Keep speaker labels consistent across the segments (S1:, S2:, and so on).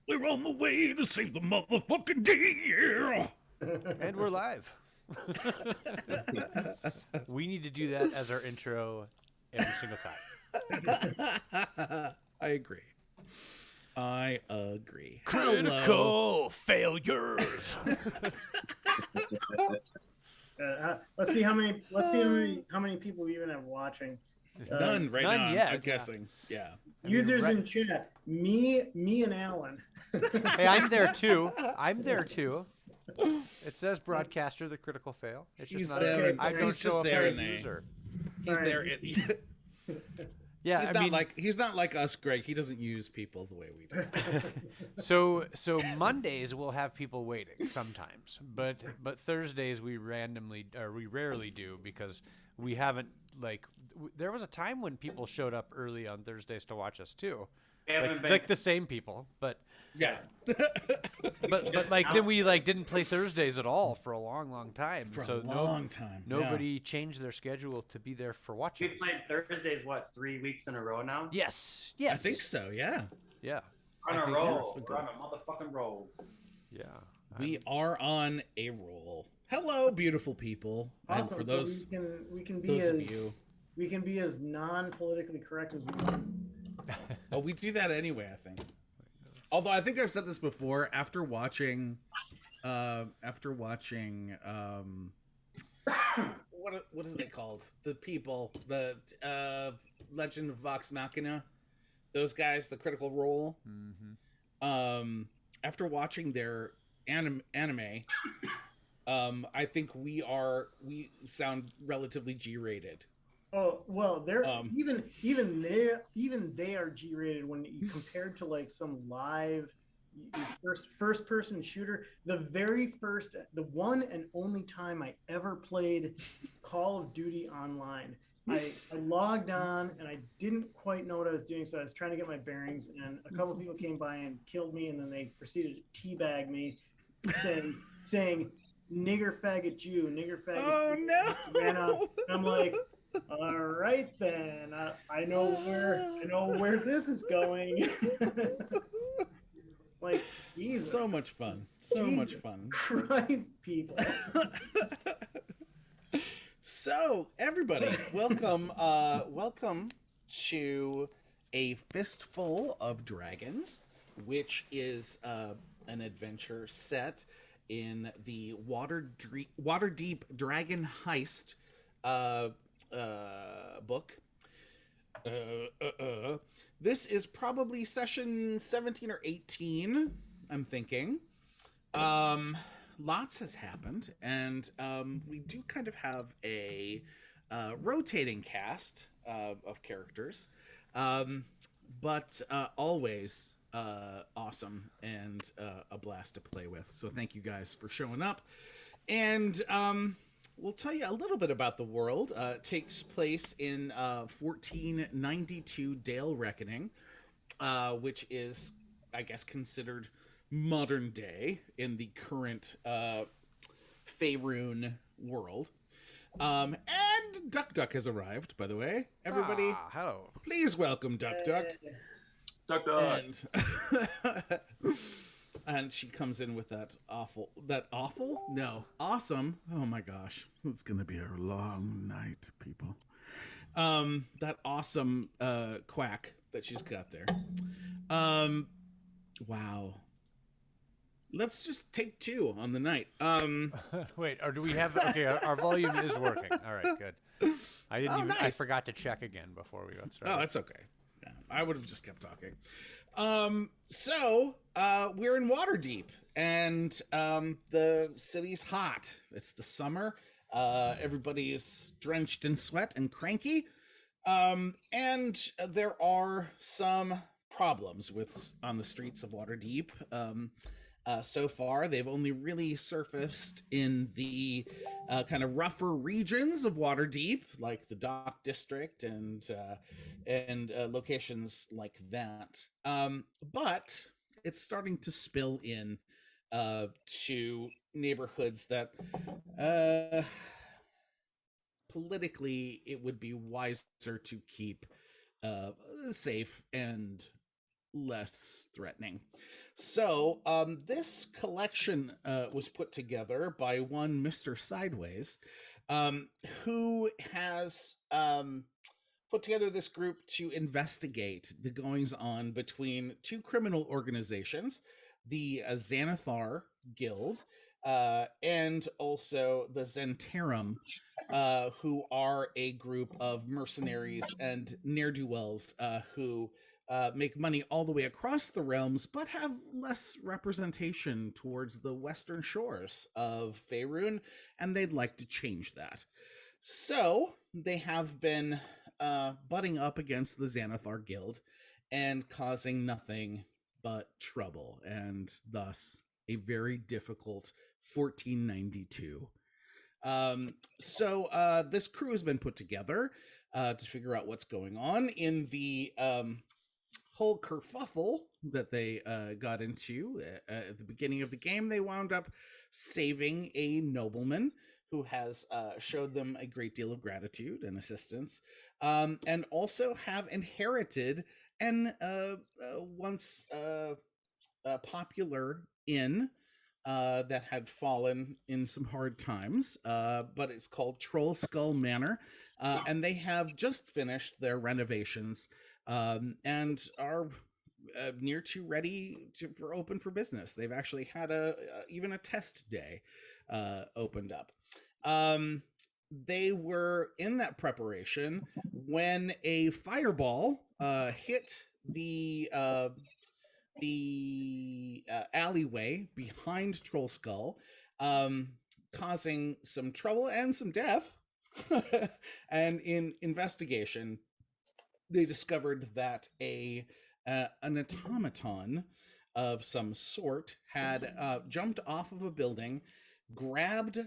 S1: We're on the way to save the motherfucking day.
S2: And we're live. We need to do that as our intro every single time.
S1: I agree. I agree. Hello.
S2: Critical failures.
S3: Let's see how many. Let's see how many people we even have watching.
S1: None right
S2: None
S1: now.
S2: yet.
S1: I'm
S2: Yeah.
S1: guessing. Yeah.
S2: I mean,
S3: Users in chat. Me, and Alan.
S2: Hey, I'm there too. I'm there too. It says broadcaster, the critical fail. It's just
S1: He's
S2: not.
S1: there.
S3: Okay,
S1: And,
S2: I
S3: sorry.
S2: don't
S1: he's just
S2: show up
S1: there,
S2: as a
S1: and
S2: user.
S1: he's
S3: Sorry.
S1: there.
S2: Yeah,
S1: He's
S2: I
S1: not
S2: mean,
S1: like us, Greg. He doesn't use people the way we do.
S2: so Mondays we'll have people waiting sometimes, but Thursdays we rarely do because we haven't there was a time when people showed up early on Thursdays to watch us too,
S4: We haven't been.
S2: like the same people, but
S1: Yeah.
S2: then we didn't play Thursdays at all for a long time,
S1: For
S2: so
S1: a long time.
S2: nobody changed their schedule to be there for
S4: We
S2: watching.
S4: played Thursdays, what, 3 weeks in a row now?
S2: Yes,
S1: I think so. Yeah.
S2: yeah,
S4: We're
S2: I
S4: on a
S2: think-
S1: yeah,
S4: roll.
S1: it's been
S4: We're on
S1: good.
S4: a motherfucking roll.
S2: yeah.
S1: We are on a roll. Hello, beautiful people.
S3: Awesome.
S1: And for those,
S3: so we can be
S1: those
S3: as
S1: of you,
S3: non-politically correct as we want.
S1: oh, we do that anyway. I think. Although I think I've said this before. After watching, what is they called? The people, the Legend of Vox Machina. Those guys, the Critical Role.
S2: Mm-hmm.
S1: After watching their anime, I think we sound relatively G-rated.
S3: Oh well, they're
S1: Um,
S3: even they are G-rated when you compared to like some live first person shooter. The one and only time I ever played Call of Duty online. I logged on and I didn't quite know what I was doing, so I was trying to get my bearings, and a couple people came by and killed me, and then they proceeded to teabag me, saying nigger faggot Jew, nigger faggot.
S1: Oh
S3: Jew.
S1: no!
S3: Ran off. And I'm like, all right then, I know where this is going. Like, Jesus.
S1: So much fun. So
S3: Jesus
S1: much fun.
S3: Christ, people.
S1: So, everybody, welcome welcome to A Fistful of Dragons, which is an adventure set in the Waterdeep Dragon Heist book. This is probably session 17 or 18, I'm thinking. Lots has happened, and we do kind of have a rotating cast of characters, but always awesome and a blast to play with. So thank you guys for showing up. And we'll tell you a little bit about the world. It takes place in 1492 Dale Reckoning, which is, I guess, considered modern day in the current Faerun world. And Duck Duck has arrived, by the way. Everybody,
S2: Hello.
S1: please welcome Duck Duck.
S4: Duck.
S1: And she comes in with that awful? No, awesome. Oh my gosh, it's gonna be a long night, people. That awesome quack that she's got there. Wow. Let's just take two on the night.
S2: Wait, or do we have? Okay, our volume is working. All right, good. I didn't even. I
S1: Nice.
S2: forgot to check again before we got started.
S1: Oh, that's okay. Yeah, I would have just kept talking. So we're in Waterdeep, and the city's hot. It's the summer. Everybody is drenched in sweat and cranky. And there are some problems on the streets of Waterdeep. So far, they've only really surfaced in the kind of rougher regions of Waterdeep, like the Dock District and locations like that. But it's starting to spill in to neighborhoods that politically it would be wiser to keep safe and less threatening. So this collection was put together by one Mr. Sideways, who has put together this group to investigate the goings on between two criminal organizations, the Xanathar Guild and also the Zentarum, who are a group of mercenaries and ne'er-do-wells who make money all the way across the realms, but have less representation towards the western shores of Faerun, and they'd like to change that. So they have been butting up against the Xanathar Guild and causing nothing but trouble, and thus a very difficult 1492. So this crew has been put together to figure out what's going on in the whole kerfuffle that they got into at the beginning of the game. They wound up saving a nobleman who has showed them a great deal of gratitude and assistance, and also have inherited an once popular inn that had fallen in some hard times, but it's called Troll Skull Manor, and they have just finished their renovations and are near to ready for open for business. They've actually had even a test day opened up. They were in that preparation when a fireball hit the alleyway behind Troll Skull, causing some trouble and some death. And in investigation, they discovered that an automaton of some sort had jumped off of a building, grabbed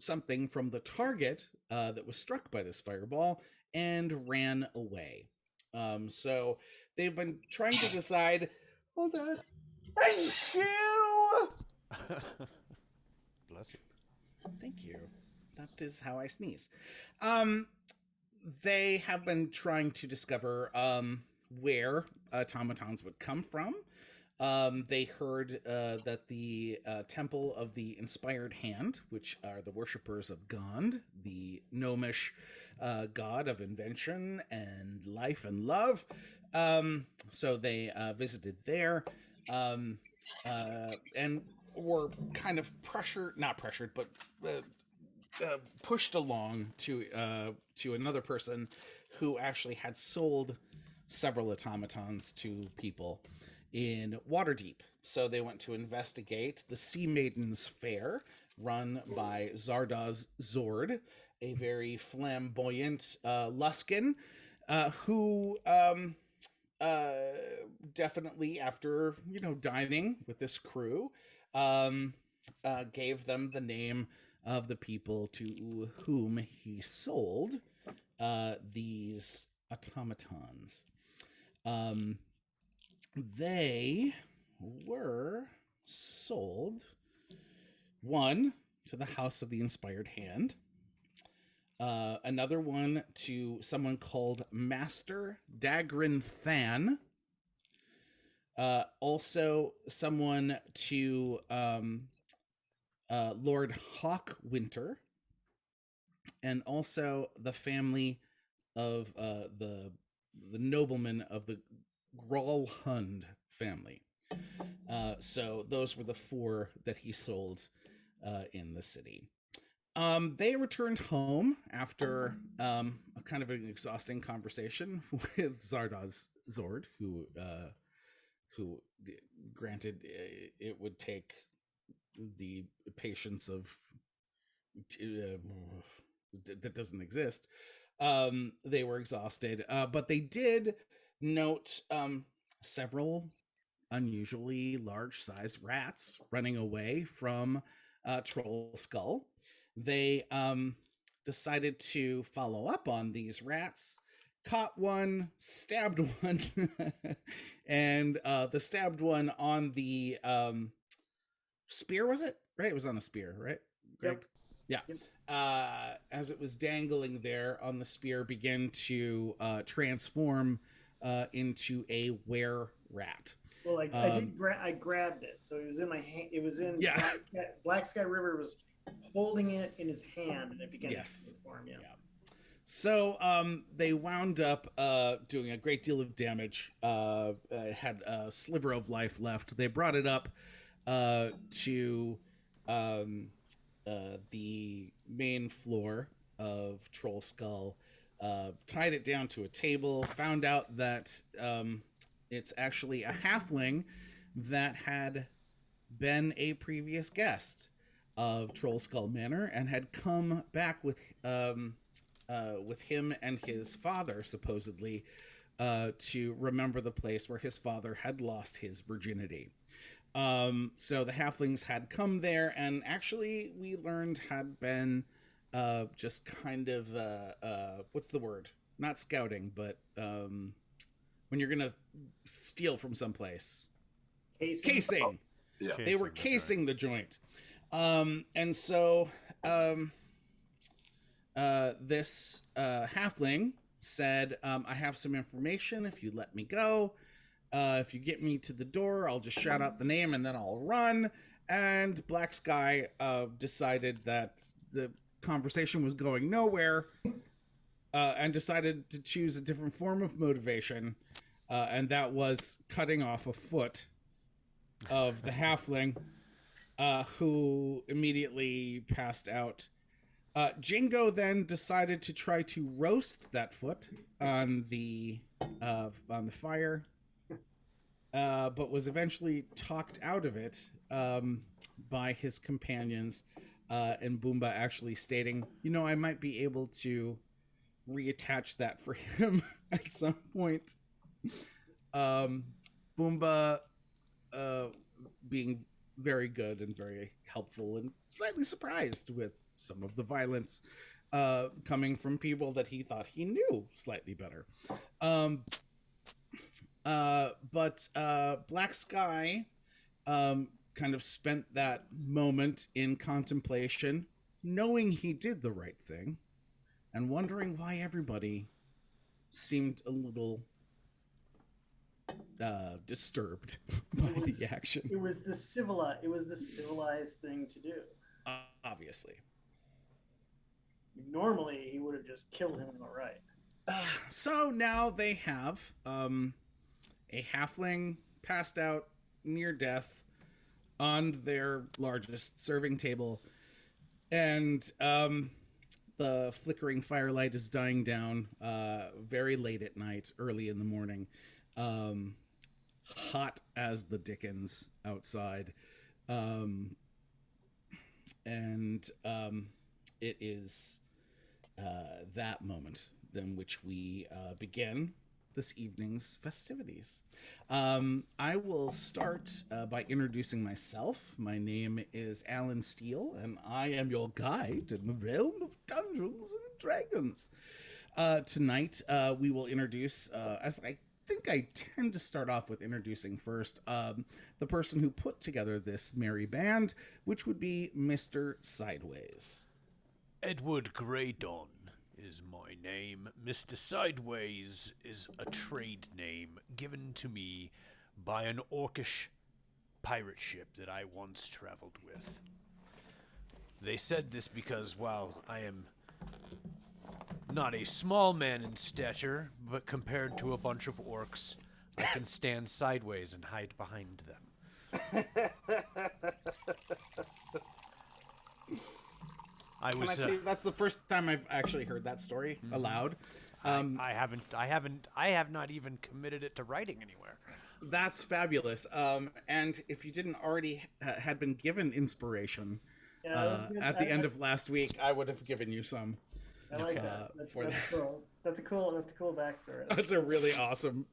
S1: something from the target that was struck by this fireball, and ran away. So they've been trying to decide. Hold on. Thank you.
S2: Bless you.
S1: Thank you. That is how I sneeze. They have been trying to discover where automatons would come from. They heard that the Temple of the Inspired Hand, which are the worshippers of Gond, the gnomish god of invention and life and love. So they visited there and were kind of pushed along to another person who actually had sold several automatons to people in Waterdeep. So they went to investigate the Sea Maidens Fair, run by Zardoz Zord, a very flamboyant Luskin, who definitely, after dining with this crew, gave them the name of the people to whom he sold these automatons. They were sold, one to the House of the Inspired Hand, another one to someone called Master Dagrin Than, also someone to Lord Hawkwinter, and also the family of the nobleman of the Gralhund family. So those were the four that he sold in the city. They returned home after a kind of an exhausting conversation with Zardoz Zord, who granted it would take the patience of that doesn't exist. They were exhausted, but they did note several unusually large-sized rats running away from Troll Skull. They decided to follow up on these rats, caught one, stabbed one, and the stabbed one on the spear, was it? Right, it was on a spear, right, Greg?
S3: Yep.
S1: Yeah.
S3: Yep.
S1: As it was dangling there on the spear, began to transform into a rat.
S3: Well, I grabbed it, so it was in my hand. It was in
S1: Yeah.
S3: Black Sky River was holding it in his hand, and it began to
S1: Yes.
S3: transform. Yeah.
S1: So they wound up doing a great deal of damage. Had a sliver of life left. They brought it up to the main floor of Troll Skull, tied it down to a table, found out that it's actually a halfling that had been a previous guest of Troll Skull Manor and had come back with him and his father, supposedly, to remember the place where his father had lost his virginity. So the halflings had come there, and actually, we learned had been just kind of what's the word? Not scouting, but when you're gonna steal from someplace, casing.
S5: Yeah.
S1: They were casing the joint. And so this halfling said, I have some information if you let me go. If you get me to the door, I'll just shout out the name and then I'll run. And Black Sky decided that the conversation was going nowhere and decided to choose a different form of motivation. And that was cutting off a foot of the halfling, who immediately passed out. Jingo then decided to try to roast that foot on the fire, but was eventually talked out of it by his companions, and Boomba actually stating, I might be able to reattach that for him at some point. Boomba being very good and very helpful and slightly surprised with some of the violence coming from people that he thought he knew slightly better. But Black Sky kind of spent that moment in contemplation, knowing he did the right thing and wondering why everybody seemed a little disturbed by the action.
S3: It was the civilized thing to do.
S1: Obviously.
S3: Normally, he would have just killed him outright.
S1: So now they have a halfling passed out near death on their largest serving table, and the flickering firelight is dying down very late at night, early in the morning. Hot as the dickens outside. And it is that moment in which we begin this evening's festivities. I will start by introducing myself. My name is Alan Steele, and I am your guide in the realm of Dungeons and Dragons. Tonight, we will introduce, as I think I tend to start off with introducing first, the person who put together this merry band, which would be Mr. Sideways.
S2: Edward Greydawn is my name. Mr. Sideways is a trade name given to me by an orcish pirate ship that I once traveled with. They said this because, while I am not a small man in stature, but compared to a bunch of orcs, I can stand sideways and hide behind them.
S1: Can I say that's the first time I've actually heard that story aloud.
S2: I have not even committed it to writing anywhere.
S1: That's fabulous. And if you didn't already had been given inspiration at the end of last week, I would have given you some.
S3: I like that. That's cool. That's a cool backstory.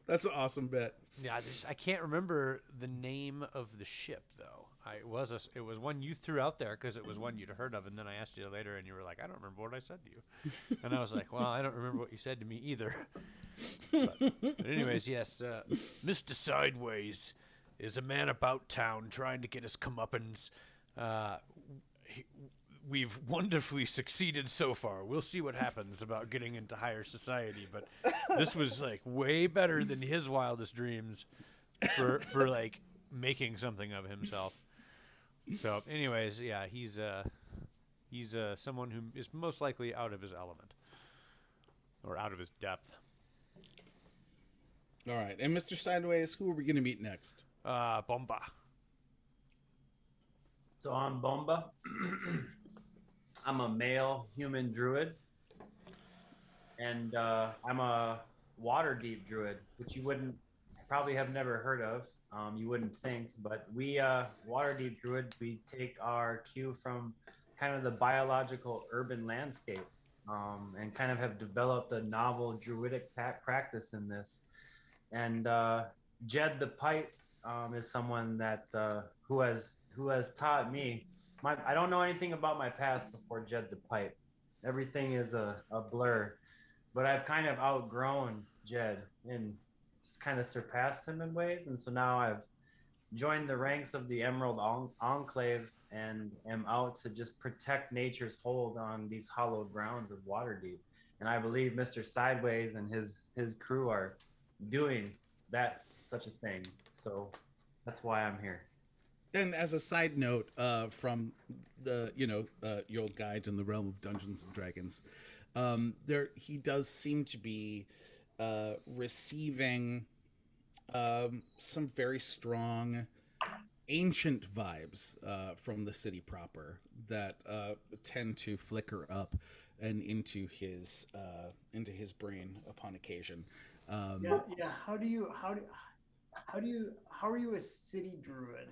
S1: That's an awesome bit.
S2: Yeah, I can't remember the name of the ship though. It was one you threw out there because it was one you'd heard of, and then I asked you later, and you were like, "I don't remember what I said to you," and I was like, "Well, I don't remember what you said to me either." But anyways, yes, Mr. Sideways is a man about town trying to get his comeuppance. We've wonderfully succeeded so far. We'll see what happens about getting into higher society, but this was like way better than his wildest dreams. for like making something of himself. So, anyways, yeah, he's someone who is most likely out of his element or out of his depth.
S1: All right, and Mr. Sideways, who are we going to meet next?
S2: Bomba.
S4: So I'm Bomba. I'm a male human druid, and I'm a water deep druid, which you wouldn't probably have never heard of. You wouldn't think, but we water deep druid. We take our cue from kind of the biological urban landscape, and kind of have developed a novel druidic practice in this. And Jed the Pipe is someone that who has taught me. I don't know anything about my past before Jed the Pipe. Everything is a blur, but I've kind of outgrown Jed and kind of surpassed him in ways, and so now I've joined the ranks of the Emerald Enclave and am out to just protect nature's hold on these hallowed grounds of Waterdeep. And I believe Mr. Sideways and his crew are doing that such a thing. So that's why I'm here.
S1: And as a side note, from the your old guides in the realm of Dungeons and Dragons, there he does seem to be receiving some very strong ancient vibes from the city proper that tend to flicker up and into his brain upon occasion.
S3: Yeah. How are you a city druid?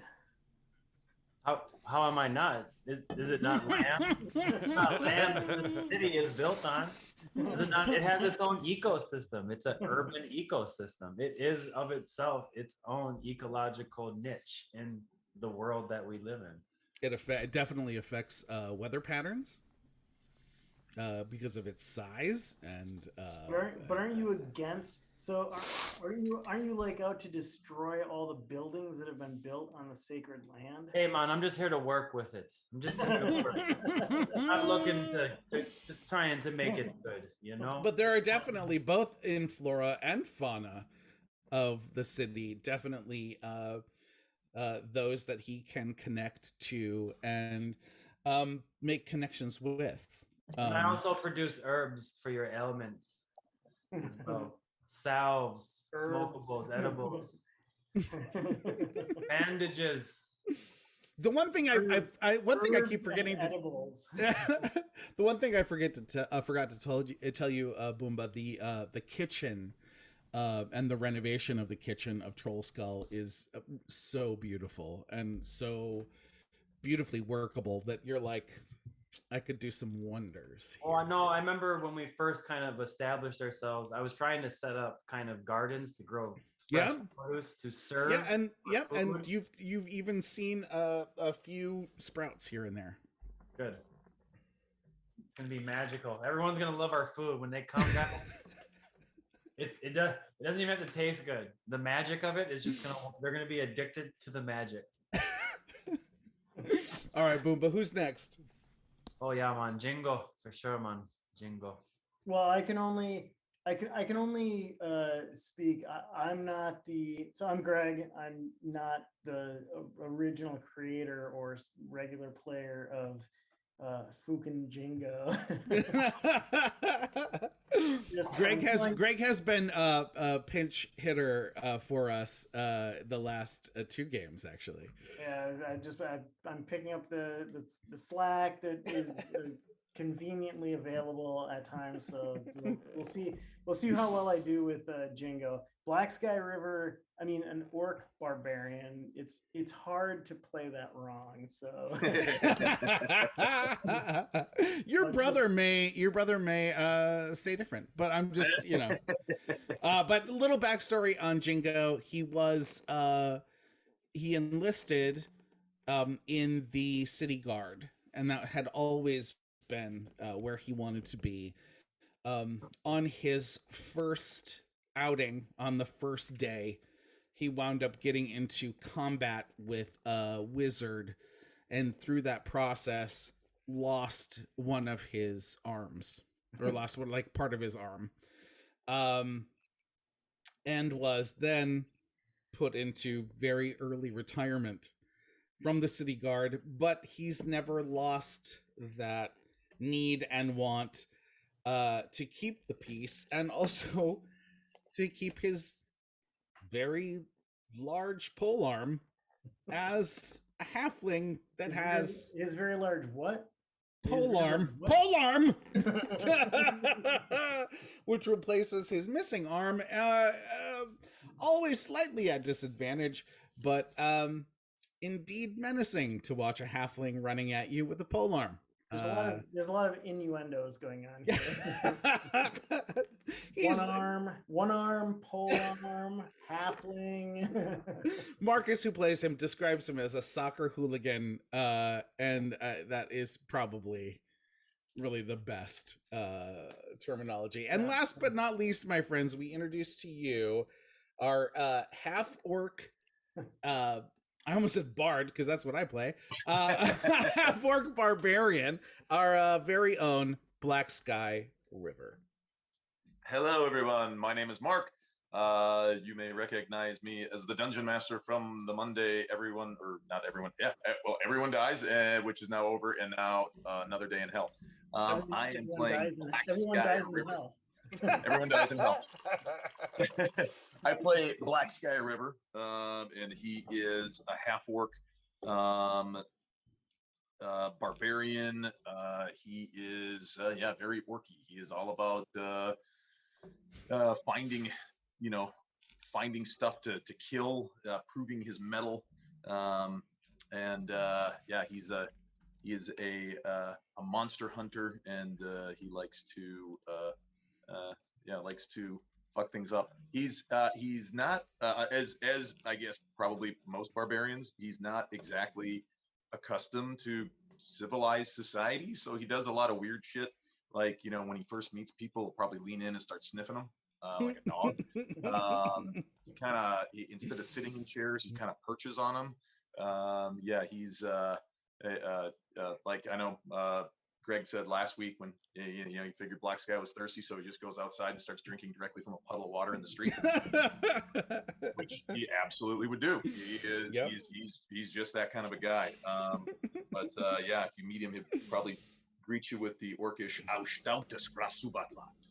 S4: How am I not? Is it not land? It's not land that the city is built on. Is it not? It has its own ecosystem. It's an urban ecosystem. It is of itself its own ecological niche in the world that we live in.
S1: It definitely affects weather patterns because of its size and.
S3: But aren't you against? So aren't you like out to destroy all the buildings that have been built on the sacred land?
S4: Hey man, I'm just here to work with it. I'm just here to work. I'm not looking to just trying to make it good, you know?
S1: But there are definitely both in flora and fauna of the city, definitely those that he can connect to and make connections with.
S4: And I also produce herbs for your ailments as well. Salves,
S3: Herbs.
S4: smokables, edibles, bandages.
S1: The one thing I keep forgetting to
S3: edibles.
S1: the one thing I forgot to tell you, Boomba, the kitchen and the renovation of the kitchen of Troll Skull is so beautiful and so beautifully workable that you're like, I could do some wonders
S4: Oh, I know. I remember when we first kind of established ourselves, I was trying to set up kind of gardens to grow fresh produce to serve.
S1: And you've even seen a few sprouts here and there.
S4: Good. It's gonna be magical. Everyone's gonna love our food when they come down. It doesn't even have to taste good. The magic of it is just they're gonna be addicted to the magic.
S1: All right, Boomba, who's next?
S4: Oh yeah, man, Jingo for sure, man, Jingo.
S3: Well, I can only speak. I'm not so I'm Greg. I'm not the original creator or regular player of Fukin Jingo.
S1: Greg has been a pinch hitter for us the last two games actually.
S3: Yeah, I'm picking up the slack that is conveniently available at times. So we'll see how well I do with Jingo. Black Sky River. I mean, an orc barbarian. It's hard to play that wrong. So
S1: your brother may say different, but I'm just But a little backstory on Jingo. He enlisted in the city guard, and that had always been where he wanted to be. On his first outing, on the first day, he wound up getting into combat with a wizard, and through that process lost one of his arms, or lost part of his arm, and was then put into very early retirement from the city guard, but he's never lost that need and want to keep the peace, and also to keep his very large polearm as a halfling that
S3: his very large what?
S1: Polearm, which replaces his missing arm. Always slightly at disadvantage, but indeed menacing to watch a halfling running at you with a polearm.
S3: There's a lot of innuendos going on here. one arm, pole arm, halfling.
S1: Marcus, who plays him, describes him as a soccer hooligan, and that is probably really the best terminology. And last but not least, my friends, we introduce to you our half-orc. I almost said bard because that's what I play. Half-orc barbarian, our very own Black Sky River.
S5: Hello, everyone. My name is Mark. You may recognize me as the dungeon master from the Monday everyone, or not everyone, everyone dies, which is now over, and now Another Day in Hell. I am playing Black Sky River. Everyone dies in hell. I play Black Sky River, and he is a half-orc barbarian. He is, very orky. He is all about finding stuff to kill, proving his mettle, he is a monster hunter, and he likes to fuck things up. He's not as I guess probably most barbarians. He's not exactly accustomed to civilized society, so he does a lot of weird shit. Like, when he first meets people, he'll probably lean in and start sniffing them like a dog. He instead of sitting in chairs, he kind of perches on them. He's like, I know Greg said last week when he figured Black Sky was thirsty, so he just goes outside and starts drinking directly from a puddle of water in the street, which he absolutely would do. He's just that kind of a guy. If you meet him, he'll probably greet you with the Orcish "Aushtautas Grasubatlat,"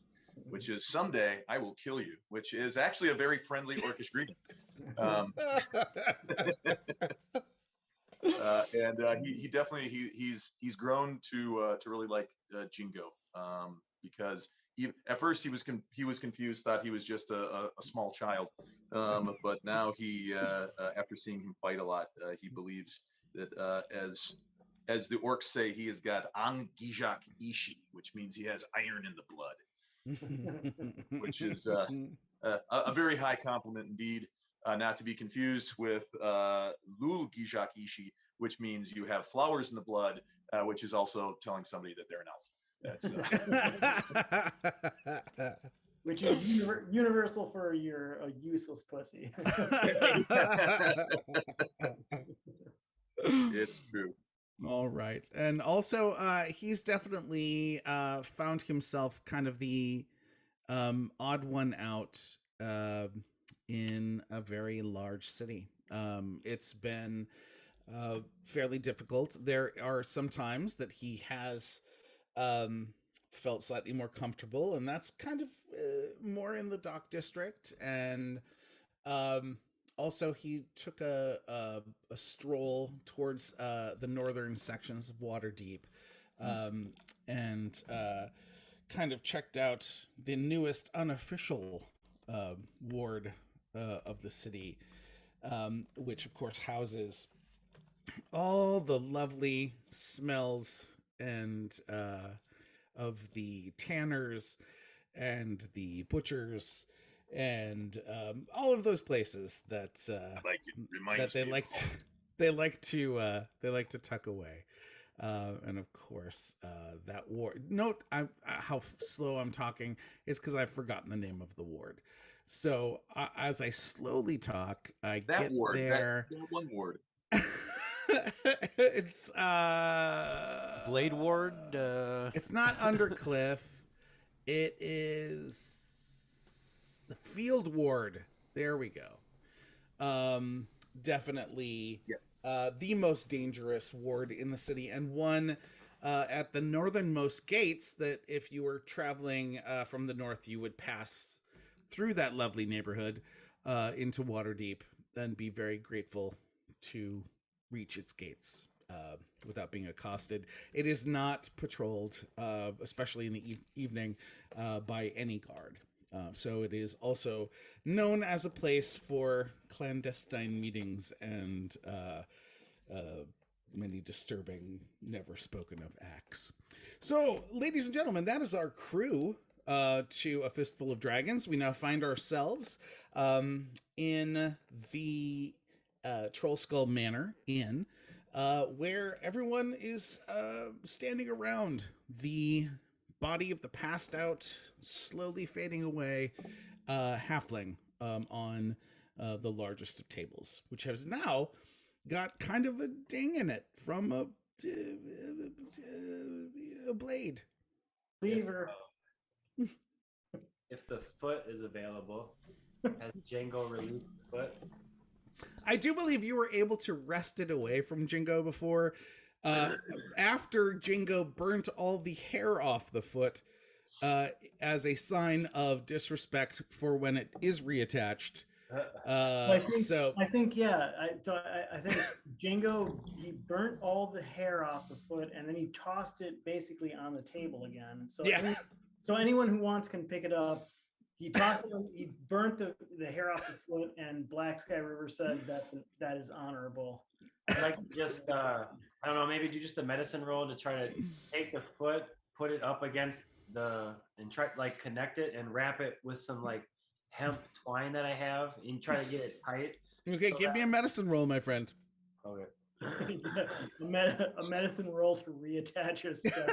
S5: which is "someday I will kill you," which is actually a very friendly Orcish greeting. He definitely he's grown to really like Jingo, because at first he was confused, thought he was just a small child, but now he after seeing him fight a lot, he believes that as the orcs say, he has got Ang Gijak Ishi, which means he has iron in the blood, which is a very high compliment indeed. Not to be confused with Lul Gijak Ishi, which means you have flowers in the blood, which is also telling somebody that they're an elf.
S3: Which is universal for your useless pussy.
S5: It's true.
S1: All right. And also, he's definitely found himself kind of the odd one out in a very large city. It's been fairly difficult. There are some times that he has felt slightly more comfortable, and that's kind of more in the Dock District. And also, he took a stroll towards the northern sections of Waterdeep, and kind of checked out the newest unofficial ward of the city, which of course houses all the lovely smells and of the tanners and the butchers and all of those places that they like to tuck away. And of course, that ward. Note how slow I'm talking is because I've forgotten the name of the ward. So as I slowly talk, that
S5: one ward.
S1: It's
S2: Blade Ward.
S1: It's not Undercliff. It is the Field Ward. There we go. definitely
S5: Yeah.
S1: the most dangerous ward in the city, and one at the northernmost gates that if you were traveling from the north, you would pass through that lovely neighborhood into Waterdeep and be very grateful to reach its gates without being accosted. It is not patrolled, especially in the evening, by any guard. So it is also known as a place for clandestine meetings and many disturbing, never spoken of acts. So, ladies and gentlemen, that is our crew to A Fistful of Dragons. We now find ourselves in the Troll Skull Manor Inn, where everyone is standing around the body of the passed out, slowly fading away halfling on the largest of tables, which has now got kind of a ding in it from a blade.
S3: Lever.
S4: If the foot is available, has Django released the foot?
S1: I do believe you were able to wrest it away from Jingo before. After Jingo burnt all the hair off the foot as a sign of disrespect for when it is reattached.
S3: I think Django, he burnt all the hair off the foot and then he tossed it basically on the table again. So
S1: Yeah.
S3: so anyone who wants can pick it up. He tossed it. He burnt the hair off the foot, and Black Sky River said that is honorable.
S4: I'd like to just I don't know, maybe do just a medicine roll to try to take the foot, put it up against and try like connect it and wrap it with some like hemp twine that I have and try to get it tight.
S1: Okay,
S4: So
S1: give me a medicine roll, my friend.
S4: Okay.
S3: a medicine roll to reattach yourself.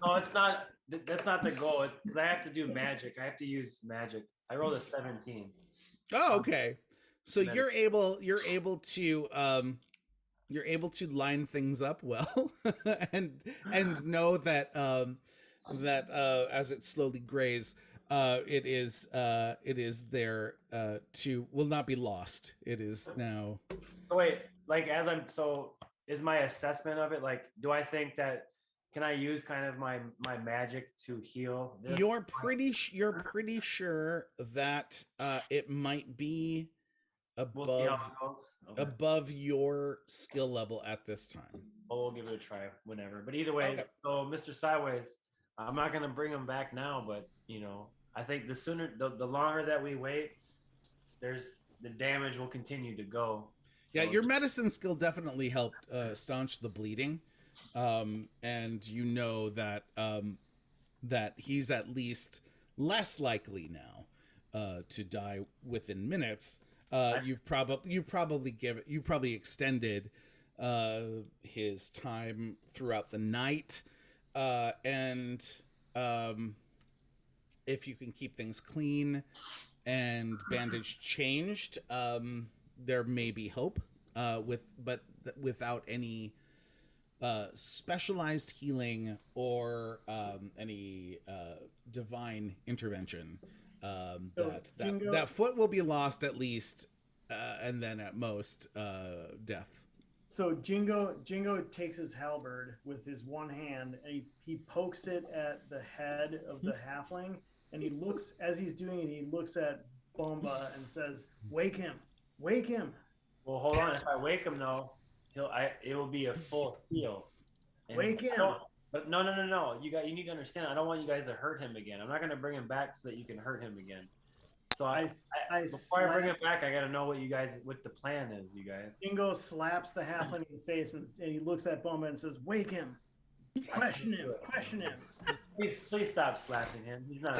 S4: No, it's not. That's not the goal. I have to do magic. I have to use magic. I rolled a 17.
S1: Oh, okay. So
S4: Medicine.
S1: you're able to line things up well and know that as it slowly grays, it is there will not be lost. It is now.
S4: So wait, like is my assessment of it like? Do I think that can I use kind of my magic to heal this?
S1: You're pretty sure that it might be
S4: We'll see how it goes. Okay.
S1: above your skill level at this time.
S4: Well, we'll give it a try whenever. But either way,
S1: Okay.
S4: so Mr. Sideways, I'm not gonna bring him back now, but I think the longer that we wait, the damage will continue to go. So
S1: Yeah, your medicine skill definitely helped staunch the bleeding, and you know that that he's at least less likely now to die within minutes. You've probably extended his time throughout the night, and if you can keep things clean and bandage changed, there may be hope. Without any specialized healing or any divine intervention, that foot will be lost at least, and then at most death.
S3: So Jingo takes his halberd with his one hand and he pokes it at the head of the halfling, and he looks as he's doing it. He looks at Bomba and says, "Wake him! Wake him!"
S4: Well, hold on. If I wake him though, it will be a full heal. And
S3: Wake him!
S4: But no. You need to understand. I don't want you guys to hurt him again. I'm not gonna bring him back so that you can hurt him again. So before I bring him back, I gotta know what the plan is, you guys.
S3: Jingo slaps the halfling in the face and he looks at Bomba and says, "Wake him! Question him! Question him!"
S4: Please stop slapping him. He's not.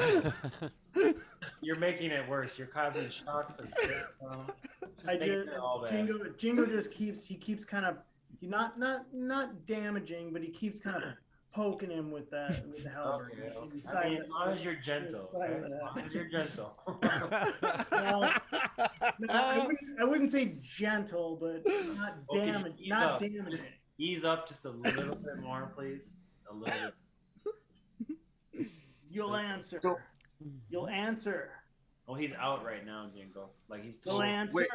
S4: You're making it worse. You're causing shock.
S3: Jingo just keeps kind of not damaging, but he keeps kind of poking him with the halberd.
S4: Okay. As long as you're gentle.
S3: I wouldn't say gentle, but not damaging.
S4: Just ease up just a little bit more, please. A little bit.
S3: You'll answer. You'll answer.
S4: Oh, he's out right now, Jingo. Like he's
S3: You'll answer.
S5: Wait.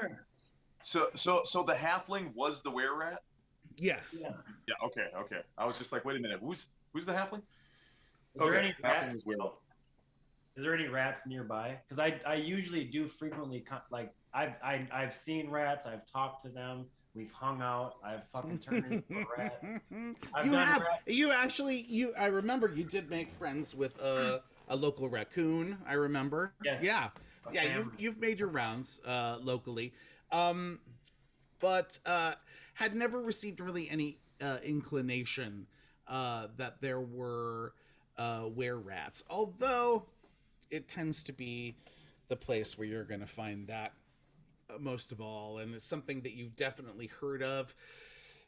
S5: So the halfling was the were rat.
S1: Yes.
S3: Yeah.
S5: Yeah. Okay. Okay. I was just like, wait a minute. Who's the halfling?
S4: Is there
S5: Okay.
S4: any
S5: Halfling
S4: rats?
S5: was were rat.
S4: Is there any rats nearby? Because I usually do frequently like I've seen rats. I've talked to them. We've hung out. I've fucking turned into a rat. I've
S1: You
S4: done
S1: have
S4: rat.
S1: you actually you I remember you did make friends with a local raccoon. I remember.
S4: Yes.
S1: Yeah.
S4: A
S1: Yeah,
S4: family.
S1: you've made your rounds locally. Um but had never received really any inclination that there were were rats. Although it tends to be the place where you're going to find that most of all, and it's something that you've definitely heard of.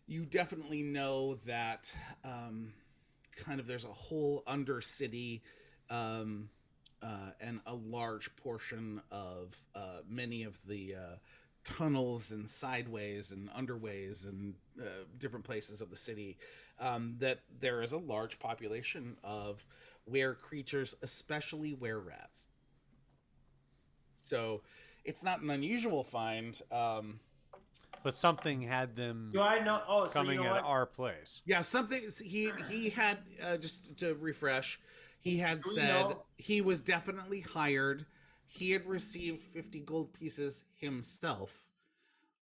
S1: You definitely know that kind of there's a whole undercity and a large portion of many of the tunnels and sideways and underways and different places of the city that there is a large population of were creatures, especially were rats. So it's not an unusual find.
S2: But something had them
S4: Do I know? Oh, so you
S2: coming
S4: know
S2: at
S4: what?
S2: our place.
S1: Yeah, something he had just to refresh, he had
S4: Do we
S1: said
S4: know?
S1: he was definitely hired. He had received 50 gold pieces himself.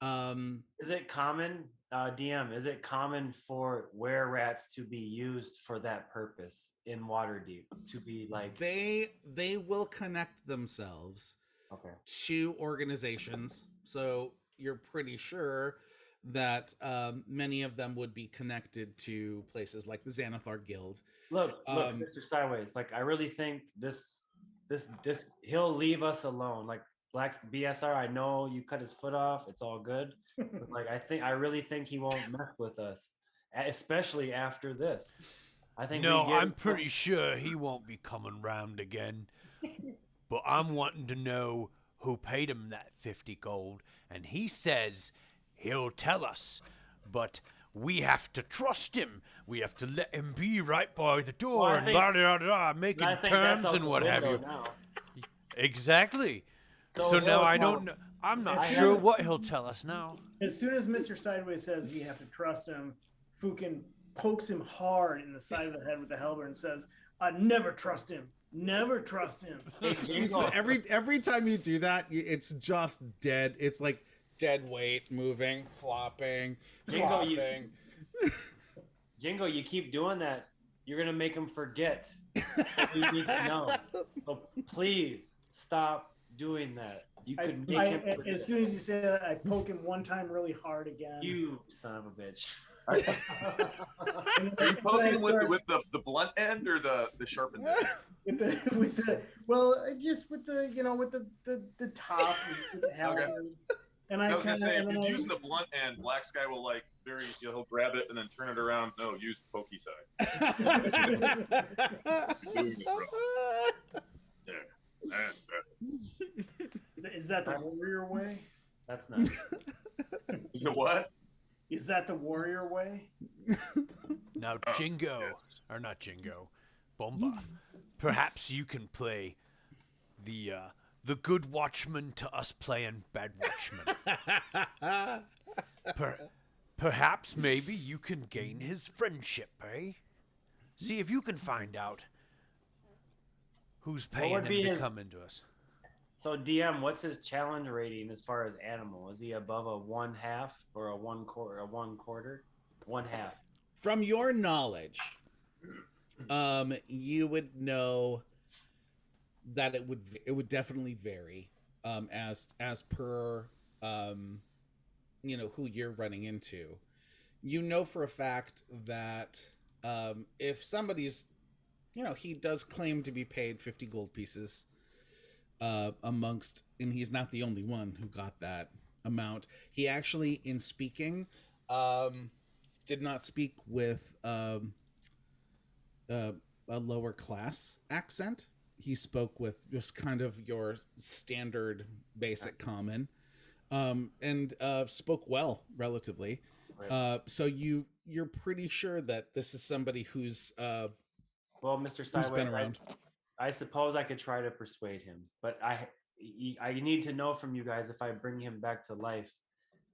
S4: Is it common, DM? Is it common for were rats to be used for that purpose in Waterdeep? To be like,
S1: they will connect themselves
S4: okay,
S1: to organizations, so you're pretty sure that many of them would be connected to places like the Xanathar Guild.
S4: look, Mr. Sideways. Like, I really think this he'll leave us alone. Like Black BSR, I know you cut his foot off. It's all good. But like, I really think he won't mess with us, especially after this. I think we
S2: No,
S4: give.
S2: I'm pretty sure he won't be coming round again. But I'm wanting to know who paid him that 50 gold, and he says he'll tell us. But we have to trust him. We have to let him be right by the
S4: Well,
S2: door
S4: I
S2: and
S4: think,
S2: blah, blah, blah,
S4: I
S2: making
S4: think that's
S2: terms
S4: out
S2: and
S4: the
S2: what have
S4: window
S2: you.
S4: now.
S2: Exactly.
S4: So
S2: So now
S4: he'll
S2: I
S4: tell.
S2: don't know. I'm not
S3: As
S4: I
S3: soon
S2: sure
S4: have.
S3: as
S2: what he'll tell us now.
S3: as soon as Mr. Sideways says we have to trust him, Fukin pokes him hard in the side of the head with the halberd and says, "I never trust him. Never trust him."
S4: Hey,
S1: So
S4: Jingo.
S1: every time you do that, it's just dead. It's like dead weight moving, flopping,
S4: Jingo,
S1: flopping.
S4: Jingo, you keep doing that, you're gonna make him forget what we need to know. So please stop doing that. You could make him forget.
S3: As soon as you say that, I poke him one time really hard again.
S4: You son of a bitch.
S5: Are
S3: And
S5: you
S3: then
S5: poking
S3: I
S5: him with
S3: start-
S5: the blunt end or the sharpened end?
S3: with the well, just with the with the top with the halberd. And
S5: I
S3: I
S5: was gonna
S3: kind
S5: say,
S3: of
S5: if you're using the blunt end, Black Sky will like he'll grab it and then turn it around. No, use the pokey side. Doing this wrong. Yeah.
S3: is that the warrior way?
S4: That's not.
S5: You know what?
S3: Is that the warrior way?
S2: Now,
S5: Oh,
S2: Jingo,
S5: yes.
S2: or not Jingo, Bomba, perhaps you can play the good watchman to us playing bad watchman. Perhaps maybe you can gain his friendship, eh? See if you can find out who's
S4: What
S2: paying
S4: would
S2: him
S4: be
S2: to
S4: his-
S2: come into us.
S4: So DM, what's his challenge rating as far as animal? Is he above a 1/2 or a 1/4? A 1/4? 1/2.
S1: From your knowledge, you would know that it would definitely vary as per who you're running into. You know for a fact that if somebody's he does claim to be paid 50 gold pieces amongst, and he's not the only one who got that amount. He actually, in speaking, did not speak with a lower class accent. He spoke with just kind of your standard basic common, and spoke well relatively.
S4: Right.
S1: So you're pretty sure that this is somebody who's
S4: Well, Mr.
S1: been
S4: Sideways,
S1: around.
S4: I suppose I could try to persuade him, but I need to know from you guys if I bring him back to life,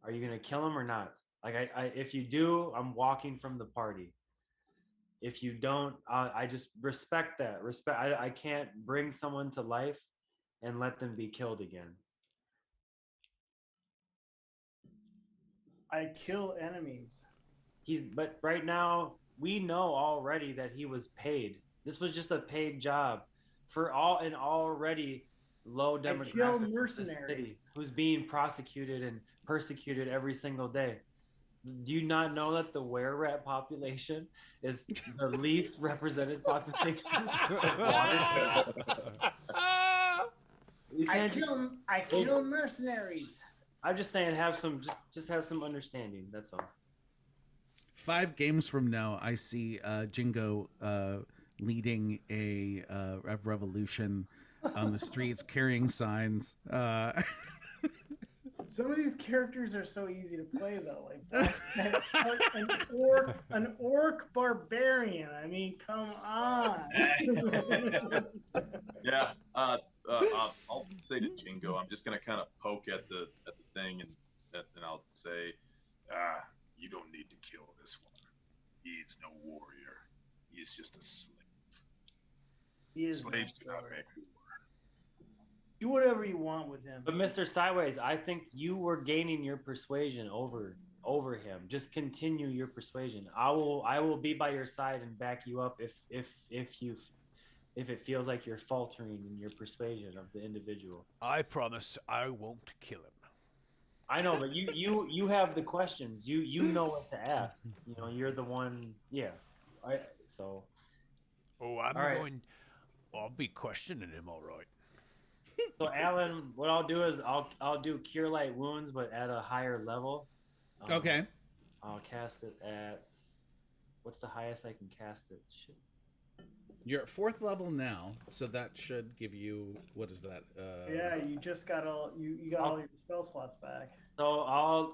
S4: Are you gonna kill him or not? Like, if you do, I'm walking from the party. If you don't, I just respect that. Respect. I can't bring someone to life and let them be killed again.
S3: I kill enemies.
S4: But right now we know already that he was paid. This was just a paid job for an already low
S3: I kill
S4: demographic of this
S3: mercenaries.
S4: city who's being prosecuted and persecuted every single day. Do you not know that the were-rat population is the least represented population of water? You
S3: I
S4: can't
S3: kill mercenaries.
S4: I'm just saying, just have some understanding. That's all.
S1: 5 games from now, I see Jingo leading a revolution on the streets, carrying signs.
S3: Some of these characters are so easy to play, though. Like an orc barbarian. I mean, come on.
S5: Yeah. I'll say to Jingo, I'm just gonna kind of poke at the thing, and I'll say, you don't need to kill this one. He's no warrior. He's just a slave.
S3: He is
S5: Slaves do
S3: not
S5: not
S3: warrior.
S5: make war.
S3: Do whatever you want with him.
S4: But Mr. Sideways, I think you were gaining your persuasion over him. Just continue your persuasion. I will be by your side and back you up if it feels like you're faltering in your persuasion of the individual.
S2: I promise I won't kill him.
S4: I know, but you have the questions. You know what to ask. You know, you're the one. Yeah. So.
S2: Oh, I'm
S4: All right.
S2: going. I'll be questioning him, all right.
S4: So Alan, what I'll do is I'll do Cure Light Wounds, but at a higher level.
S1: Okay.
S4: I'll cast it at what's the highest I can cast it? Shit.
S1: You're at 4th level now, so that should give you, what is that?
S3: Yeah, you just got all all your spell slots back.
S4: So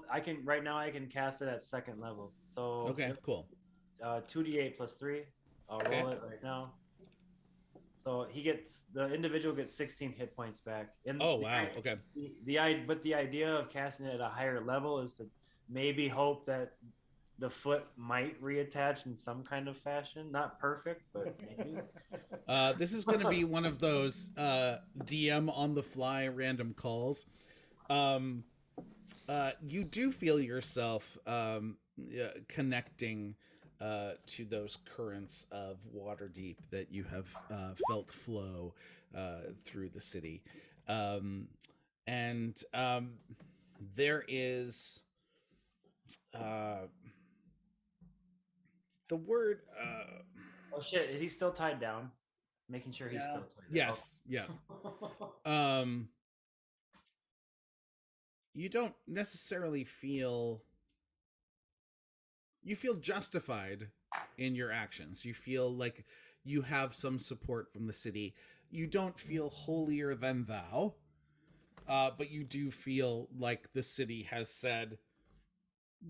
S4: I can cast it at 2nd level. So
S1: Okay, cool.
S4: 2d8 plus 3. I'll roll it right now. So the individual gets 16 hit points back. And
S1: Oh, wow. Okay.
S4: But the idea of casting it at a higher level is to maybe hope that the foot might reattach in some kind of fashion. Not perfect, but maybe.
S1: This is going to be one of those DM on the fly random calls. You do feel yourself connecting to those currents of Waterdeep that you have felt flow through the city. And there is the word.
S4: Oh shit! Is he still tied down? Making sure he's still tied down.
S1: Yes. Yeah. You don't necessarily feel. You feel justified in your actions. You feel like you have some support from the city. You don't feel holier than thou, but you do feel like the city has said,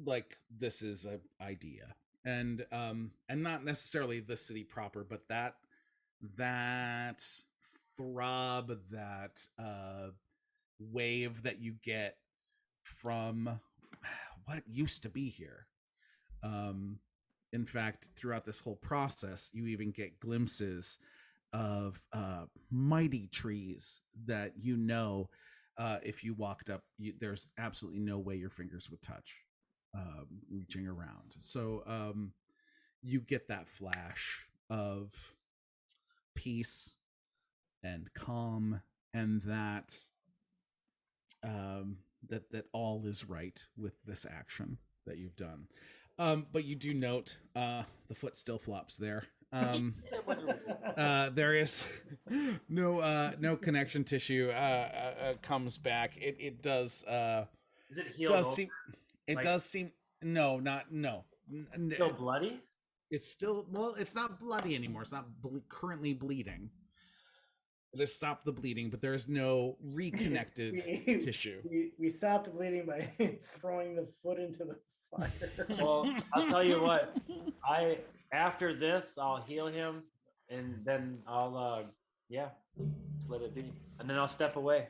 S1: like, this is an idea, and not necessarily the city proper, but that throb, that wave that you get from what used to be here. In fact, throughout this whole process, you even get glimpses of mighty trees that if you walked up, there's absolutely no way your fingers would touch reaching around. So you get that flash of peace and calm, and that all is right with this action that you've done. But you do note the foot still flops there. There is no connection tissue comes back. It does.
S4: Is it healed?
S1: Does seem. No, not no.
S4: Still bloody?
S1: It's still it's not bloody anymore. It's not currently bleeding. It has stopped the bleeding, but there is no reconnected tissue.
S3: We stopped bleeding by throwing the foot into the fire.
S4: Well, I'll tell you what. After this, I'll heal him, and then I'll just let it be, and then I'll step away.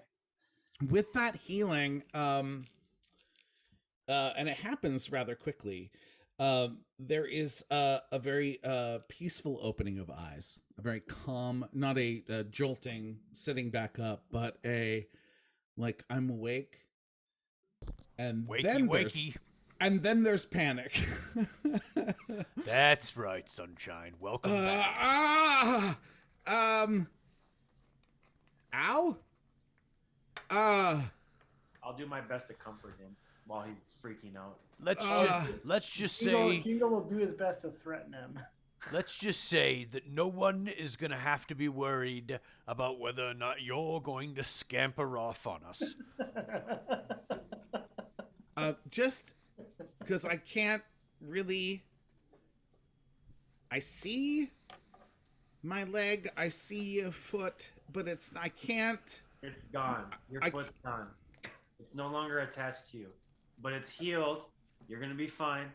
S1: With that healing, and it happens rather quickly. There is a very peaceful opening of eyes, a very calm, not a jolting sitting back up, but a like I'm awake, and
S2: Wakey.
S1: and then there's panic.
S2: That's right, sunshine. Welcome back.
S1: Ow. Uh,
S4: I'll do my best to comfort him while he's freaking out.
S2: Let's just
S3: Jingo,
S2: say
S3: Jingo will do his best to threaten him.
S2: let's just say that no one is gonna have to be worried about whether or not you're going to scamper off on us.
S1: just because I can't really. I see my leg, I see a foot, but I can't.
S4: It's gone. Your foot's gone. It's no longer attached to you, but it's healed. You're gonna be fine.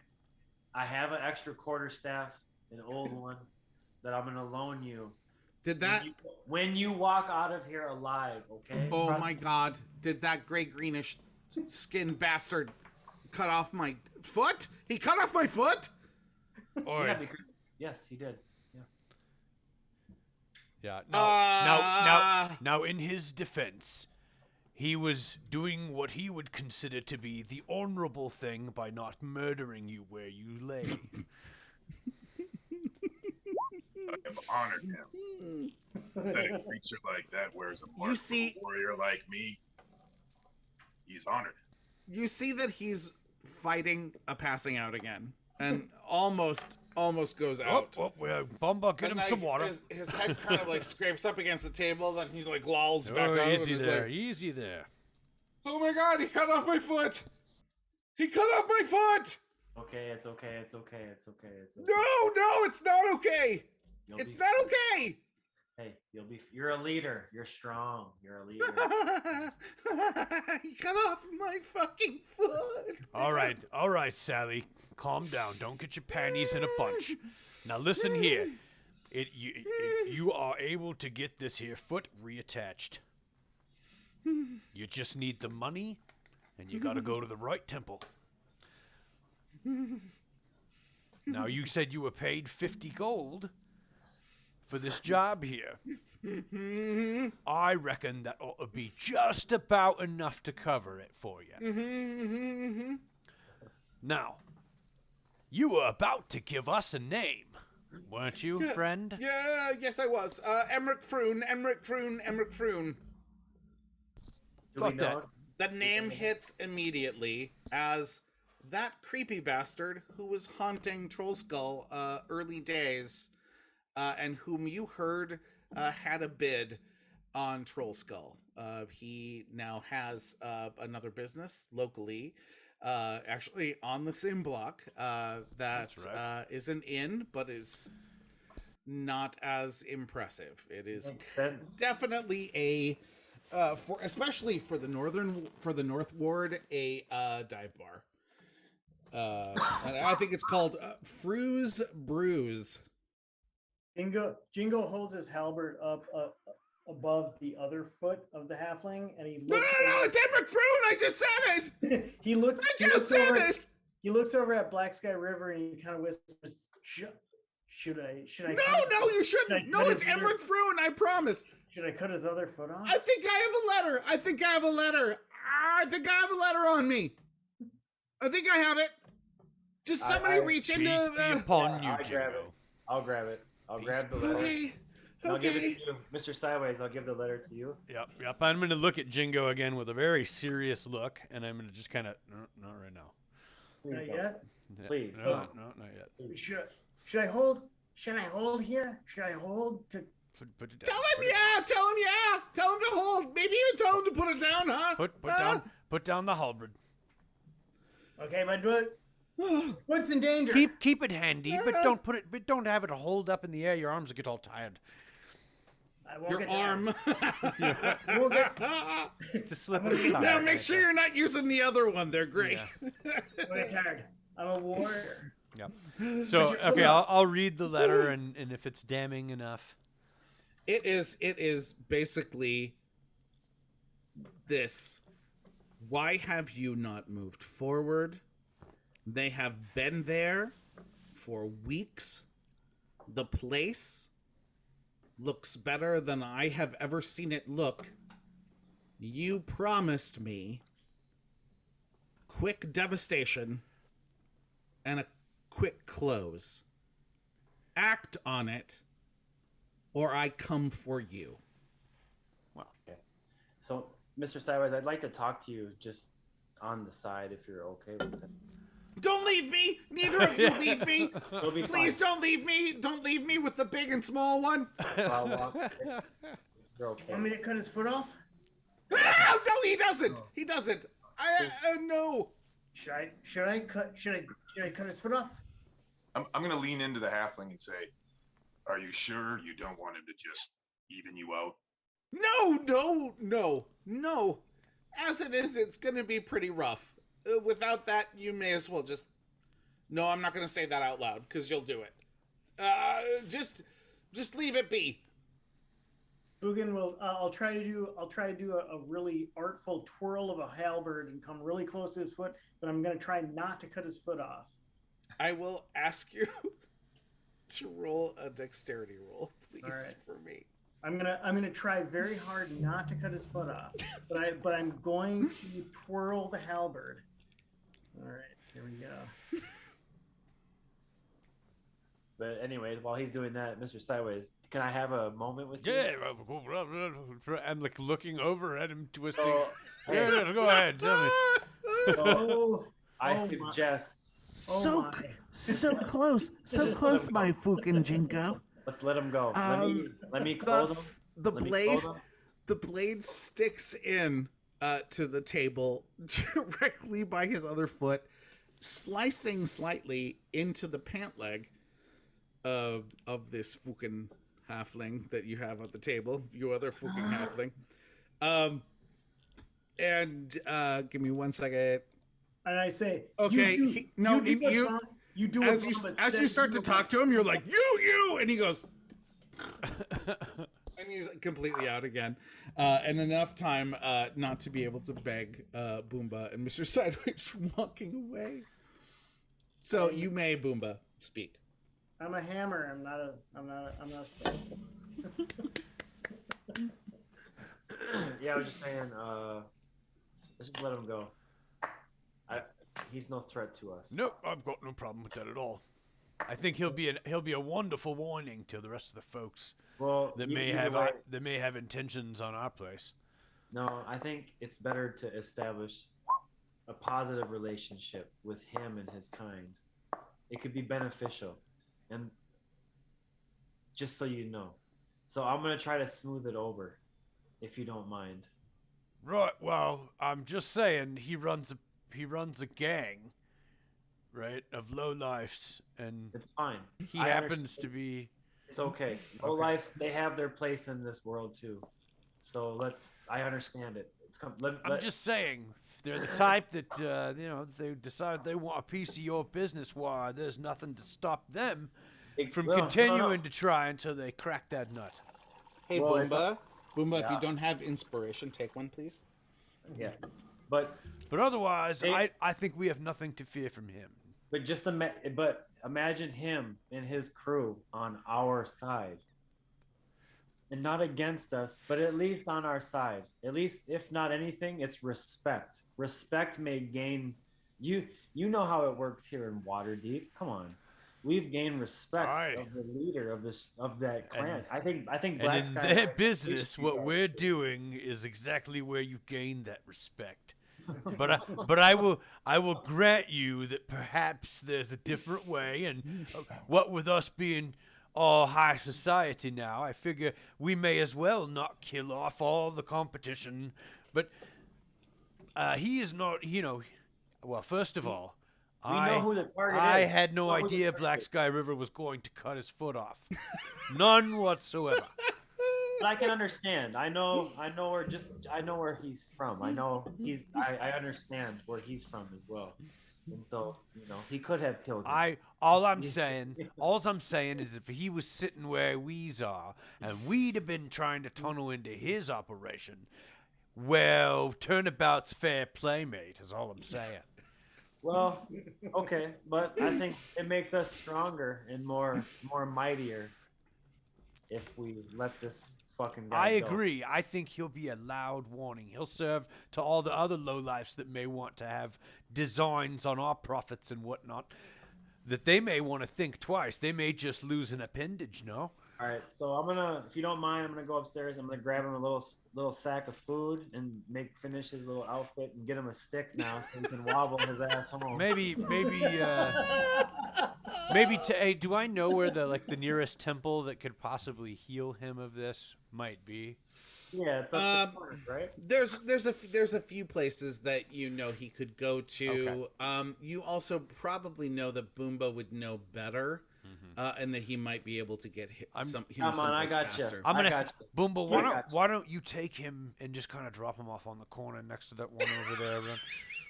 S4: I have an extra quarterstaff, an old one, that I'm gonna loan you.
S1: Did that?
S4: When you walk out of here alive, okay?
S1: Oh my God! Did that gray greenish skin bastard cut off my foot? He cut off my foot?
S4: Yeah, because yes, he did. Yeah.
S2: Yeah. Now, in his defense, he was doing what he would consider to be the honorable thing by not murdering you where you lay.
S5: I have honored him. That a creature like that wears a mark for a warrior like me. He's honored.
S1: You see that he's fighting a passing out again, and almost goes out.
S2: Bomba, get him some water.
S1: His head kind of like scrapes up against the table, then he's like lolls back out.
S2: Easy there.
S1: Oh my God! He cut off my foot. He cut off my foot.
S4: Okay, it's okay. It's okay. It's okay. It's okay.
S1: No, it's not okay. It's not okay.
S4: Hey, you're a leader. You're strong. You're a leader.
S1: He cut off my fucking foot.
S2: All right, Sally. Calm down. Don't get your panties in a bunch. Now listen here. You are able to get this here foot reattached. You just need the money, and you gotta go to the right temple. Now, you said you were paid 50 gold for this job here. I reckon that ought to be just about enough to cover it for you. Now, you were about to give us a name, weren't you, friend?
S1: Yes, I was. Emmerich Froon.
S4: Do we know?
S1: The name hits immediately as that creepy bastard who was haunting Trollskull early days, and whom you heard had a bid on Trollskull. He now has another business locally, actually on the same block, that is an inn, but is not as impressive. It is definitely a especially for the North Ward, a dive bar. And I think it's called Frew's Brews.
S3: Jingo holds his halberd up above the other foot of the halfling, and he
S1: No,
S3: looks.
S1: it's Emmerich Froon. I just said it.
S3: He looks.
S1: I just said it.
S3: He looks over at Black Sky River and he kind of whispers, "Should I?
S1: No, you shouldn't. No, it's Emmerich Froon. I promise.
S3: Should I cut his other foot off?
S1: I think I have a letter. I think I have a letter on me. I think I have it. Just somebody reach into
S2: Peace be upon you,
S4: I'll grab
S2: Jingo.
S4: it. I'll grab it. I'll grab the letter.
S1: Okay.
S4: I'll give it to you, Mr. Sideways. I'll give the letter to you.
S2: Yep. I'm going to look at Jingo again with a very serious look, and I'm going to just kind of, no, not right now.
S3: Not yet.
S4: Please.
S2: No, not yet.
S3: Should I hold? Should I hold here? Should I hold to?
S2: Put it down.
S1: Tell him to hold. Maybe even tell him to put it down, huh?
S2: Put down the halberd.
S3: Okay, but what's in danger?
S2: Keep it handy, but don't have it hold up in the air. Your arms will get all tired.
S3: I won't
S1: Your
S3: get
S1: arm.
S3: I won't get,
S2: Just slip it
S1: Now make sure you're not using the other one. They're great.
S2: Yeah.
S3: I won't get tired. I'm a warrior.
S2: Yep. So okay, I'll read the letter, and if it's damning enough.
S1: It is basically this. Why have you not moved forward? They have been there for weeks. The place looks better than I have ever seen it look. You promised me quick devastation and a quick close. Act on it, or I come for you.
S4: Okay. So, Mr. Sideways, I'd like to talk to you just on the side if you're okay with it.
S1: Don't leave me! Neither of you leave me!
S4: You'll be
S1: Please
S4: fine.
S1: don't leave me! Don't leave me with the big and small one!
S4: I'll walk. You're okay.
S3: Want me to cut his foot off?
S1: Ah, no, he doesn't! He doesn't! No!
S3: Should I cut his foot off?
S5: I'm gonna lean into the halfling and say, "Are you sure you don't want him to just even you out?"
S1: No. As it is, it's gonna be pretty rough. Without that, you may as well just... No, I'm not gonna say that out loud, because you'll do it. Just leave it be.
S3: Fugan will. I'll try to do a really artful twirl of a halberd and come really close to his foot, but I'm gonna try not to cut his foot off.
S1: I will ask you to roll a dexterity roll, please,
S3: right.
S1: for me.
S3: I'm gonna try very hard not to cut his foot off, but I'm going to twirl the halberd. All right, here we go.
S4: But anyways, while he's doing that, Mr. Sideways, can I have a moment with you?
S2: Yeah, I'm like looking over at him, twisting.
S4: So,
S2: Yeah, go ahead, tell me.
S3: Oh,
S4: I
S3: oh my.
S4: suggest
S3: Oh my.
S1: so close, my Fukin Jingo.
S4: let's let him go. Let me
S1: the-
S4: clothe him.
S1: The
S4: Let me
S1: blade,
S4: clothe him.
S1: the blade sticks in to the table directly by his other foot, slicing slightly into the pant leg of this Fukin halfling that you have at the table. You other Fukin halfling. And give me 1 second.
S3: And I say,
S1: Okay,
S3: you do
S1: As you start to talk to him, you're like, you, and he goes, and he's completely out again, and enough time not to be able to beg Boomba and Mr. Sideways from walking away. So you may, Boomba, speak.
S3: I'm a hammer. I'm not a stone.
S4: Yeah, I was just saying, let's just let him go. He's no threat to us.
S2: Nope, I've got no problem with that at all. I think he'll be a wonderful warning to the rest of the folks
S4: Well,
S2: that
S4: either
S2: may have intentions on our place.
S4: No, I think it's better to establish a positive relationship with him and his kind. It could be beneficial, and just so you know. So I'm gonna try to smooth it over, if you don't mind.
S2: Right. Well, I'm just saying he runs a gang, right, of lowlifes, and
S4: It's fine.
S2: he
S4: I
S2: happens
S4: understand.
S2: to be.
S4: It's okay. Low lives, they have their place in this world too. So I understand it.
S2: I'm just saying, if they're the type that they decide they want a piece of your business. Why, there's nothing to stop them from continuing to try until they crack that nut.
S1: Hey,
S4: Well,
S1: Boomba, if
S4: Yeah.
S1: you don't have inspiration, take one, please.
S4: Yeah, but
S2: otherwise,
S4: Hey.
S2: I think we have nothing to fear from him.
S4: but imagine him and his crew on our side, and not against us, but at least on our side. At least, if not anything, it's respect. Respect may gain. You know how it works here in Waterdeep. Come on, we've gained respect
S2: Aye.
S4: of the leader of that clan. I think
S2: And
S4: Black
S2: in
S4: Sky
S2: their
S4: Knight,
S2: business,
S4: we should
S2: what
S4: be
S2: we're doing is exactly where you gain that respect. But I will grant you that perhaps there's a different way, and what with us being all high society now, I figure we may as well not kill off all the competition. But he is not, well, first of all,
S4: We know who the target
S2: I
S4: is.
S2: had no
S4: We know who the
S2: idea
S4: target
S2: Black
S4: is.
S2: Sky River was going to cut his foot off. None whatsoever.
S4: But I can understand. I know where he's from. I understand where he's from as well. And so, he could have killed him.
S2: All I'm saying is if he was sitting where we are and we'd have been trying to tunnel into his operation, Well, turnabout's fair play, mate, is all I'm saying.
S4: Well, okay, but I think it makes us stronger and more mightier if we let this fucking
S2: I
S4: guy go.
S2: agree. I think he'll be a loud warning. He'll serve to all the other lowlifes that may want to have designs on our profits and whatnot, that they may want to think twice. They may just lose an appendage, no?
S4: All right, so I'm gonna, if you don't mind, I'm gonna go upstairs. I'm gonna grab him a little sack of food and finish his little outfit and get him a stick now so he can wobble his ass home.
S2: Maybe, hey, do I know where the nearest temple that could possibly heal him of this might be?
S4: Yeah, it's up the corner, right?
S1: There's a few places that you know he could go to.
S2: Okay.
S1: You also probably know that Boomba would know better, and that he might be able to get someplace faster.
S2: I'm gonna,
S4: got you.
S2: Boomba, why don't you take him and just kind of drop him off on the corner next to that one over there?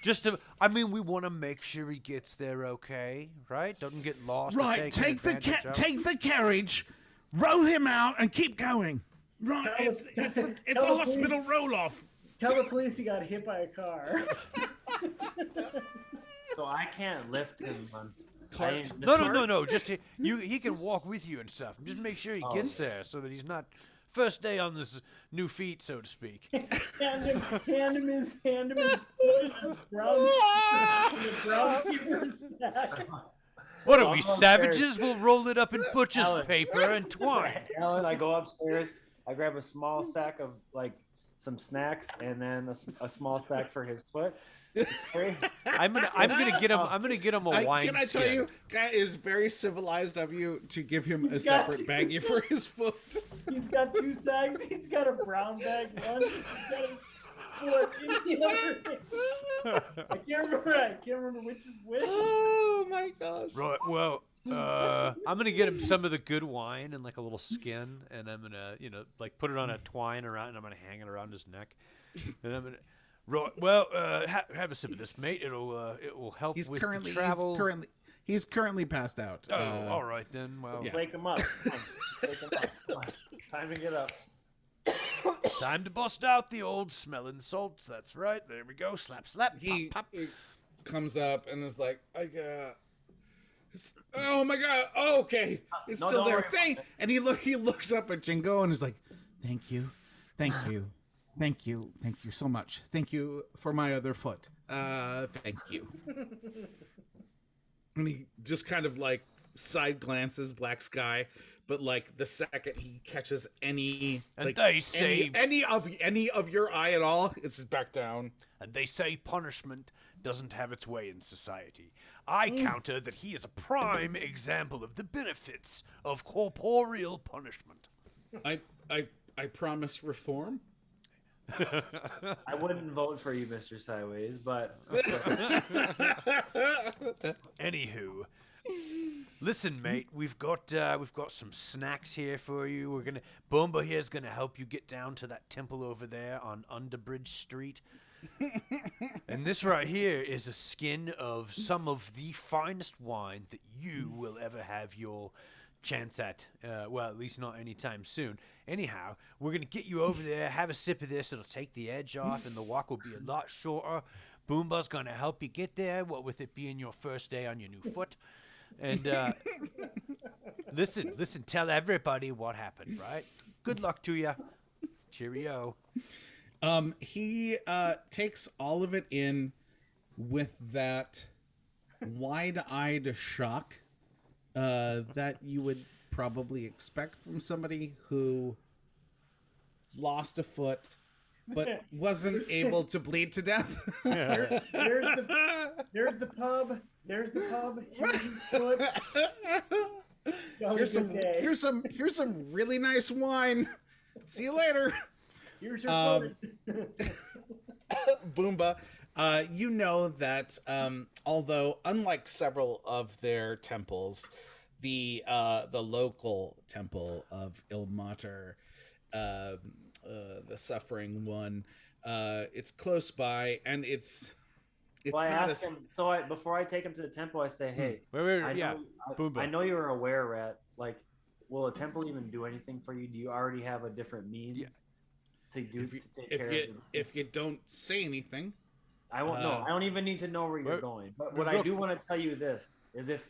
S2: Just to, I mean, we want to make sure he gets there okay, right? Doesn't get lost.
S6: Right, take the carriage, roll him out, and keep going. Right, it's the hospital roll-off.
S3: Tell the police he got hit by a car.
S4: So I can't lift him on.
S2: No. Just he can walk with you and stuff. Just make sure he gets there so that he's not first day on this new feet, so to speak.
S3: hand him his foot in the brown paper sack.
S2: What are we, savages? We'll roll it up in butcher's paper and twine.
S4: Alan, I go upstairs. I grab a small sack of some snacks and then a small sack for his foot.
S2: I'm gonna get him a wine.
S1: Can I tell you, that is very civilized of you to give him a separate baggie for his foot.
S3: He's got 2 sacks. He's got a brown bag one. He's got a foot in the other. I can't remember which is which.
S1: Oh my gosh.
S2: Right. Well, I'm gonna get him some of the good wine and a little skin, and I'm gonna put it on a twine around, and I'm gonna hang it around his neck, and I'm gonna. Right. Well, have a sip of this, mate. It will help with the travel.
S1: He's currently passed out.
S2: Oh, all right then. Well,
S1: yeah.
S4: Wake him up. Come on. Wake him up. Come on. Time to get up.
S2: Time to bust out the old smelling salts. That's right. There we go. Slap, slap.
S1: He
S2: pop, pop.
S1: comes up and is like, oh my god. Oh, okay, it's still there. And he looks up at Jingo and is like, thank you so much. Thank you for my other foot. Thank you. And he just kind of side glances Black Sky, but the second he catches any any of your eye at all, it's back down.
S2: And they say punishment doesn't have its way in society. I counter that he is a prime example of the benefits of corporeal punishment.
S1: I promise reform.
S4: I wouldn't vote for you, Mr. Sideways, but
S2: anywho, listen, mate, we've got some snacks here for you. Boomba here's gonna help you get down to that temple over there on Underbridge Street. And this right here is a skin of some of the finest wine that you will ever have your chance at. Well, at least not anytime soon. Anyhow, we're going to get you over there, have a sip of this. It'll take the edge off, and the walk will be a lot shorter. Boomba's going to help you get there, what with it being your first day on your new foot. And listen, tell everybody what happened, right? Good luck to you. Cheerio.
S1: He takes all of it in with that wide-eyed shock that you would probably expect from somebody who lost a foot but wasn't able to bleed to death.
S3: There's the pub. There's the pub. Here's some really nice wine. See you later. Here's your foot.
S1: Boomba, you know that although unlike several of their temples, the local temple of Ilmater, the suffering one, it's close by, and it's
S4: well, I
S1: not
S4: asked him. So before I take him to the temple, I say, "Hey,
S2: wait,
S4: Boomba. I know you're a were-rat. Will a temple even do anything for you? Do you already have a different means?"
S2: Yeah.
S4: to do
S1: If you
S4: to take care of
S1: if you don't say anything,
S4: I won't know. I don't even need to know where you're
S2: What-
S4: going. But what I
S2: look-
S4: do want to tell you this is if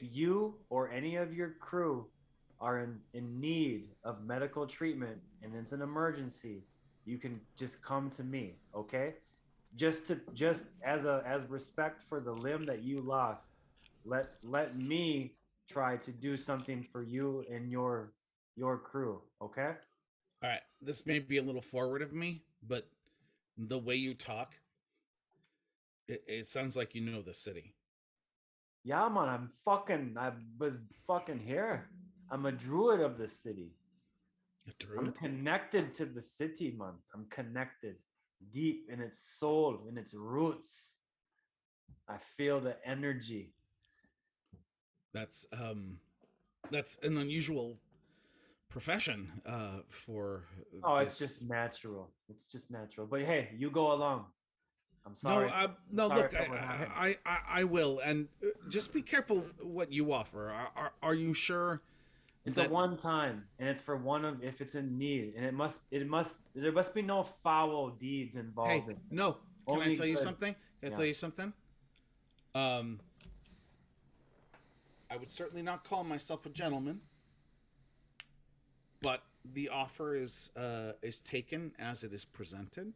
S4: you or any of your crew are in need of medical treatment and it's an emergency, you can just come to me, okay? Just as respect for the limb that you lost, let me try to do something for you and your crew, okay?
S1: all right, this may be a little forward of me, but the way you talk, it sounds like you know the city.
S4: Yeah, man, I was fucking here. I'm a druid of the city.
S1: A
S4: I'm
S1: druid?
S4: connected to the city, man. I'm connected deep in its soul, in its roots. I feel the energy.
S1: That's an unusual profession for
S4: Oh, it's
S1: this.
S4: just natural. It's just natural. But hey, you go along. I'm
S1: No,
S4: sorry.
S1: no.
S4: Sorry
S1: Look,
S4: for what happened.
S1: I will, and just be careful what you offer. Are you sure?
S4: It's a one time, and it's for one of if it's in need, and there must be no foul deeds involved
S1: Hey,
S4: in it.
S1: no. Can I
S4: Only
S1: tell you
S4: good.
S1: something? Can I
S4: Yeah.
S1: tell you something? I would certainly not call myself a gentleman, but the offer is taken as it is presented,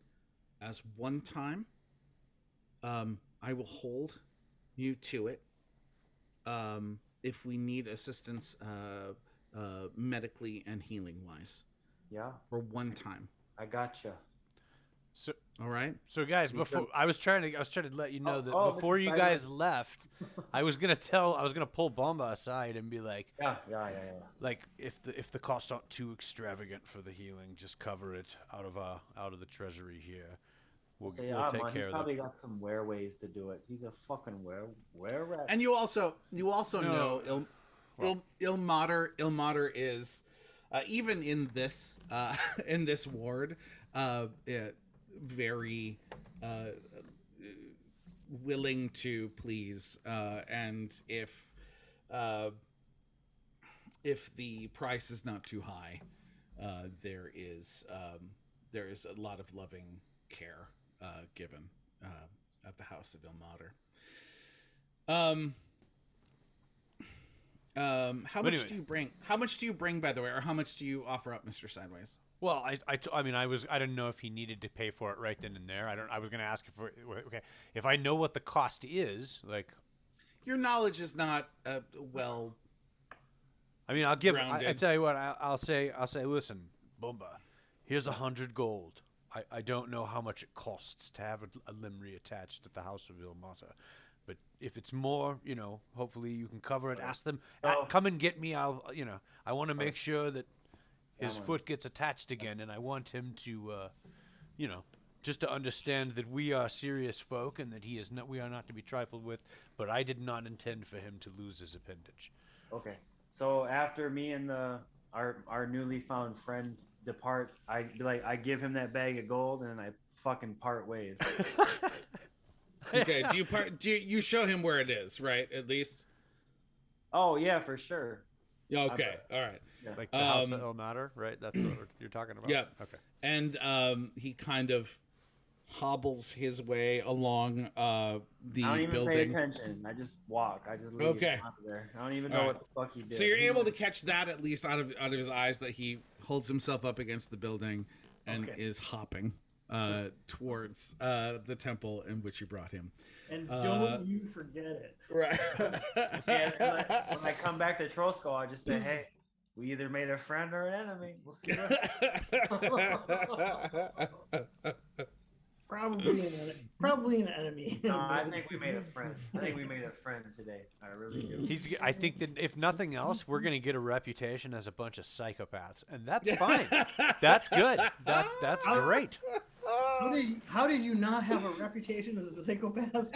S1: as one time. I will hold you to it. If we need assistance, medically and healing wise,
S4: Yeah,
S1: for one time.
S4: I gotcha.
S2: So,
S1: All right.
S2: so guys,
S4: Because-
S2: before I was trying to let you know that
S4: oh,
S2: before
S4: Mr.
S2: you guys left, I was gonna pull Bomba aside and be like,
S4: Yeah.
S2: like if the costs aren't too extravagant for the healing, just cover it out of the treasury here. We'll take
S4: man,
S2: care
S4: he's
S2: of
S4: probably got some ways to do it. He's a fucking rat.
S1: And you also
S2: No.
S1: know
S2: Well-
S1: Ilmater is even in this in this ward very willing to please, and if the price is not too high, there is a lot of loving care given at the House of Ilmater. How much
S2: anyway.
S1: do you bring? How much do you bring, by the way, or how much do you offer up, Mr. Sideways?
S2: Well, I mean, I didn't know if he needed to pay for it right then and there. I was gonna ask if I know what the cost is, like.
S1: Your knowledge is not well.
S2: I mean, I'll give. I
S1: Grounded.
S2: tell you what. I'll say. Listen, Bumba, here's 100 gold. I don't know how much it costs to have a limb reattached at the House of Ilmata, but if it's more, hopefully you can cover it. Ask them.
S4: So-
S2: Come and get me. I want to make sure that his
S4: man.
S2: foot gets attached again, and I want him to, just to understand that we are serious folk and that we are not to be trifled with. But I did not intend for him to lose his appendage.
S4: Okay. So after me and our newly found friend depart, I give him that bag of gold and I fucking part ways.
S1: Okay. Do you show him where it is? Right. At least.
S4: Oh yeah, for sure.
S1: Yeah. Okay. All right.
S4: Yeah.
S2: Like the House of Ilmater, right? That's what you're talking about?
S1: Yeah.
S2: Okay.
S1: And he kind of hobbles his way along the
S4: I don't even
S1: building.
S4: pay attention. I just walk. I just leave
S1: Okay.
S4: out of there. I don't even know
S1: All
S4: what the fuck he did.
S1: So you're able to catch that at least out of his eyes, that he holds himself up against the building and
S4: Okay.
S1: is hopping towards the temple in which you brought him.
S3: And don't you forget it.
S1: Right.
S4: And when I come back to Trosko, I just say, hey, we either made a friend or an enemy. We'll see.
S3: Probably an enemy.
S4: No, I think we made a friend. I think we made a friend today. I really do.
S2: I think that if nothing else, we're gonna get a reputation as a bunch of psychopaths, and that's fine. That's good. That's great.
S3: How did you not have a reputation as a psychopath?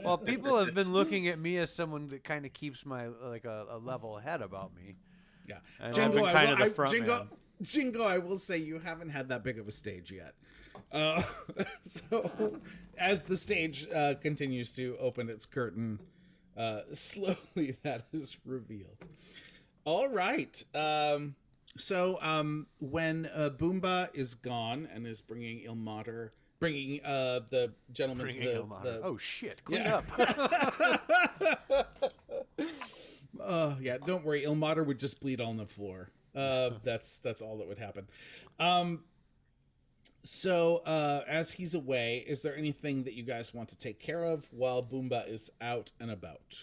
S2: Well, people have been looking at me as someone that kind of keeps my a level head about me.
S1: Yeah.
S2: And I've
S1: Jingo,
S2: been kind of the front man.
S1: Jingo, I will say you haven't had that big of a stage yet. So as the stage continues to open its curtain, slowly that is revealed. All right. when Boomba is gone and is bringing Ilmater, bringing the gentleman
S2: Bringing
S1: to
S2: Ilmater.
S1: the
S2: Oh shit! Clean
S1: yeah.
S2: up.
S1: Yeah, don't worry. Ilmater would just bleed on the floor. That's all that would happen. So as he's away, is there anything that you guys want to take care of while Boomba is out and about?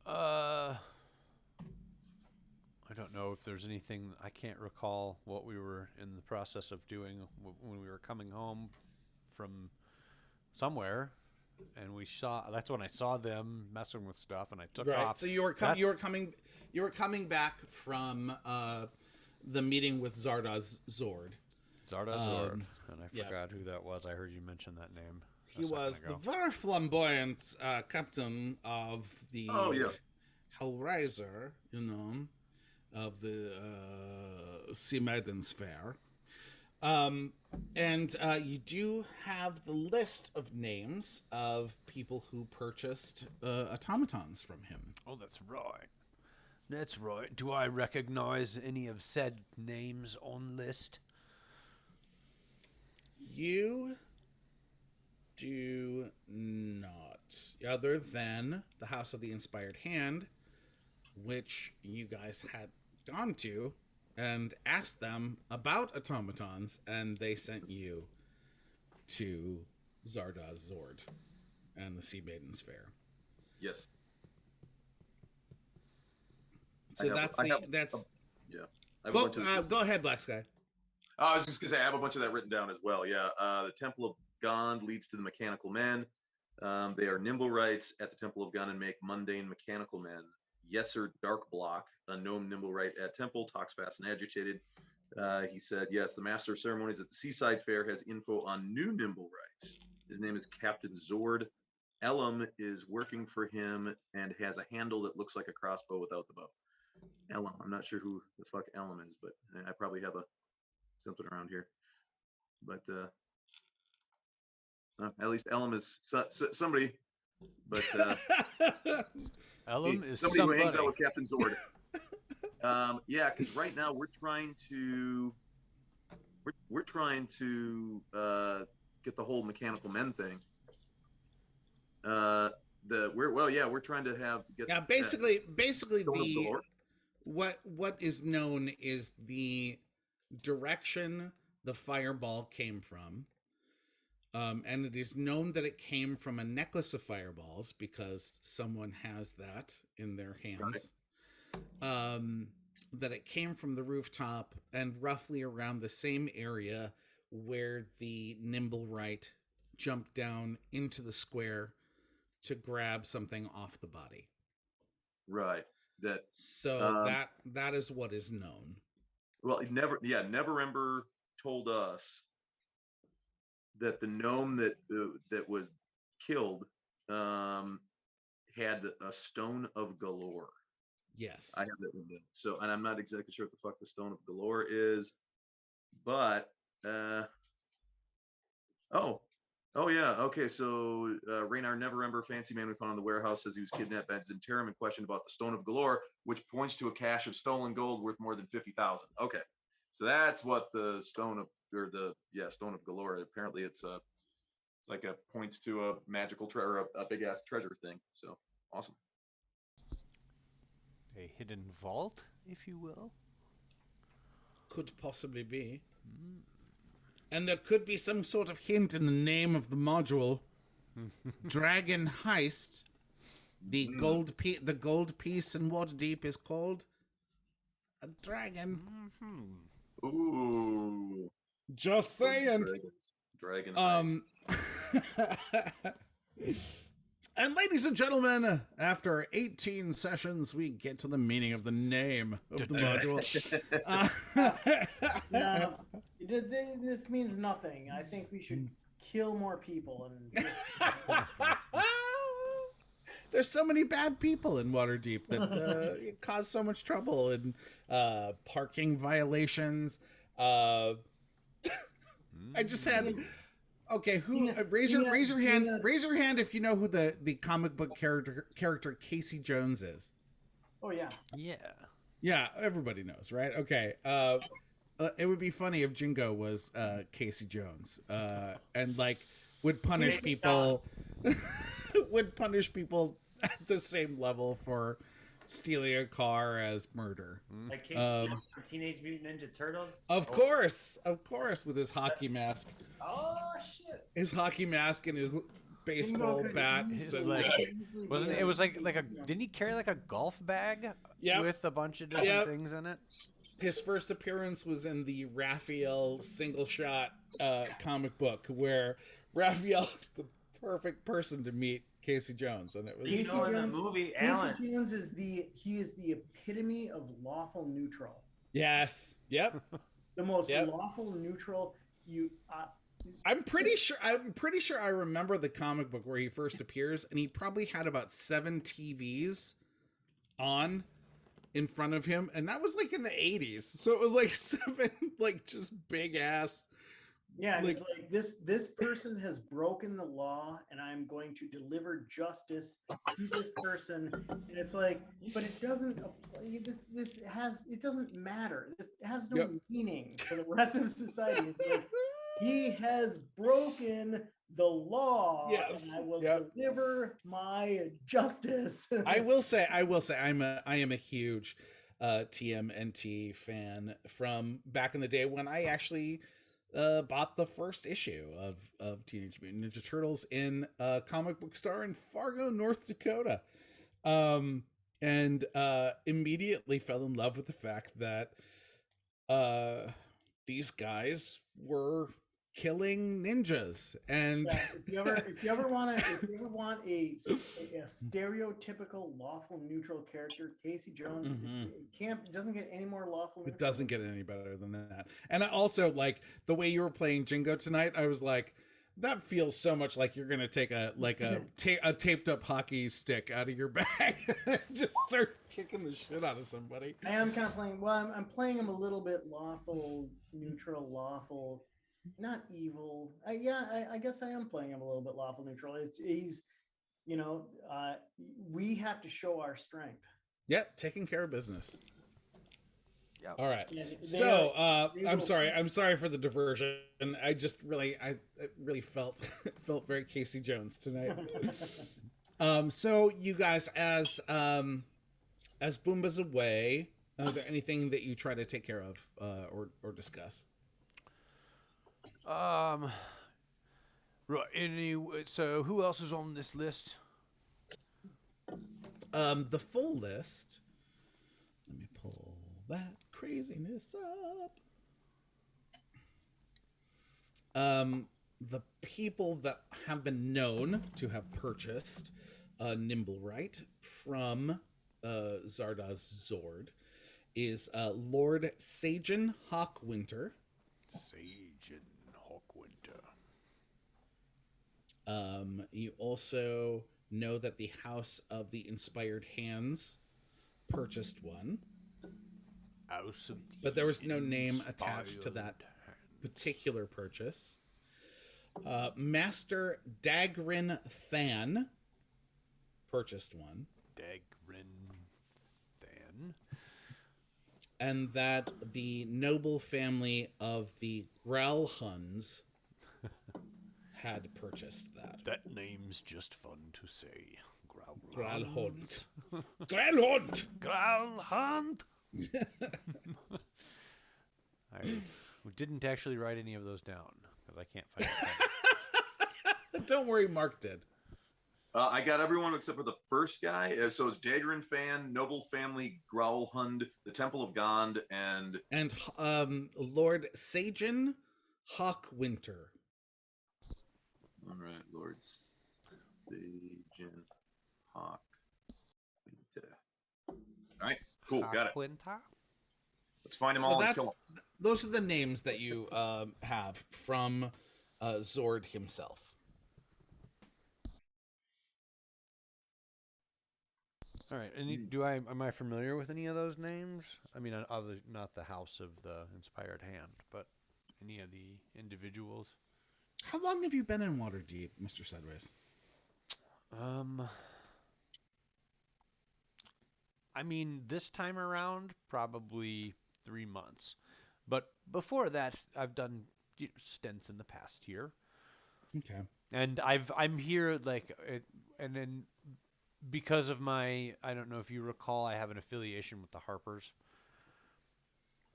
S2: I don't know if there's anything. I can't recall what we were in the process of doing when we were coming home from somewhere, and we saw. That's when I saw them messing with stuff, and I took
S1: Right.
S2: off.
S1: So you were coming back from the meeting with Zardoz Zord.
S2: Zarda Zord, and I
S1: yeah.
S2: forgot who that was. I heard you mention that name.
S1: He was the very flamboyant captain of the Hellraiser, you know, of the Sea Maidens Fair. And you do have the list of names of people who purchased automatons from him.
S2: Oh, that's right. That's right. Do I recognize any of said names on list?
S1: You do not, other than the House of the Inspired Hand, which you guys had gone to and asked them about automatons, and they sent you to Zardoz Zord and the Sea Maidens Fair.
S5: Yes.
S1: So go ahead, Black Sky.
S5: I was just gonna say I have a bunch of that written down as well. Yeah, the Temple of Gond leads to the mechanical men. They are nimble rights at the Temple of Gond and make mundane mechanical men. Yeser Dark Block, a gnome nimble right at Temple, talks fast and agitated. He said, yes, the Master of Ceremonies at the Seaside Fair has info on new nimble rights. His name is Captain Zord. Elam is working for him and has a handle that looks like a crossbow without the bow. Elam, I'm not sure who the fuck Elam is, but I probably have something around here. But at least Elam is somebody. But
S2: Elam is
S5: somebody
S2: somebody
S5: who hangs out with Captain Zord. Yeah, because right now we're trying to get the whole mechanical men thing. We're trying to get
S1: basically
S5: the
S1: what is known is the direction the fireball came from. And it is known that it came from a necklace of fireballs because someone has that in their hands. That it came from the rooftop and roughly around the same area where the nimble right jumped down into the square to grab something off the body.
S5: Right.
S1: That is what is known.
S5: Well, Neverember told us that the gnome that was killed had a stone of galore.
S1: Yes.
S5: I have that one. So, and I'm not exactly sure what the fuck the stone of galore is, but oh yeah, okay. So Raynar Neverember, fancy man we found in the warehouse, says he was kidnapped by Zentarum and questioned about the stone of galore, which points to a cache of stolen gold worth more than 50,000. Okay, so that's what the stone of galore. Apparently, it's like a points to a magical treasure, a big ass treasure thing. So awesome.
S2: A hidden vault, if you will.
S1: Could possibly be. And there could be some sort of hint in the name of the module. Dragon Heist. The gold piece in Waterdeep is called a dragon.
S5: Ooh.
S1: Just saying.
S5: Dragon Heist.
S1: And ladies and gentlemen, after 18 sessions, we get to the meaning of the name of the module.
S3: No, this means nothing. I think we should kill more people and just...
S1: There's so many bad people in Waterdeep that cause so much trouble, and parking violations. I just had... Okay, raise your hand if you know who the comic book character Casey Jones is.
S3: Oh yeah.
S2: Yeah.
S1: Yeah, everybody knows, right? Okay. It would be funny if Jingo was Casey Jones, and like would punish people, would punish people at the same level for stealing a car as murder.
S4: Like Casey Jones from Teenage Mutant Ninja Turtles.
S1: Of course, with his hockey mask,
S4: Oh shit!
S1: his hockey mask and his baseball
S3: Jingo could
S1: bat.
S2: His,
S1: So,
S2: like,
S3: easily
S2: wasn't
S3: be
S2: it? It was like a. Didn't he carry like a golf bag
S1: Yep.
S2: with a bunch of different
S1: Yep.
S2: things in it?
S1: his first appearance was in the Raphael single shot comic book, where Raphael is the perfect person to meet Casey Jones, and it was
S3: Casey
S4: in the
S3: Jones-
S4: movie,
S3: Casey
S4: Alan.
S3: Jones is the epitome of lawful neutral.
S1: yes, yep.
S3: The most
S1: Yep.
S3: lawful neutral you.
S1: I'm pretty sure I remember the comic book where he first appears, and he probably had about 7 TVs on in front of him, and that was like in the 80s. So it was like 7 like just big ass.
S3: Yeah, and
S1: Like-
S3: it's like this person has broken the law, and I'm going to deliver justice to this person. And it's like, but it doesn't apply. It doesn't matter. This has no
S1: Yep.
S3: meaning for the rest of society. It's like, he has broken the law,
S1: Yes,
S3: and I will
S1: yep.
S3: deliver my justice.
S1: I will say I am a huge TMNT fan from back in the day when I actually bought the first issue of Teenage Mutant Ninja Turtles in a comic book store in Fargo, North Dakota. And immediately fell in love with the fact that these guys were killing ninjas. And
S3: Yeah, if you ever want a stereotypical lawful neutral character, Casey Jones doesn't get any more lawful.
S1: it
S3: neutral.
S1: doesn't get any better than that. And I also, like, the way you were playing Jingo tonight, I was like, that feels so much like you're gonna take a taped up hockey stick out of your bag and just start kicking the shit out of somebody.
S3: I am kind of playing. Well, I'm playing him a little bit lawful, neutral, lawful, not evil. I guess I am playing him a little bit lawful, neutral. He's, we have to show our strength.
S1: Yeah, taking care of business.
S2: Yep.
S1: All right.
S3: Yeah,
S1: So
S3: they
S1: I'm
S3: will-
S1: sorry for the diversion. I just really felt very Casey Jones tonight. So you guys, as Boomba's away, is there anything that you try to take care of or discuss?
S2: Right. So who else is on this list?
S1: The full list. Let me pull that craziness up. The people that have been known to have purchased Nimblewright from Zardoz Zord is Lord Sagen Hawkwinter.
S2: Sagen Hawkwinter.
S1: You also know that the House of the Inspired Hands purchased one,
S2: House of
S1: but there was no name
S2: Inspired
S1: attached to that
S2: Hands.
S1: particular purchase. Master Dagrin Than purchased one,
S2: Dagrin Than.
S1: and that the noble family of the Growlhuns had purchased that.
S2: That name's just fun to say.
S1: Growlhund. Growlhund!
S2: Growlhund! I didn't actually write any of those down because I can't find it.
S1: Don't worry, Mark did.
S5: I got everyone except for the first guy. So it's Dagrin Fan, Noble Family, Growlhund, the Temple of Gond, and
S1: Lord Sagen Hawkwinter.
S5: all right, Lord Sagen Hawk. All right, cool, got it.
S2: Hawkwinter?
S5: Let's find them
S1: So
S5: all and kill them.
S1: those are the names that you have from Zord himself.
S2: All right. Am I familiar with any of those names? I mean, other not the House of the Inspired Hand, but any of the individuals.
S1: How long have you been in Waterdeep, Mr. Sideways?
S2: I mean, this time around, probably 3 months. But before that, I've done stints in the past year,
S1: Okay.
S2: and I'm here and then because of my, I don't know if you recall, I have an affiliation with the Harpers,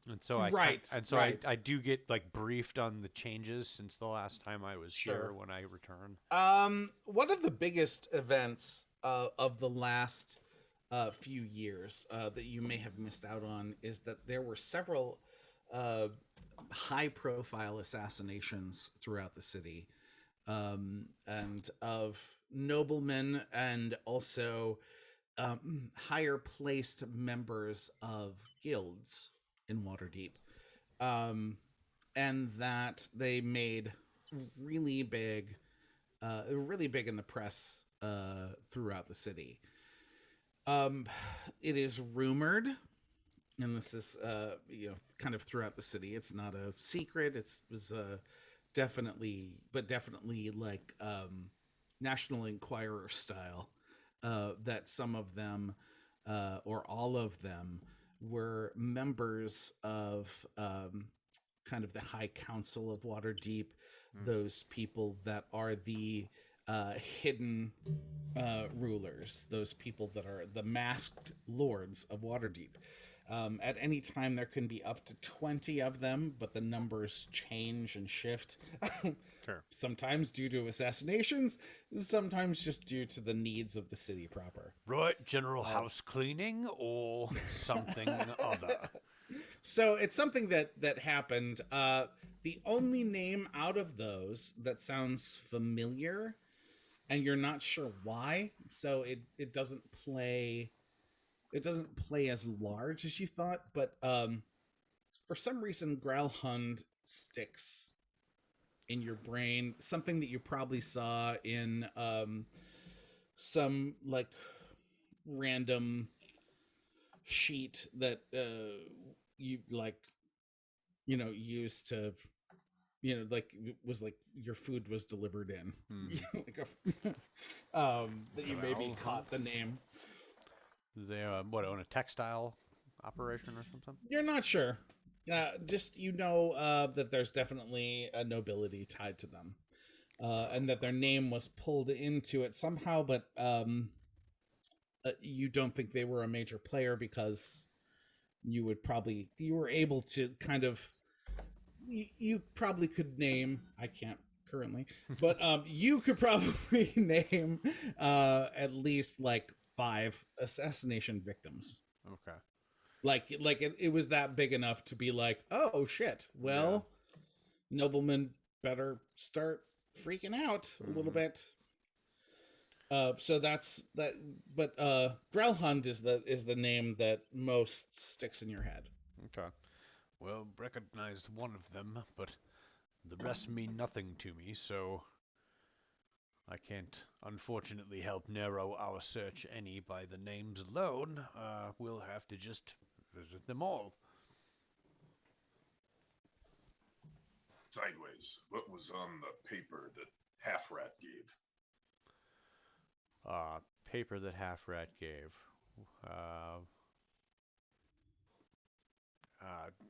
S2: and so
S1: Right. Right.
S2: I do get like briefed on the changes since the last time I was here
S1: Sure.
S2: when I returned.
S1: One of the biggest events of the last few years that you may have missed out on is that there were several uh, high-profile assassinations throughout the city, and of noblemen and also higher-placed members of guilds in Waterdeep, um, and that they made really big really big in the press throughout the city. Um, it is rumored, and this is kind of throughout the city. It's not a secret. It was definitely like National Enquirer style. That some of them, or all of them, were members of kind of the High Council of Waterdeep, those people that are the hidden rulers, those people that are the masked lords of Waterdeep. At any time, there can be up to 20 of them, but the numbers change and shift.
S2: Sure.
S1: Sometimes due to assassinations, sometimes just due to the needs of the city proper.
S2: Right, general house cleaning or something other.
S1: So it's something that happened. The only name out of those that sounds familiar, and you're not sure why, so it doesn't play as large as you thought, but for some reason Growlhund sticks in your brain. Something that you probably saw in some like random sheet that you like used to like it was like your food was delivered in. Like that you maybe caught the name.
S2: They what, own a textile operation or something?
S1: You're not sure. Just that there's definitely a nobility tied to them, and that their name was pulled into it somehow. But you don't think they were a major player because you were able to kind of you probably could name. I can't currently, but you could probably name at least like 5 assassination victims.
S2: Okay.
S1: Like it was that big enough to be like, oh shit, well, noblemen better start freaking out a little bit. So that's that. But Grelhund is the name that most sticks in your head.
S2: Okay. Well, recognize one of them, but the rest mean nothing to me, so I can't unfortunately help narrow our search any by the names alone. We'll have to just visit them all.
S5: Sideways, what was on the paper that Half Rat gave?
S2: Paper that Half Rat gave.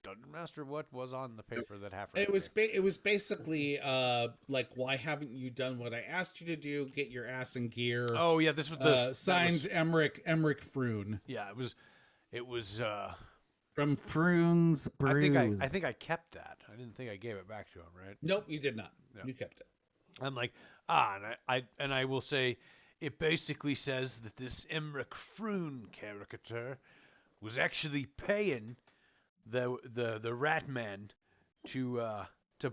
S2: Dungeon Master, what was on the paper that Half Rat gave?
S1: It was basically like, why haven't you done what I asked you to do? Get your ass in gear.
S2: Oh yeah, this was the
S1: signed Emmerich Froon.
S2: Yeah, it was
S1: from Froon's Brews.
S2: I think I kept that. I didn't think I gave it back to him, right?
S1: Nope, you did not.
S2: Yeah.
S1: You kept it.
S2: I'm like, and I will say, it basically says that this Emmerich Froon caricature was actually paying the Rat Man to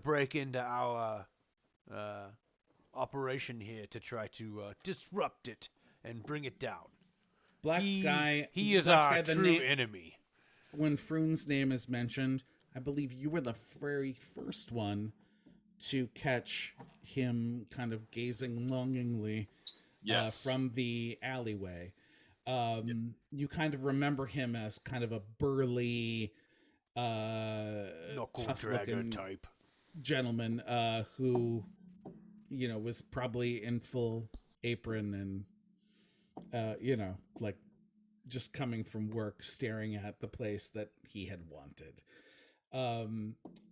S2: break into our operation here to try to disrupt it and bring it down. He is our true enemy.
S1: When Froon's name is mentioned, I believe you were the very first one to catch him kind of gazing longingly from the alleyway. You kind of remember him as kind of a burly,
S2: knuckle dragger type
S1: gentleman who, was probably in full apron and, like just coming from work, staring at the place that he had wanted.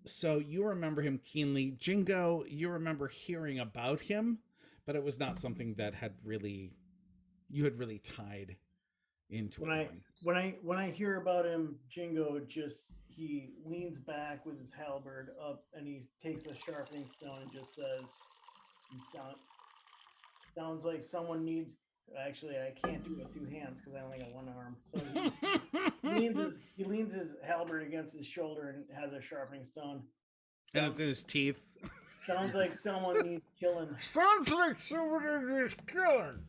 S1: So you remember him keenly. Jingo, you remember hearing about him, but it was not something that you had really tied into anything.
S3: When I hear about him, Jingo he leans back with his halberd up and he takes a sharpening stone and just says, sounds like someone needs. Actually, I can't do it with 2 hands because I only got 1 arm. So he leans his halberd against his shoulder and has a sharpening stone.
S1: And it's in his teeth.
S3: Sounds like someone needs killing.
S6: Sounds like someone is killing.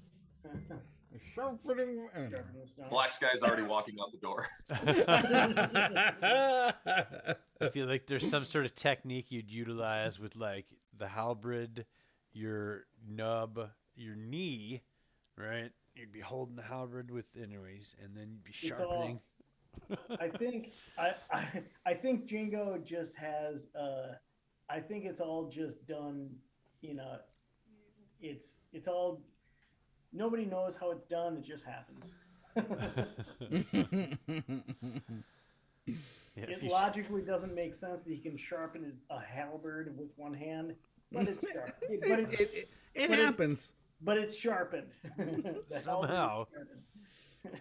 S6: Sharpening.
S5: Black Sky's already walking out the door.
S2: I feel like there's some sort of technique you'd utilize with like the halberd, your nub, your knee, right? You'd be holding the halberd with anyways, and then you'd be sharpening.
S3: I think Jingo just has I think it's all just done, it's all nobody knows how it's done, it just happens. It logically doesn't make sense that he can sharpen a halberd with 1 hand, but it's sharp.
S1: It happens.
S3: But it's sharpened.
S2: Somehow.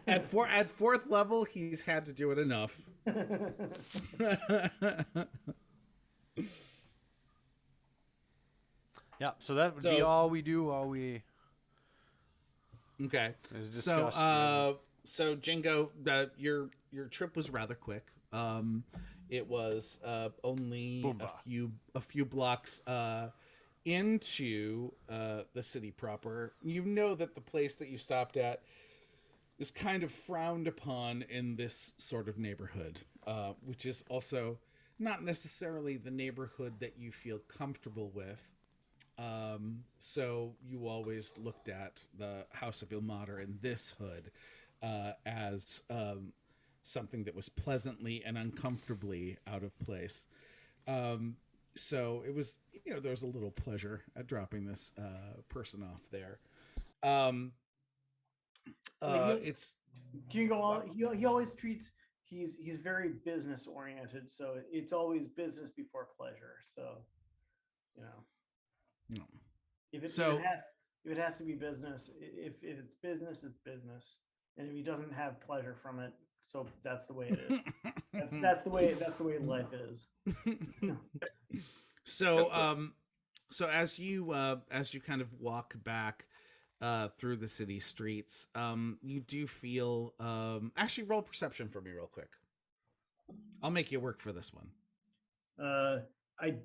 S1: At 4th level, he's had to do it enough.
S2: Yeah, so that would be all we do while we.
S1: Okay.
S2: Discuss,
S1: so Jingo, your trip was rather quick. It was only a few blocks into the city proper. You know that the place that you stopped at is kind of frowned upon in this sort of neighborhood, which is also not necessarily the neighborhood that you feel comfortable with. So you always looked at the House of Ilmater in this hood as something that was pleasantly and uncomfortably out of place. So it was, there was a little pleasure at dropping this person off there. It's
S3: Jingo. He always treats. He's very business oriented, so it's always business before pleasure. So, if it has to be business, if it's business, it's business, and if he doesn't have pleasure from it, so that's the way it is. that's the way life is.
S1: So so as you kind of walk back through the city streets, you do feel actually roll perception for me real quick. I'll make you work for this one.
S3: I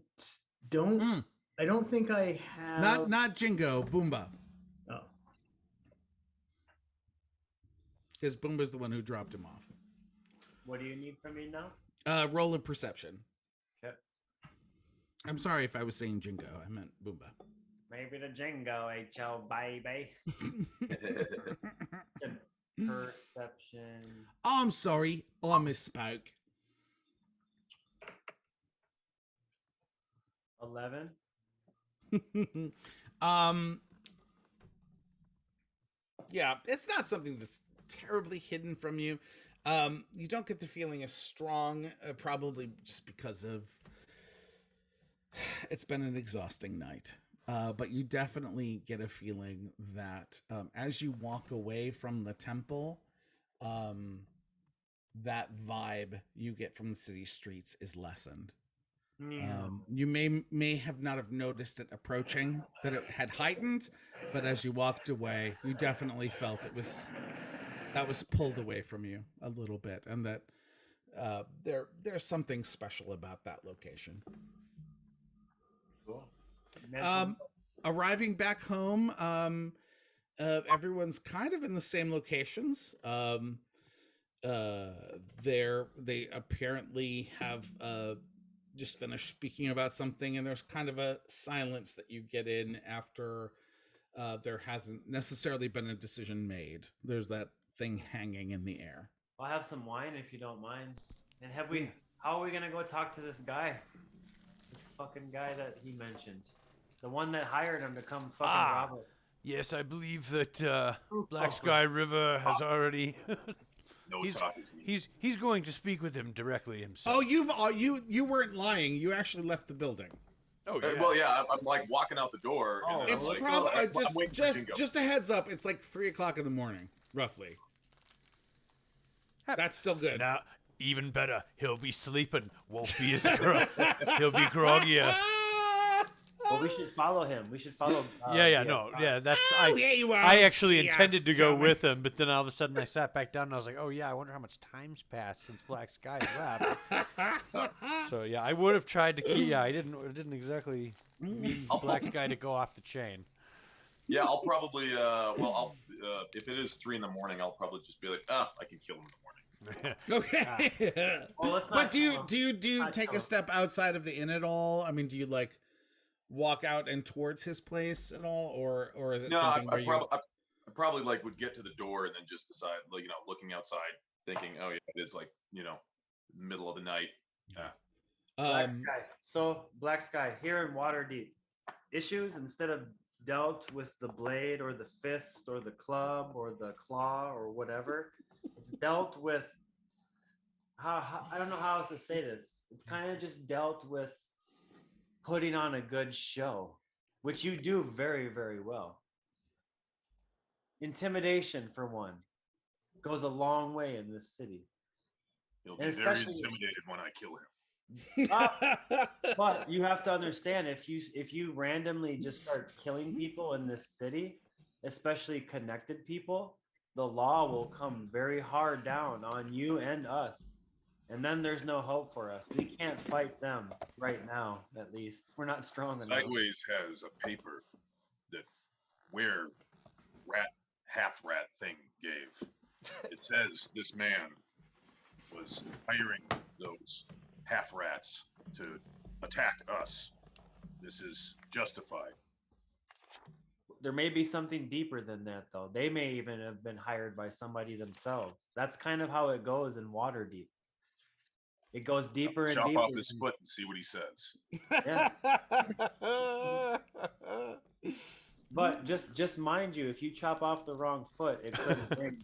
S3: don't I don't think I have
S1: not Jingo, Boomba.
S3: Oh.
S1: Because Boomba's the one who dropped him off.
S4: What do you need from me now?
S1: Roll of perception.
S4: Okay.
S1: I'm sorry if I was saying Jingo. I meant Boomba.
S4: Maybe the Jingo, HL baby. Perception.
S1: I'm sorry. I misspoke.
S4: 11.
S1: Yeah, it's not something that's terribly hidden from you. You don't get the feeling as strong, probably just because of it's been an exhausting night. But you definitely get a feeling that as you walk away from the temple, that vibe you get from the city streets is lessened. You may have not have noticed it approaching, that it had heightened, but as you walked away, you definitely felt that was pulled away from you a little bit, and that there's something special about that location.
S4: Cool.
S1: Arriving back home, everyone's kind of in the same locations. They apparently have just finished speaking about something, and there's kind of a silence that you get in after there hasn't necessarily been a decision made. There's that thing hanging in the air.
S4: I'll have some wine if you don't mind. And how are we gonna go talk to this guy? This fucking guy that he mentioned. The one that hired him to come fucking rob us.
S2: Yes, I believe that Black
S3: Oh,
S2: Sky River has already.
S5: No
S2: he's
S5: talk is needed.
S2: he's going to speak with him directly himself.
S1: Oh, you weren't lying. You actually left the building.
S2: Oh
S5: Well, yeah, I'm like walking out the door, and
S4: Oh,
S5: then I'm
S1: It's
S5: like,
S1: probably
S5: I'm waiting for Jingo.
S1: just a heads up. It's like 3:00 in the morning, roughly. That's still good.
S2: Now, even better, he'll be sleeping. Won't be as he'll be groggier.
S4: well, we should follow him. We should follow.
S2: That's
S1: Oh, yeah, you are.
S2: I actually
S1: See us
S2: intended to go
S1: coming.
S2: with him, but then all of a sudden I sat back down and I was like, oh yeah, I wonder how much time's passed since Black Sky left. So yeah, I would have tried to key. Yeah, I didn't exactly mean Black Sky to go off the chain.
S5: Yeah, I'll probably I'll if it is 3 in the morning, I'll probably just be like, I can kill him in the morning.
S1: Okay.
S4: Well, let's not.
S1: But do you
S4: not
S1: take
S4: kill
S1: a
S4: him.
S1: step outside of the inn at all? I mean, do you like walk out and towards his place at all, or is it
S5: No,
S1: something where you?
S5: I probably like would get to the door and then just decide, like, looking outside, thinking, oh yeah, it is like middle of the night. Yeah.
S4: Black Sky. So Black Sky here in Waterdeep, issues instead of dealt with the blade or the fist or the club or the claw or whatever, it's dealt with. How I don't know how to say this. It's kind of just dealt with putting on a good show, which you do very, very well. Intimidation, for one, goes a long way in this city.
S5: He'll
S4: And
S5: be very
S4: especially-
S5: intimidated when I kill him.
S4: But you have to understand, if you randomly just start killing people in this city, especially connected people, the law will come very hard down on you and us. And then there's no hope for us. We can't fight them right now, at least. We're not strong enough.
S5: Sideways has a paper that half rat thing gave. It says this man was hiring those half rats to attack us. This is justified.
S4: There may be something deeper than that, though. They may even have been hired by somebody themselves. That's kind of how it goes in Waterdeep. It goes deeper and
S5: Chop
S4: deeper.
S5: off his foot and see what he says.
S4: But just mind you, if you chop off the wrong foot, it could bring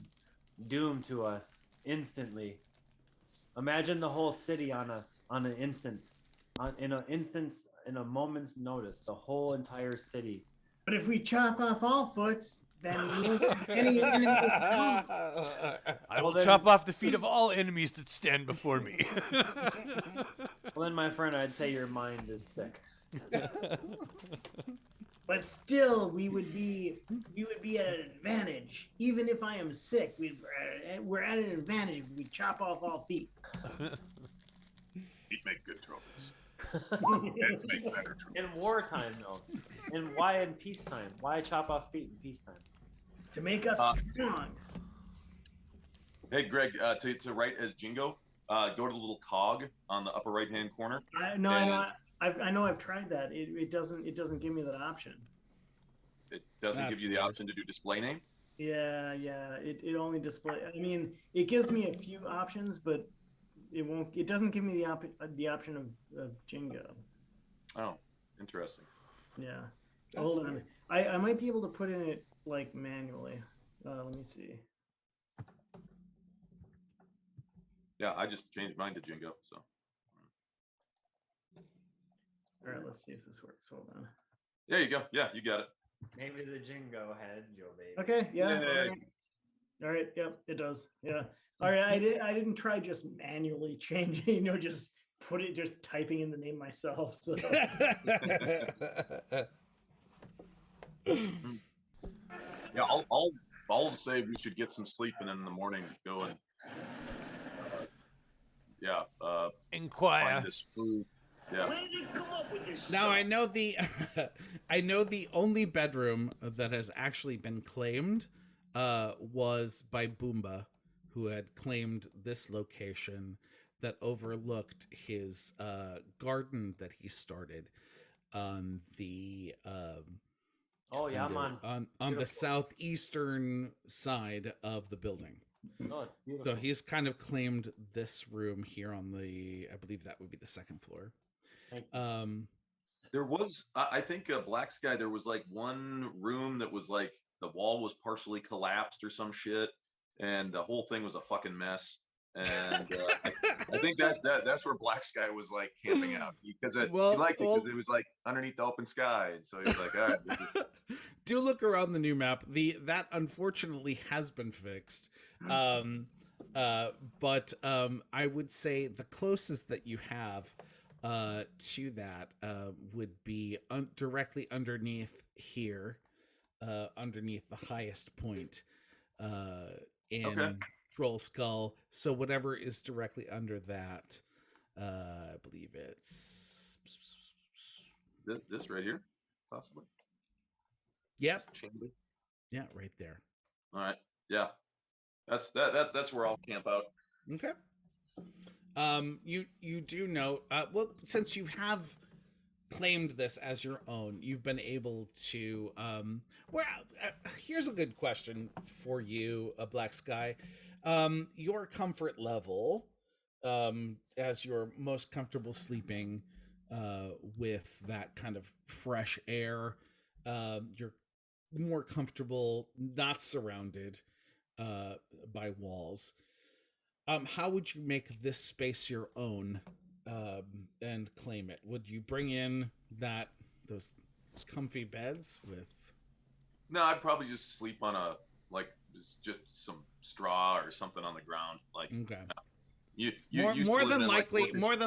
S4: doom to us instantly. Imagine the whole city on us on an instant, in a moment's notice. The whole entire city.
S3: But if we chop off all foots, then we won't have any enemies at all.
S2: I will
S4: then-
S2: chop off the feet of all enemies that stand before me.
S4: Well, then, my friend, I'd say your mind is sick.
S3: But still, we would be at an advantage. Even if I am sick, we're at an advantage if we chop off all feet.
S5: He'd make good trophies. Heads make better trophies.
S4: In wartime, though. And why in peacetime? Why chop off feet in peacetime?
S3: To make us strong.
S5: Hey, Greg, to write as Jingo, go to the little cog on the upper right-hand corner.
S3: I know I've tried that. It doesn't give me that option.
S5: It doesn't
S1: That's
S5: give you the
S1: weird.
S5: option to do display name.
S3: Yeah. It only display. I mean, it gives me a few options, but it won't. It doesn't give me the option of Jingo.
S5: Oh, interesting.
S3: Yeah.
S1: That's
S3: Hold on.
S1: weird.
S3: I might be able to put in it like manually. Let me see.
S5: Yeah, I just changed mine to Jingo. So
S3: All right. Let's see if this works. Hold on.
S5: there you go. Yeah, you got it.
S4: Maybe the Jingo had Joe baby.
S3: Okay. Yeah.
S5: Yay.
S3: All right. Yep. It does. Yeah. All right. I didn't try just manually changing. Just typing in the name myself. So.
S5: Yeah, I'll say we should get some sleep and then in the morning go and
S2: Inquire.
S5: find this food. Yeah.
S1: Now I know the I know the only bedroom that has actually been claimed was by Boomba, who had claimed this location that overlooked his
S4: Oh yeah, I'm on.
S1: on the
S4: Beautiful.
S1: southeastern side of the building.
S4: Oh, it's beautiful.
S1: So he's kind of claimed this room here on the, I believe that would be the second floor.
S4: Thank you.
S5: There was, I think, Black Sky. There was like one room that was like the wall was partially collapsed or some shit, and the whole thing was a fucking mess. And I think that's where Black Sky was like camping out because he liked it because it was like underneath the open sky, and so he was like, all right, we'll just...
S1: Do look around the new map. That unfortunately has been fixed. But I would say the closest that you have to that would be directly underneath here, underneath the highest point in Troll Skull. So whatever is directly under that, I believe it's
S5: this right here, possibly.
S1: Yep.
S5: Chamber.
S1: Yeah, right there.
S5: All right. Yeah. That's where I'll camp out.
S1: Okay. You do note, well, since you have claimed this as your own, you've been able to, here's a good question for you, Black Sky. Your comfort level, as you're most comfortable sleeping, with that kind of fresh air, you're more comfortable not surrounded, by walls. How would you make this space your own, and claim it? Would you bring in those comfy beds with?
S5: No, I'd probably just sleep on just some straw or something on the ground. Like,
S1: Okay.
S5: More
S1: than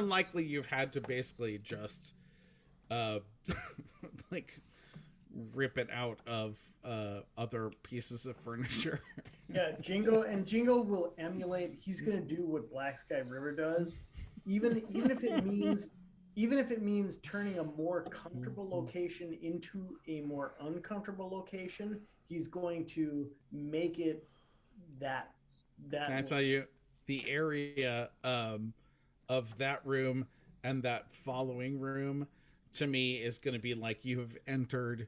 S1: likely, you've had to basically just, like, rip it out of other pieces of furniture.
S3: Yeah, Jingo will emulate. He's gonna do what Black Sky River does, even if it means turning a more comfortable location into a more uncomfortable location. He's going to make it that.
S1: Can I tell you, the area of that room and that following room, to me, is going to be like you have entered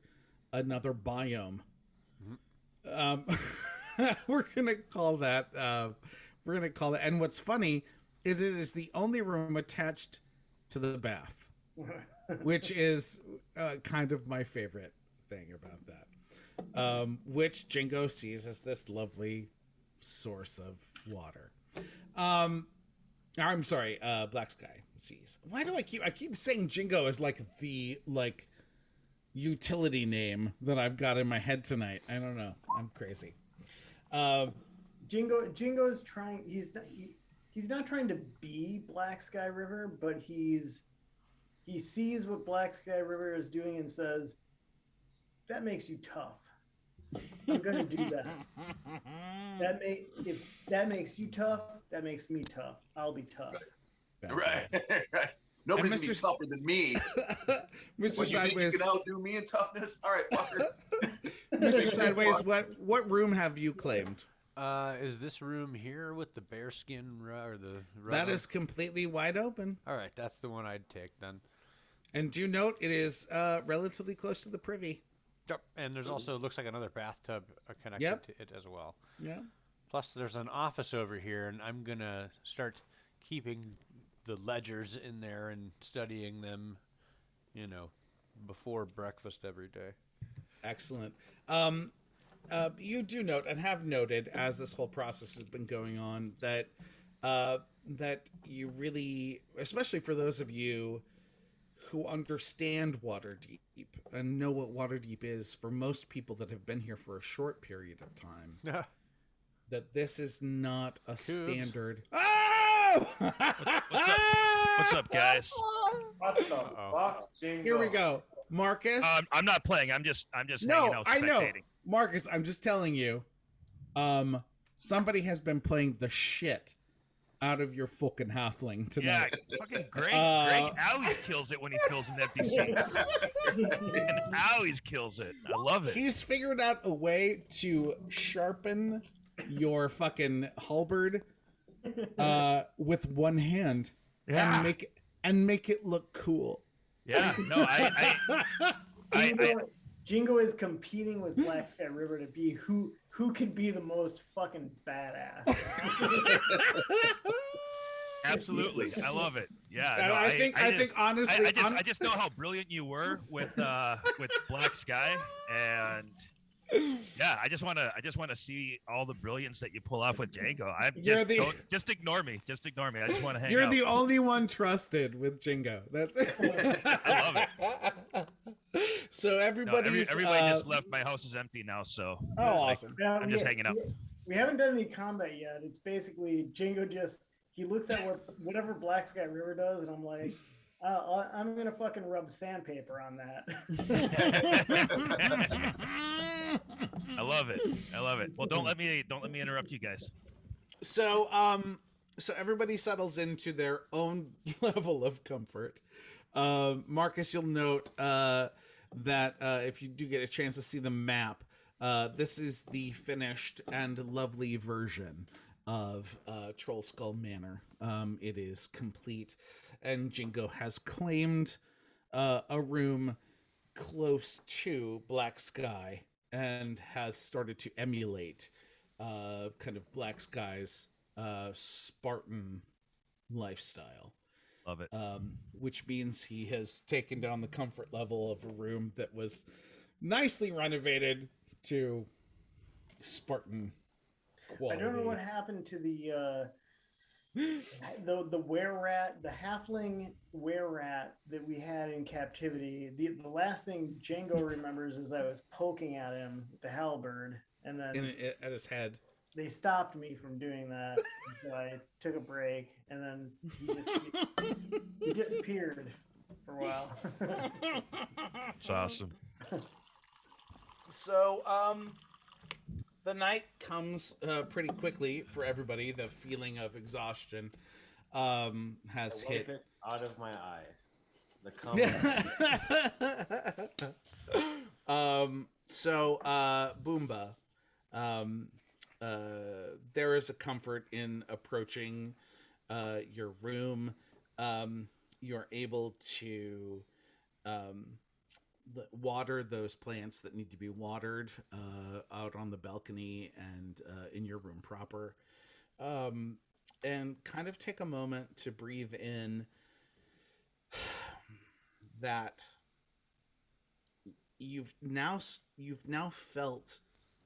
S1: another biome. We're gonna call that. And what's funny is it is the only room attached to the bath, which is kind of my favorite thing about that. Which Jingo sees as this lovely source of water. I'm sorry, Black Sky sees. Why do I keep saying Jingo as like the utility name that I've got in my head tonight? I don't know. I'm crazy.
S3: Jingo's trying. He's not trying to be Black Sky River, but he sees what Black Sky River is doing and says, "That makes you tough. I'm gonna do that. If that makes you tough, that makes me tough. I'll be tough."
S5: Right. Nobody's gonna be tougher than me.
S1: Mr. Sideways,
S5: you can outdo me in toughness. All right, fucker.
S1: Mr. Sideways, what room have you claimed?
S2: Is this room here with the bearskin or the?
S1: That is completely wide open.
S2: All right, that's the one I'd take then.
S1: And do note it is relatively close to the privy.
S2: Yep. And there's also looks like another bathtub connected to it as well.
S1: Yeah.
S2: Plus, there's an office over here, and I'm gonna start keeping the ledgers in there and studying them, before breakfast every day.
S1: Excellent. You do note and have noted as this whole process has been going on that you really, especially for those of you who understand Waterdeep and know what Waterdeep is, for most people that have been here for a short period of time, that this is not a standard. Oh!
S7: What's up, guys?
S4: What the fuck, Jingo?
S1: Here we go, Marcus.
S7: I'm not playing. I'm just hanging out,
S1: I know,
S7: spectating.
S1: Marcus. I'm just telling you. Somebody has been playing the shit out of your fucking halfling tonight.
S7: Yeah, fucking Greg always kills it when he fills an empty seat. And always kills it. I love it.
S1: He's figured out a way to sharpen your fucking halberd with one hand and make it look cool.
S7: Yeah, no,
S3: Jingo is competing with Black Sky River to be who can be the most fucking badass.
S7: Absolutely, I love it. Yeah,
S1: And
S7: no,
S1: I think honestly,
S7: I just know how brilliant you were with Black Sky, and yeah, I just want to see all the brilliance that you pull off with Django. Just ignore me. Just ignore me. I just want to hang
S1: you're
S7: out.
S1: the only one trusted with Jingo. That's
S7: I love it.
S1: So
S7: No,
S1: everybody's
S7: everybody just left. My house is empty now, so
S1: Oh, awesome.
S7: I'm just hanging out.
S3: We haven't done any combat yet. It's basically Django he looks at whatever Black Sky River does, and I'm like, I'm gonna fucking rub sandpaper on that.
S7: I love it. I love it. Well, don't let me interrupt you guys.
S1: So so everybody settles into their own level of comfort. Marcus, you'll note that if you do get a chance to see the map, this is the finished and lovely version of Troll Skull Manor. It is complete, and Jingo has claimed a room close to Black Sky and has started to emulate kind of Black Sky's Spartan lifestyle.
S7: Love it.
S1: Which means he has taken down the comfort level of a room that was nicely renovated to Spartan quality.
S3: I don't know what happened to the were-rat, the halfling were-rat that we had in captivity. The last thing Django remembers is I was poking at him with the halberd, and then
S1: at his head.
S3: They stopped me from doing that, so I took a break, and then he disappeared for a while.
S7: It's awesome.
S1: So, the night comes pretty quickly for everybody. The feeling of exhaustion has hit.
S8: It out of my eye. The comment.
S1: So, Boomba, there is a comfort in approaching your room. You're able to water those plants that need to be watered out on the balcony and in your room proper, and kind of take a moment to breathe in that you've now felt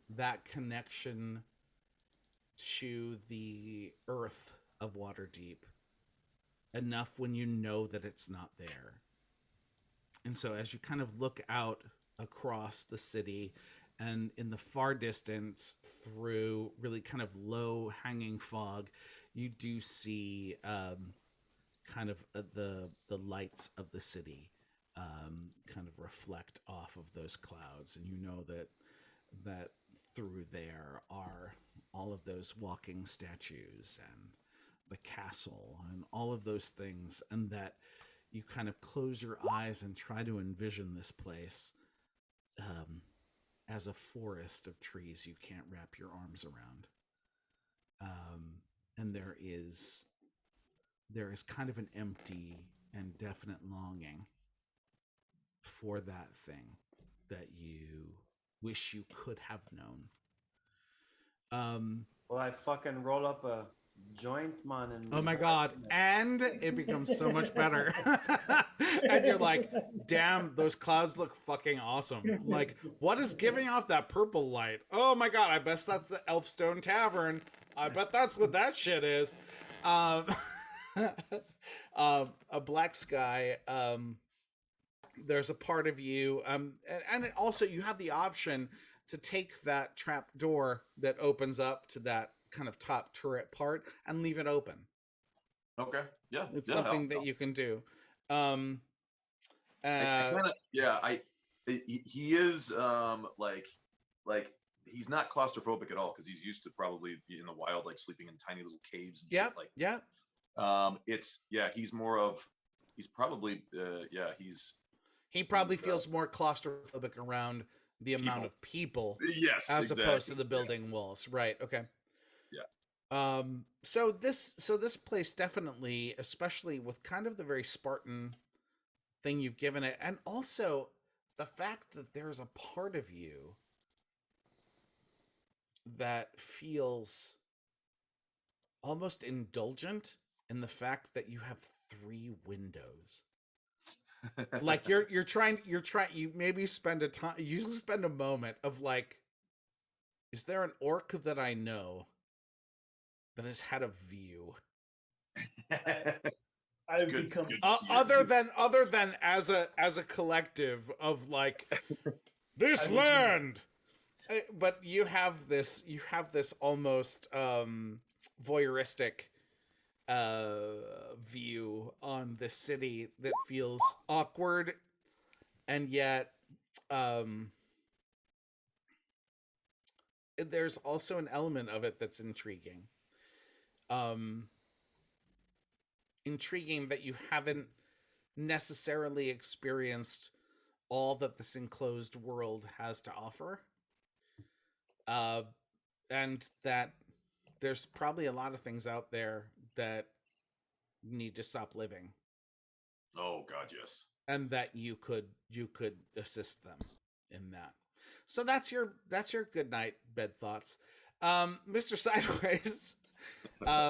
S1: that connection to the earth of Waterdeep enough when you know that it's not there. And so as you kind of look out across the city and in the far distance through really kind of low hanging fog, you do see kind of the lights of the city kind of reflect off of those clouds. And you know that through there are all of those walking statues and the castle and all of those things, and that you kind of close your eyes and try to envision this place as a forest of trees you can't wrap your arms around. And there is kind of an empty and definite longing for that thing that you wish you could have known.
S8: Well, I fucking roll up a joint, man. And
S1: oh my god, and it becomes so much better. And you're like, damn, those clouds look fucking awesome. Like, what is giving off that purple light? Oh my god, I bet that's the Elfstone Tavern. I bet that's what that shit is. A Black Sky, there's a part of you, and also you have the option to take that trap door that opens up to that kind of top turret part and leave it open.
S5: Okay. Yeah.
S1: It's something that you can do.
S5: He is like he's not claustrophobic at all because he's used to probably be in the wild, like sleeping in tiny little caves. And shit like he's more of he probably
S1: feels more claustrophobic around the amount of people, as opposed to the building walls, right? Okay. So this place definitely, especially with kind of the very Spartan thing you've given it, and also the fact that there's a part of you that feels almost indulgent in the fact that you have 3 windows. Like you maybe spend a moment of like, is there an orc that I know that has had a view?
S3: I've become
S1: other than as a collective of like this land. But you have this almost voyeuristic view on the city that feels awkward, and yet there's also an element of it that's intriguing. Intriguing that you haven't necessarily experienced all that this enclosed world has to offer. And that there's probably a lot of things out there that need to stop living.
S5: Oh God, yes.
S1: And that you could assist them in that. So that's your good night bed thoughts. Mr. Sideways,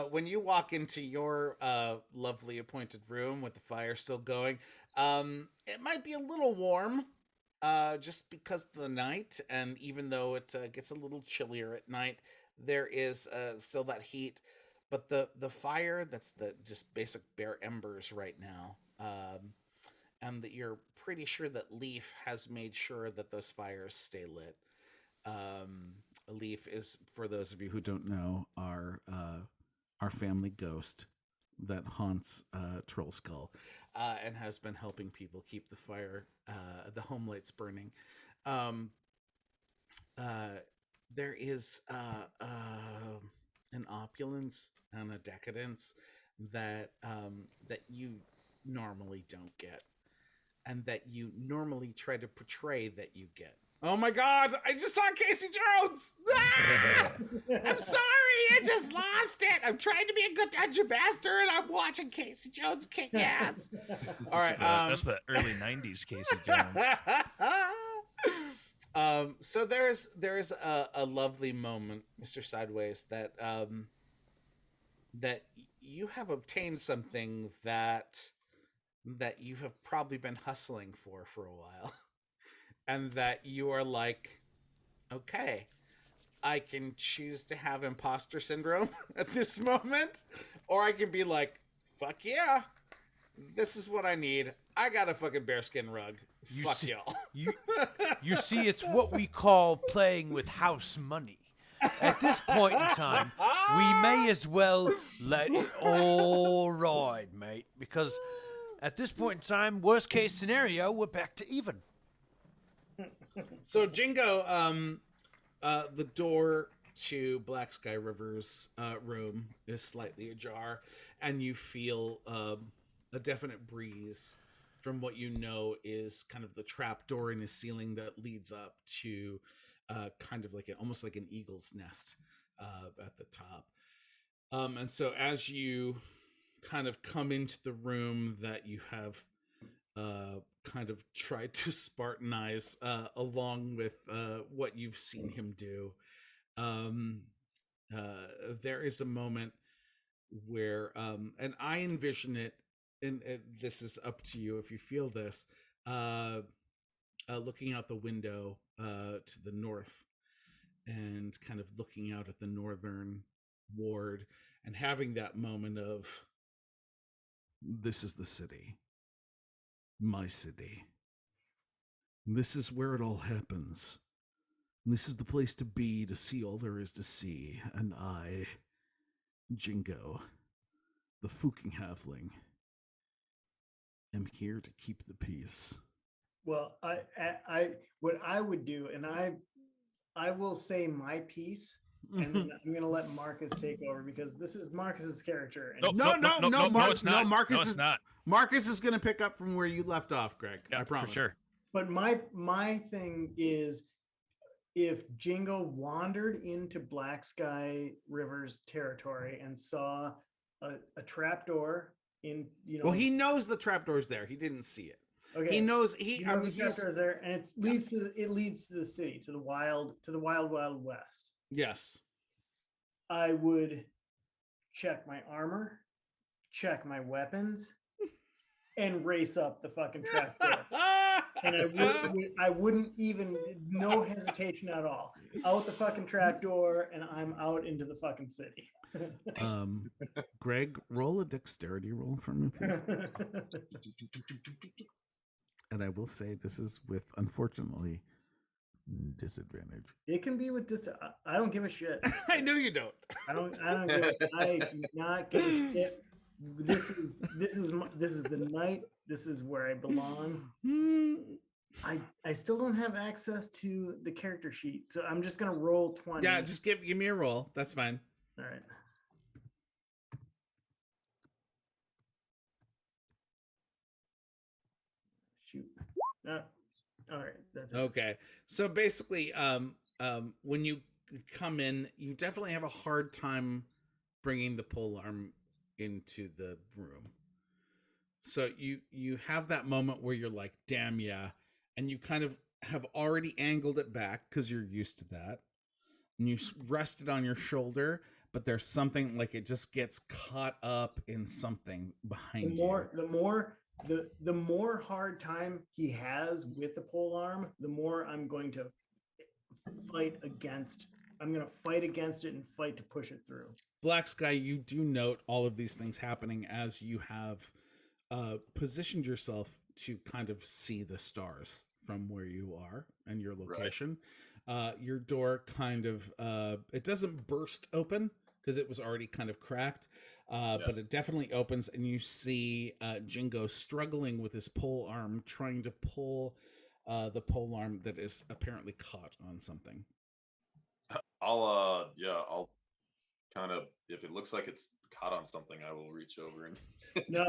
S1: when you walk into your lovely appointed room with the fire still going, it might be a little warm, just because of the night, and even though it gets a little chillier at night, there is still that heat. But the fire, that's the just basic bare embers right now, and that you're pretty sure that Leaf has made sure that those fires stay lit. Leaf is, for those of you who don't know, our family ghost that haunts Troll Skull, and has been helping people keep the fire, the home lights burning. There is an opulence and a decadence that that you normally don't get, and that you normally try to portray that you get. Oh my God! I just saw Casey Jones. Ah! I'm sorry, I just lost it. I'm trying to be a good dungeon master, and I'm watching Casey Jones kick ass. All right,
S7: that's the early '90s Casey Jones.
S1: So there's a lovely moment, Mr. Sideways, that that you have obtained something that you have probably been hustling for a while, and that you are like, okay, I can choose to have imposter syndrome at this moment, or I can be like, fuck yeah, this is what I need. I got a fucking bearskin rug. Fuck y'all.
S2: You see, it's what we call playing with house money. At this point in time, we may as well let it all ride, mate, because at this point in time, worst case scenario, we're back to even.
S1: So Jingo, the door to Black Sky River's room is slightly ajar, and you feel a definite breeze from what you know is kind of the trap door in his ceiling that leads up to kind of like almost like an eagle's nest at the top. And so as you kind of come into the room that you have kind of tried to Spartanize along with what you've seen him do, there is a moment where, and I envision it, and this is up to you if you feel this, looking out the window to the north and kind of looking out at the northern ward and having that moment of, this is the city, my city. This is where it all happens. This is the place to be, to see all there is to see. And I, Jingo, the Fuking Halfling, am here to keep the peace.
S3: Well, I what I would do, and I will say my piece, and then I'm gonna let Marcus take over because this is Marcus's character. And
S1: No,
S7: it's not.
S1: Marcus
S7: No, it's
S1: is
S7: not.
S1: Marcus is gonna pick up from where you left off, Greg.
S7: Yeah,
S1: I promise.
S7: for sure.
S3: But my thing is, if Jingo wandered into Black Sky River's territory and saw a trapdoor in,
S1: Well, he knows the trapdoor's there. He didn't see it.
S3: okay,
S1: He knows
S3: the trapdoor there, and it leads to the city, to the wild west.
S1: Yes.
S3: I would check my armor, check my weapons, and race up the fucking trapdoor. And I wouldn't even, no hesitation at all. Out the fucking trapdoor, and I'm out into the fucking city.
S6: Greg, roll a dexterity roll for me, please. And I will say this is with, unfortunately, disadvantage.
S3: It can be with this. I don't give a shit.
S1: I know you don't.
S3: I do not give a shit. This is the night. This is where I belong. I still don't have access to the character sheet, so I'm just gonna roll 20.
S1: Yeah, just give me a roll. That's fine.
S3: All right. Shoot. All right. That's it.
S1: Okay. So basically, when you come in, you definitely have a hard time bringing the pole arm into the room. So you have that moment where you're like, damn, yeah. And you kind of have already angled it back because you're used to that. And you rest it on your shoulder, but there's something like it just gets caught up in something behind you.
S3: The more hard time he has with the pole arm, the more I'm going to fight against. I'm going to fight against it and fight to push it through.
S1: Black Sky, you do note all of these things happening as you have positioned yourself to kind of see the stars from where you are and your location. Right. Your door kind of, it doesn't burst open because it was already kind of cracked, but it definitely opens and you see Jingo struggling with his pole arm, trying to pull the pole arm that is apparently caught on something.
S5: I'll kind of, if it looks like it's caught on something, I will reach over and
S3: no,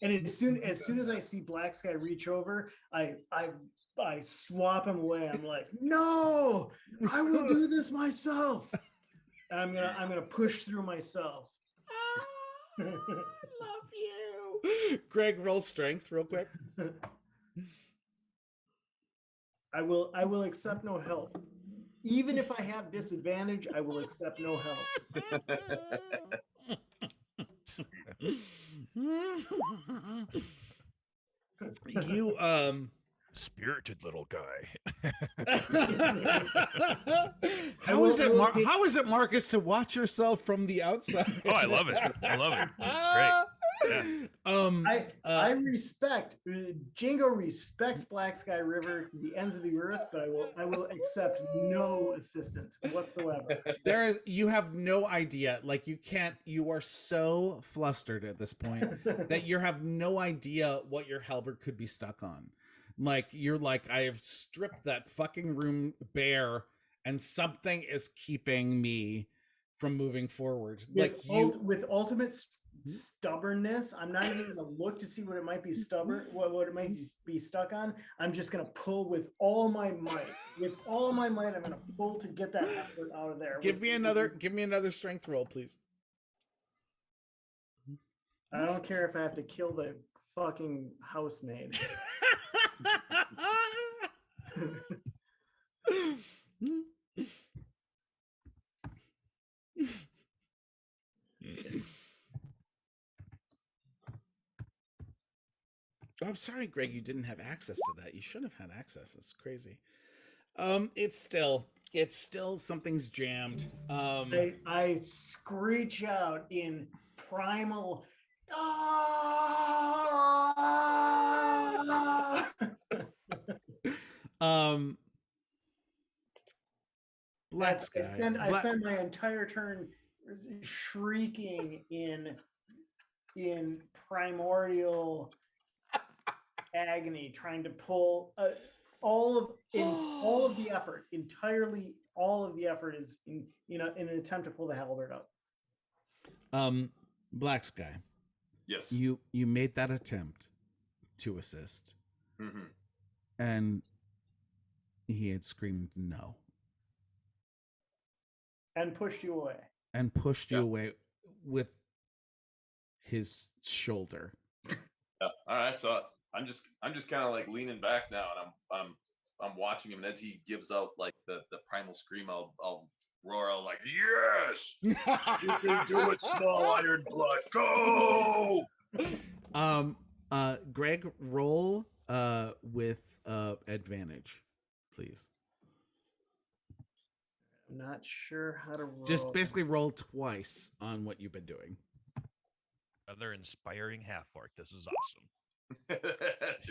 S3: and as soon as I see Black Sky reach over, I swap him away. I'm like, no, I will do this myself. And I'm gonna push through myself.
S1: I love you. Greg, roll strength real quick.
S3: I will accept no help. Even if I have disadvantage, I will accept no help.
S1: You
S7: spirited little guy.
S1: How is it, Marcus, to watch yourself from the outside?
S7: Oh, I love it. It's great. Yeah.
S3: I respect Jingo respects Black Sky River to the ends of the earth, but I will accept no assistance whatsoever.
S1: You have no idea. Like you are so flustered at this point that you have no idea what your halberd could be stuck on. Like you're like, I have stripped that fucking room bare and something is keeping me from moving forward.
S3: With ultimate stubbornness, I'm not even gonna look to see what it might be what it might be stuck on. I'm just gonna pull with all my might. With all my might, I'm gonna pull to get that effort out of there.
S1: Give me another strength roll, please.
S3: I don't care if I have to kill the fucking housemaid.
S1: I'm sorry, Greg, you didn't have access to that. You should have had access. It's crazy. It's still something's jammed.
S3: I screech out in primal.
S1: Black Sky.
S3: I spend my entire turn shrieking in primordial agony, trying to pull all of the effort. Entirely, all of the effort is in an attempt to pull the halberd up.
S1: Black Sky.
S5: Yes.
S1: You made that attempt to assist, and he had screamed no,
S3: and pushed you away.
S1: And pushed you away with his shoulder.
S5: Yeah. All right. So I'm just kind of like leaning back now, and I'm watching him, and as he gives out like the primal scream, I'll roar out like, yes, you can do it, small iron blood, go.
S1: Greg, roll with advantage, please.
S3: I'm not sure how to roll.
S1: Just basically roll twice on what you've been doing.
S7: Another inspiring half-orc. This is awesome.
S5: That's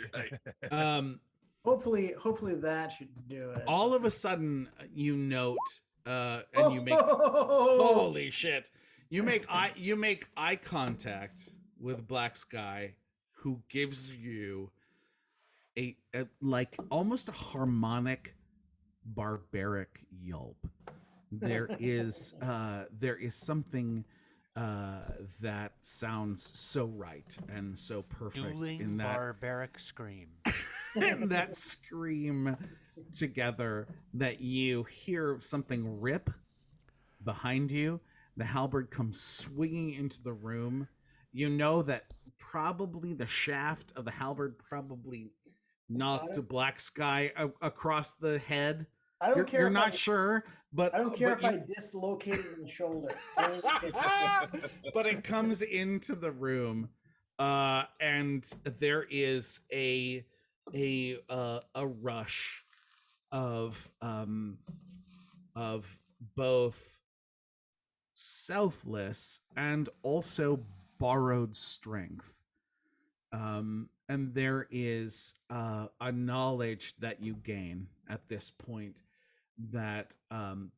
S5: right.
S3: Hopefully that should do it.
S1: All of a sudden, you note, and you make holy shit. You make eye contact with Black Sky, who gives you a like almost a harmonic, barbaric yelp. There is something that sounds so right and so perfect
S2: Dueling
S1: in that
S2: barbaric scream.
S1: in that scream together that you hear something rip behind you. The halberd comes swinging into the room. You know that probably the shaft of the halberd probably knocked a Black Sky across the head.
S3: I don't care.
S1: You're not sure, but
S3: I don't care if
S1: you,
S3: I dislocated my shoulder.
S1: but it comes into the room, and there is a rush of both selfless and also borrowed strength. And there is a knowledge that you gain at this point that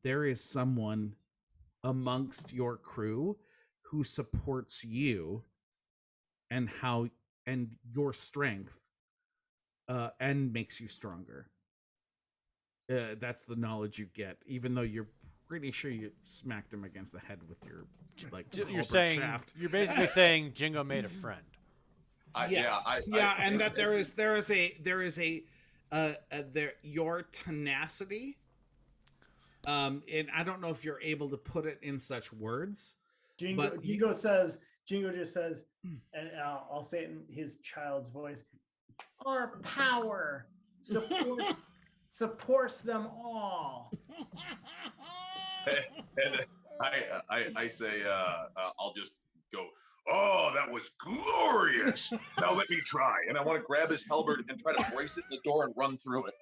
S1: there is someone amongst your crew who supports you and your strength and makes you stronger. That's the knowledge you get, even though you're pretty sure you smacked him against the head with your
S2: You're saying
S1: shaft.
S2: You're basically saying Jingo made a friend.
S1: And that there is your tenacity. And I don't know if you're able to put it in such words.
S3: Jingo just says, and I'll say it in his child's voice. Our power supports them all.
S5: And I say, I'll just go, oh, that was glorious. Now let me try. And I want to grab his halberd and try to brace it in the door and run through it.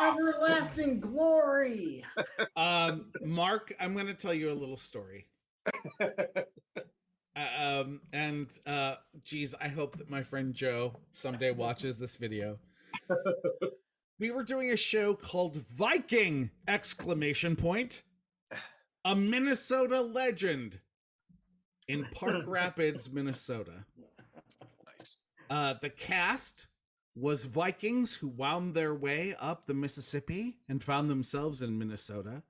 S3: Everlasting glory.
S1: Mark, I'm going to tell you a little story. Geez, I hope that my friend Joe someday watches this video. We were doing a show called Viking! A Minnesota legend in Park Rapids, Minnesota.
S5: Nice.
S1: The cast was Vikings who wound their way up the Mississippi and found themselves in Minnesota.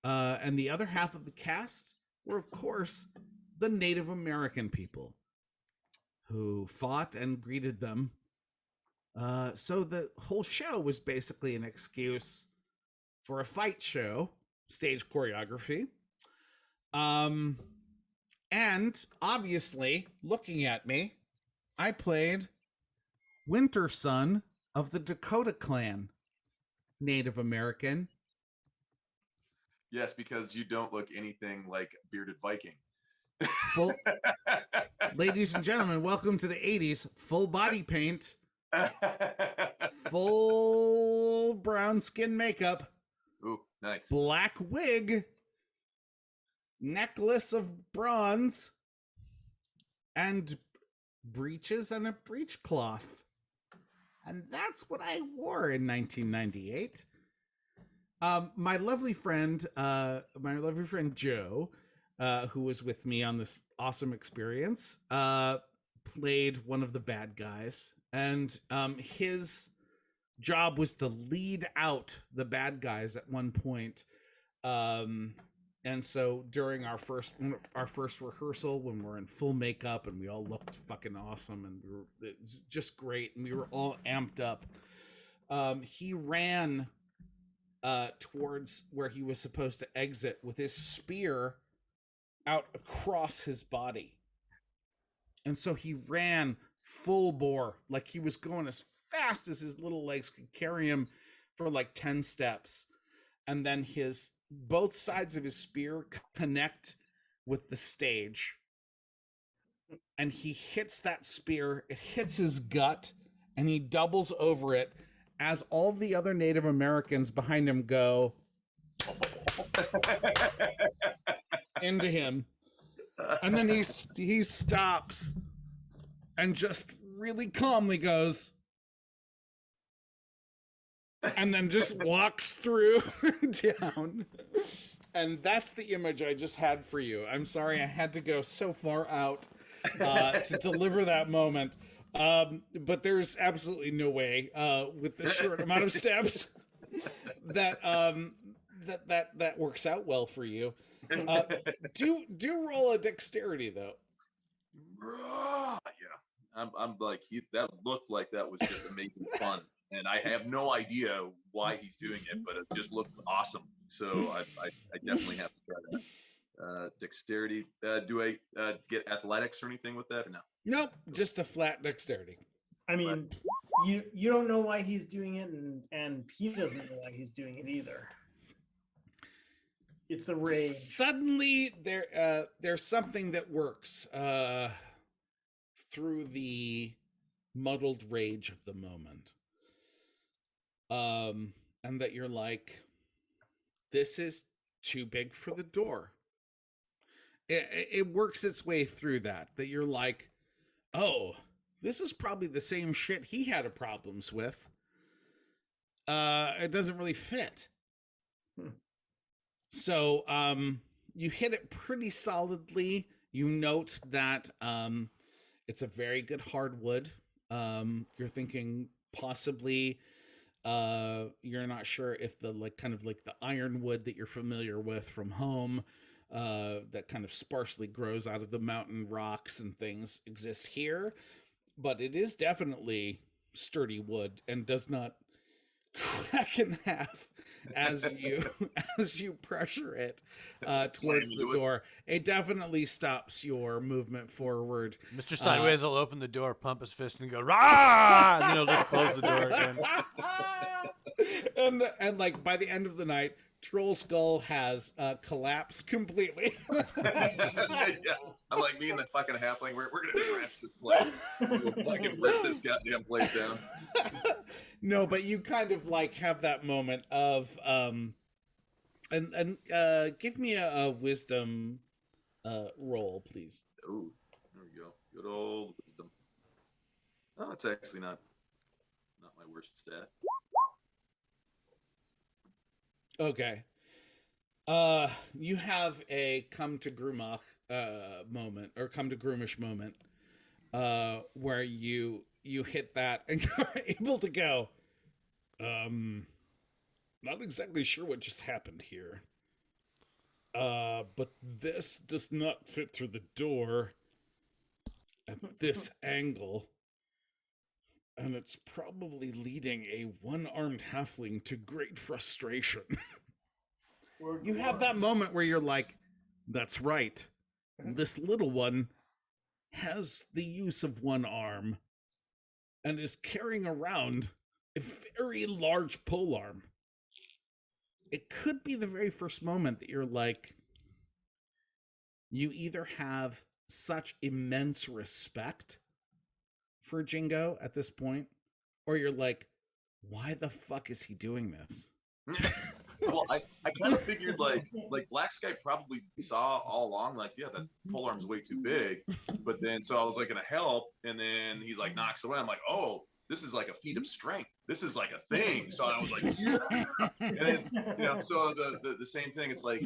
S1: And the other half of the cast were, of course, the Native American people who fought and greeted them. So the whole show was basically an excuse for a fight show, stage choreography. And obviously, looking at me, I played Winter Son of the Dakota Clan, Native American.
S5: Yes, because you don't look anything like bearded Viking.
S1: Ladies and gentlemen, welcome to the 80s. Full body paint. Full brown skin makeup.
S5: Ooh, nice.
S1: Black wig. Necklace of bronze. And breeches and a breechcloth. And that's what I wore in 1998. My lovely friend Joe, who was with me on this awesome experience, played one of the bad guys, and his job was to lead out the bad guys at one point. And so during our first rehearsal, when we're in full makeup and we all looked fucking awesome and it was just great and we were all amped up, he ran towards where he was supposed to exit with his spear out across his body. And so he ran full bore, like he was going as fast as his little legs could carry him for like 10 steps. And then both sides of his spear connect with the stage, and he hits that spear. It hits his gut, and he doubles over it as all the other Native Americans behind him go into him. And then he stops and just really calmly goes, and then just walks through down. And that's the image I just had for you. I'm sorry I had to go so far out to deliver that moment. But there's absolutely no way with the short amount of steps that that works out well for you. Do roll a dexterity though.
S5: Yeah, I'm like that looked like that was just amazing fun, and I have no idea why he's doing it, but it just looked awesome. So I definitely have to try that. Dexterity. Do I get athletics or anything with that or no?
S1: Nope, just a flat dexterity.
S3: I mean, you don't know why he's doing it, and he doesn't know why he's doing it either. It's the rage.
S1: Suddenly, there's something that works through the muddled rage of the moment, and that you're like, this is too big for the door. It works its way through that you're like, oh, this is probably the same shit he had problems with. It doesn't really fit. So you hit it pretty solidly. You note that it's a very good hardwood. You're thinking possibly you're not sure if the kind of the ironwood that you're familiar with from home, that kind of sparsely grows out of the mountain rocks and things, exist here, but it is definitely sturdy wood and does not crack in half as you pressure it towards the door. It definitely stops your movement forward.
S2: Mr. Sideways will open the door, pump his fist, and go rah, and then he'll just close the door again.
S1: and like by the end of the night, Troll Skull has collapsed completely.
S5: Yeah. I'm like me and the fucking halfling. We're gonna trash this place. We'll fucking rip this goddamn place down.
S1: No, but you kind of have that moment of and give me a wisdom roll, please.
S5: Oh, there we go. Good old wisdom. Oh, it's actually not my worst stat.
S1: Okay. You have a come to Grumach moment, or come to Grumish moment, where you hit that and you're able to go, not exactly sure what just happened here. But this does not fit through the door at this angle. And it's probably leading a one-armed halfling to great frustration. You have that moment where you're like, that's right. This little one has the use of one arm and is carrying around a very large polearm. It could be the very first moment that you're like, you either have such immense respect for Jingo at this point, or you're like, why the fuck is he doing this?
S5: Well, I kind of figured like Black Sky probably saw all along, like, yeah, that polearm's way too big. But then so I was like gonna help, and then he like knocks away. I'm like, oh, this is like a feat of strength. This is like a thing. So I was like, yeah. And then, so the same thing. It's like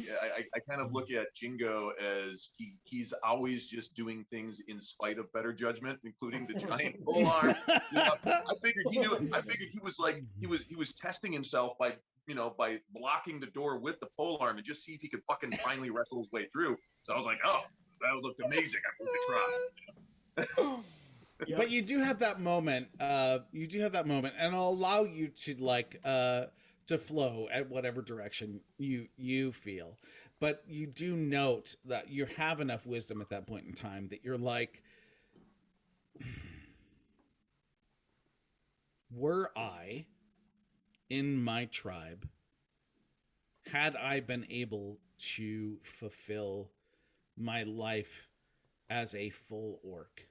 S5: I kind of look at Jingo as he's always just doing things in spite of better judgment, including the giant polearm. I figured he knew. I figured he was like he was testing himself by blocking the door with the polearm and just see if he could fucking finally wrestle his way through. So I was like, oh, that looked amazing. I hope they try.
S1: Yep. But you do have that moment. And it'll allow you to to flow at whatever direction you feel. But you do note that you have enough wisdom at that point in time that you're like, were I in my tribe, had I been able to fulfill my life as a full orc,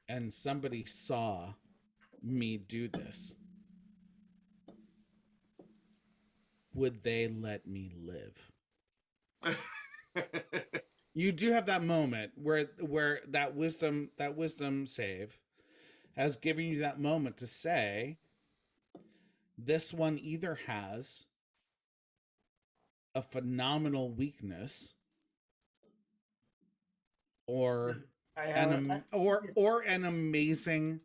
S1: and somebody saw me do this, would they let me live? You do have that moment where that wisdom save has given you that moment to say, this one either has a phenomenal weakness or an amazing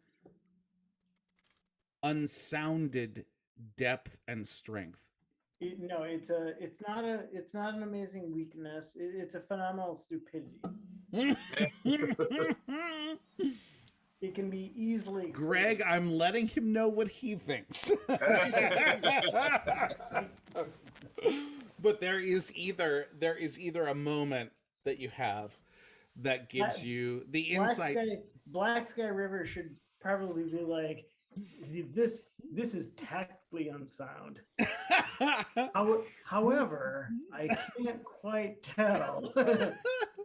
S1: unsounded depth and strength.
S3: No, it's not an amazing weakness. It's a phenomenal stupidity. It can be easily explained.
S1: Greg, I'm letting him know what he thinks. But there is either a moment that you have that gives you the insight.
S3: Black Sky River should probably be like, this is tactically unsound. However, I can't quite tell.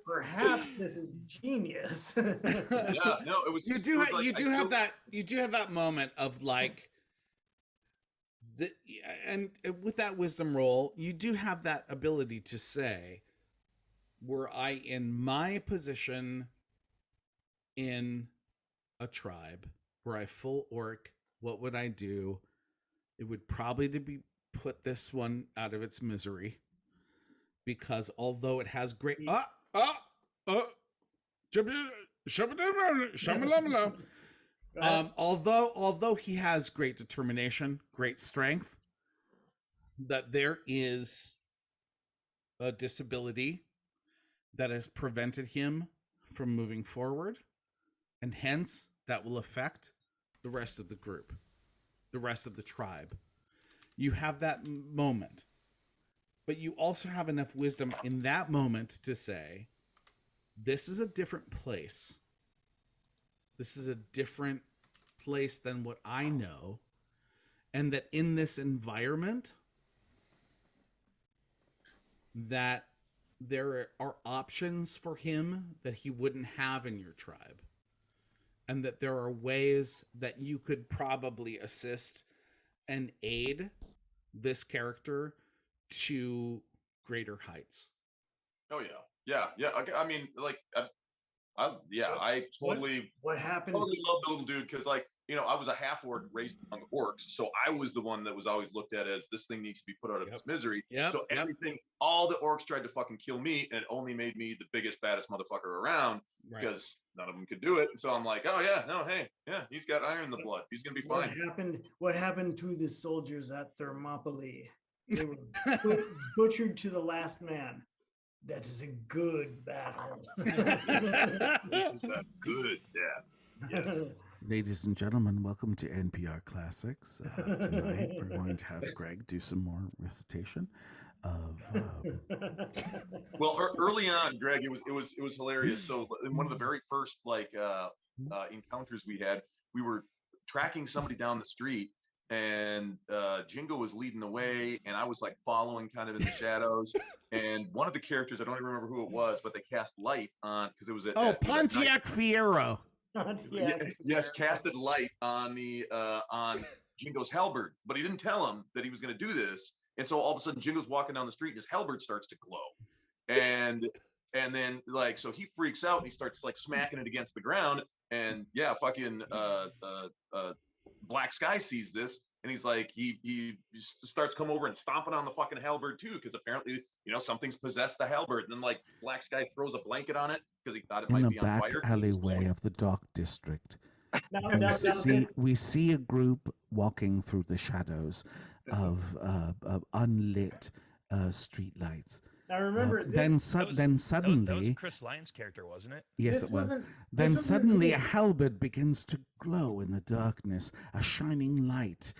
S3: Perhaps this is genius.
S5: Yeah, no, it was.
S1: You do have that moment of like, and with that wisdom roll, you do have that ability to say, were I in my position in a tribe, were I full orc, what would I do? It would probably be put this one out of its misery, because although it has great although he has great determination, great strength, that there is a disability that has prevented him from moving forward, and hence that will affect the rest of the group, the rest of the tribe. You have that moment, but you also have enough wisdom in that moment to say, this is a different place. This is a different place than what I know. And that in this environment, that there are options for him that he wouldn't have in your tribe. And that there are ways that you could probably assist and aid this character to greater heights.
S5: Oh yeah. I mean, like, I totally.
S3: What happened?
S5: Totally love the little dude, because, like, I was a half orc raised among orcs, so I was the one that was always looked at as, this thing needs to be put out of its misery. So everything, all the orcs tried to fucking kill me, and it only made me the biggest, baddest motherfucker around, because none of them could do it. So I'm like, oh yeah, no, hey, yeah, he's got iron in the blood. He's gonna be fine.
S3: What happened to the soldiers at Thermopylae? They were butchered to the last man. That is a good battle.
S5: This is a good death. Yes.
S6: Ladies and gentlemen, welcome to NPR Classics. Tonight we're going to have Greg do some more recitation of.
S5: Well, early on, Greg, it was hilarious. So in one of the very first encounters we had, we were tracking somebody down the street, and Jingo was leading the way, and I was like following kind of in the shadows. And one of the characters, I don't even remember who it was, but they cast light on, because it was
S6: Pontiac Fiero.
S5: Yes, casted light on the on Jingo's halberd, but he didn't tell him that he was going to do this. And so all of a sudden, Jingo's walking down the street, and his halberd starts to glow, and then, like, so he freaks out, and he starts like smacking it against the ground. And yeah, fucking Black Sky sees this, and he's like, he starts coming over and stomping on the fucking halberd too, because apparently, something's possessed the halberd. And then, like, Black Sky throws a blanket on it because he thought it might be on fire.
S6: In the back alleyway of the Dark District, we see a group walking through the shadows of unlit streetlights.
S3: Now remember,
S7: then
S6: suddenly,
S7: that was Chris Lyon's character, wasn't it?
S6: Yes, it was. Then suddenly, a halberd begins to glow in the darkness, a shining light,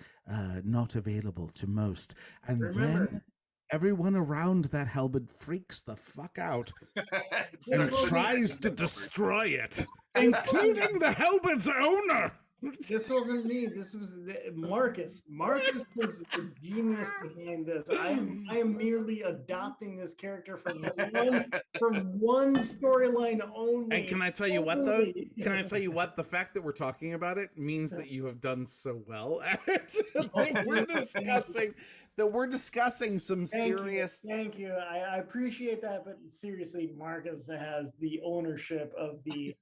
S6: not available to most. And then everyone around that halberd freaks the fuck out
S1: and tries to destroy it, including the halberd's owner.
S3: This wasn't me. This was Marcus. Marcus was the genius behind this. I am merely adopting this character from one storyline only.
S1: And can I tell you what though? Can I tell you what? The fact that we're talking about it means that you have done so well at it. Like, we're discussing some serious.
S3: Thank you. I appreciate that, but seriously, Marcus has the ownership of the.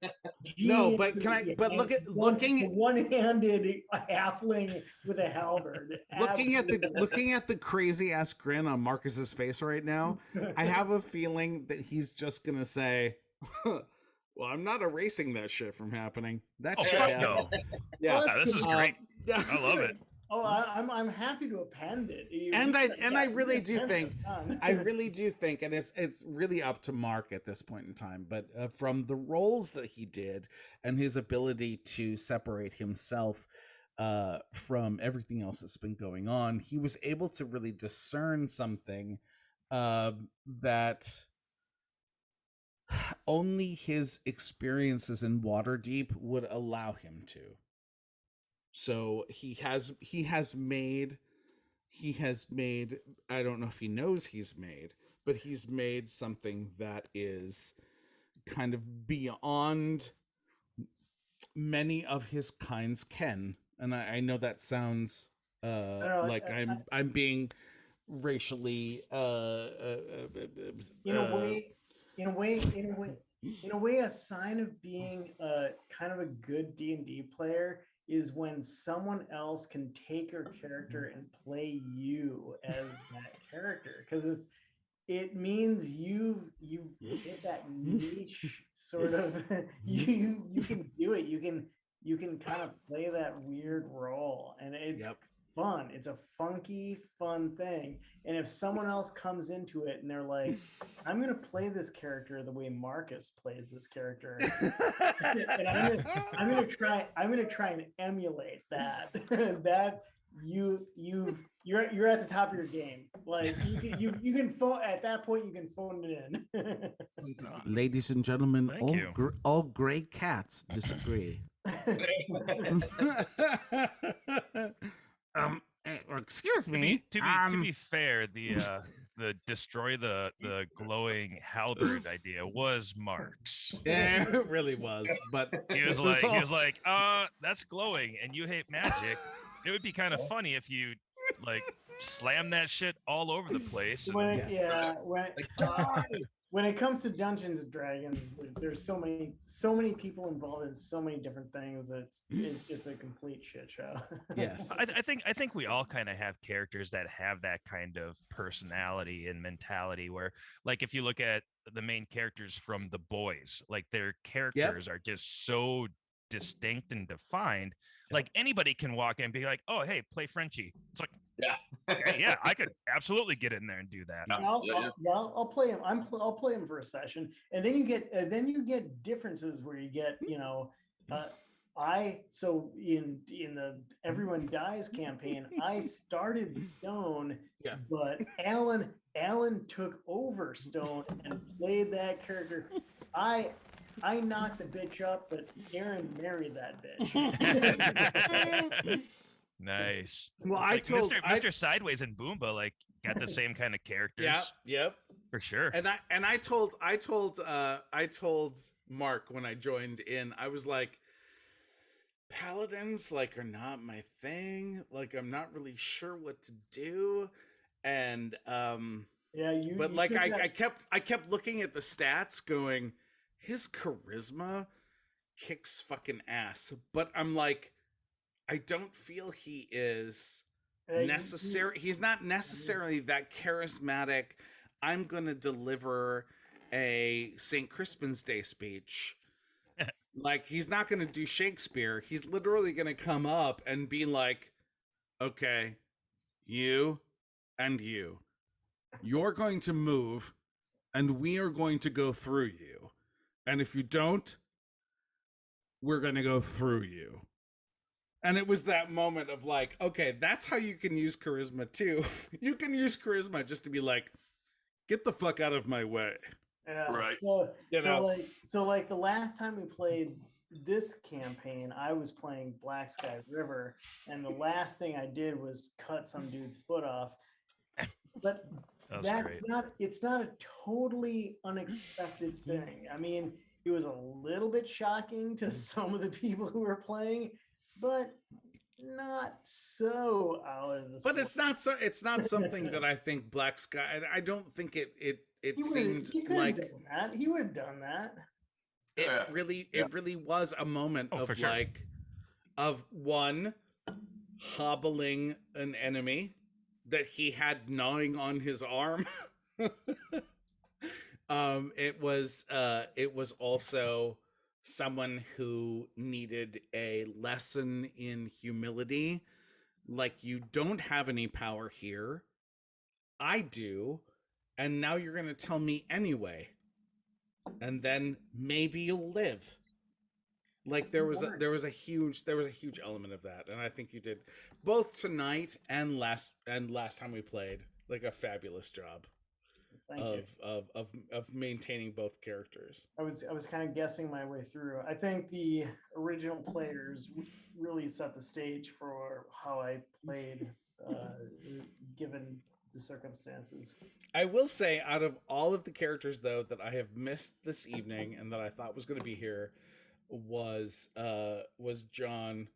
S1: No, but can I? But looking
S3: one-handed halfling with a halberd.
S1: Looking at the crazy ass grin on Marcus's face right now, I have a feeling that he's just gonna say, "Well, I'm not erasing that shit from happening. That shit happened."
S7: No.
S1: Yeah,
S7: This is great. I love it.
S3: Oh, I'm happy to append it.
S1: I really do think, and it's really up to Mark at this point in time. But from the roles that he did and his ability to separate himself from everything else that's been going on, he was able to really discern something that only his experiences in Waterdeep would allow him to. So he has made, I don't know if he knows he's made, but he's made something that is kind of beyond many of his kinds can. And I know that sounds like I'm being racially
S3: in a way a sign of being kind of a good D&D player is when someone else can take your character and play you as that character, because it means you've hit that niche sort of you can do it. You can kind of play that weird role, and it's fun. It's a funky, fun thing. And if someone else comes into it and they're like, I'm gonna play this character the way Marcus plays this character, and I'm gonna try and emulate that. That you're at the top of your game. Like you can phone at that point. You can phone it in.
S6: Ladies and gentlemen, all gray cats disagree. Excuse me.
S7: To be fair, the destroy the glowing halberd idea was Mark's.
S1: Yeah, it really was. But
S7: he was like, that's glowing, and you hate magic. It would be kind of funny if you like slam that shit all over the place.
S3: When it comes to Dungeons and Dragons, there's so many people involved in so many different things that it's just a complete shit show.
S1: Yes.
S7: I think we all kind of have characters that have that kind of personality and mentality where, like, if you look at the main characters from The Boys, like their characters are just so distinct and defined. Like anybody can walk in and be like, oh, hey, play Frenchie. It's like, okay, yeah, I could absolutely get in there and do that.
S3: I'll play him. I'll play him for a session, and then you get differences where you get in the Everyone Dies campaign, I started Stone, but Alan took over Stone and played that character. I knocked the bitch up, but Aaron married that bitch.
S7: Nice.
S1: Well,
S7: I told Mr. Sideways and Boomba like got the same kind of characters.
S1: Yep.
S7: For sure.
S1: And I told Mark when I joined in, I was like, paladins like are not my thing. Like I'm not really sure what to do. And I kept looking at the stats going, his charisma kicks fucking ass. But I'm like, I don't feel he is necessary. He's not necessarily that charismatic. I'm going to deliver a St. Crispin's Day speech. Like, he's not going to do Shakespeare. He's literally going to come up and be like, okay, you and you're going to move and we are going to go through you. And if you don't, we're going to go through you. And it was that moment of like, okay, that's how you can use charisma too. You can use charisma just to be like, get the fuck out of my way.
S3: Yeah.
S5: Right.
S3: So like the last time we played this campaign, I was playing Black Sky River, and the last thing I did was cut some dude's foot off. But
S7: That was
S3: that's
S7: great.
S3: it's not a totally unexpected thing. I mean, it was a little bit shocking to some of the people who were playing, but not so out of this.
S1: But it's not something that I think Black Sky. I don't think it seemed
S3: he could
S1: like
S3: have done that. He would have done that.
S5: Yeah.
S1: it really was a moment
S7: Oh, for
S1: of
S7: sure.
S1: like of one hobbling an enemy that he had gnawing on his arm. It was also someone who needed a lesson in humility. Like, you don't have any power here. I do. And now you're going to tell me anyway. And then maybe you'll live. Like, there was a huge element of that, and I think you did both tonight and last time we played like a fabulous job
S3: Thank you.
S1: of maintaining both characters.
S3: I was kind of guessing my way through. I think the original players really set the stage for how I played, given the circumstances.
S1: I will say, out of all of the characters though that I have missed this evening and that I thought was going to be here, was John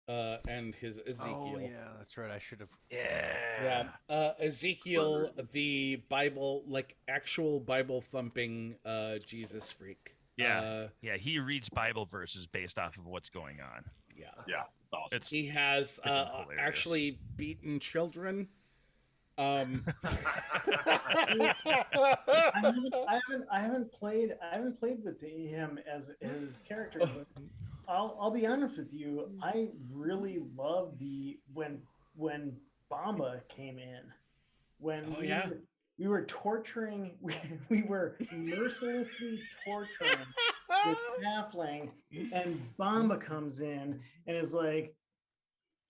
S1: and his Ezekiel.
S2: Oh yeah, that's right. I should have.
S7: Yeah.
S1: Ezekiel, the Bible, like actual Bible thumping Jesus freak.
S7: Yeah. He reads Bible verses based off of what's going on.
S1: Yeah.
S5: Yeah. Awesome.
S7: It's
S1: He has
S7: freaking hilarious.
S1: actually beaten children.
S3: I haven't played with him as his character, but I'll be honest with you. I really loved when Bamba came in. When we were torturing, we were mercilessly torturing this halfling, and Bamba comes in and is like,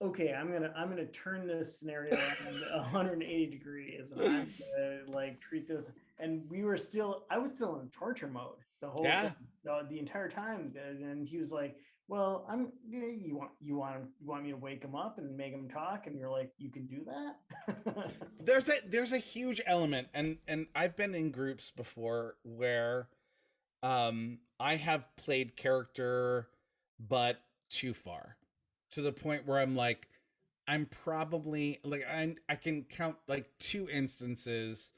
S3: okay, I'm gonna turn this scenario 180 degrees, and I'm gonna like treat this. And I was still in torture mode the entire time. And he was like, "Well, you want me to wake him up and make him talk?" And you're like, "You can do that."
S1: There's a huge element, and I've been in groups before where I have played character, but too far. To the point where I'm like, I'm probably like I can count like 2 instances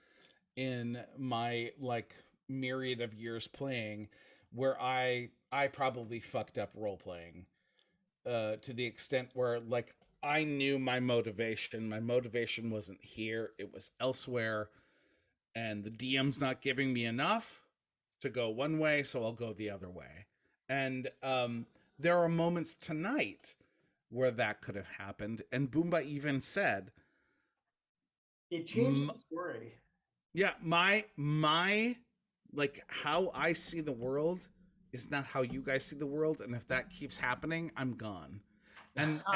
S1: in my like myriad of years playing where I probably fucked up role playing to the extent where like I knew my motivation wasn't here, it was elsewhere, and the DM's not giving me enough to go one way, so I'll go the other way. And there are moments tonight where that could have happened, and Boomba even said
S3: it changed the story.
S1: Yeah, my like how I see the world is not how you guys see the world, and if that keeps happening, I'm gone. But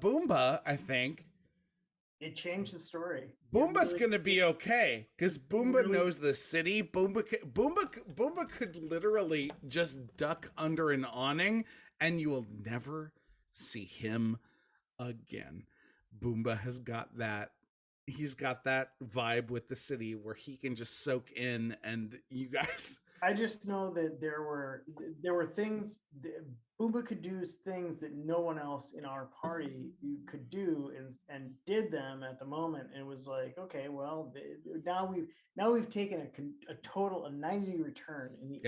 S1: Boomba, I think
S3: it changed the story.
S1: Boomba's gonna be okay because Boomba knows the city. Boomba could literally just duck under an awning, and you will never see him again. Boomba has got that. He's got that vibe with the city where he can just soak in, and you guys.
S3: I just know that there were things Boomba could do, things that no one else in our party could do, and did them at the moment. And it was like, okay, well, now we've taken a total 90 return in the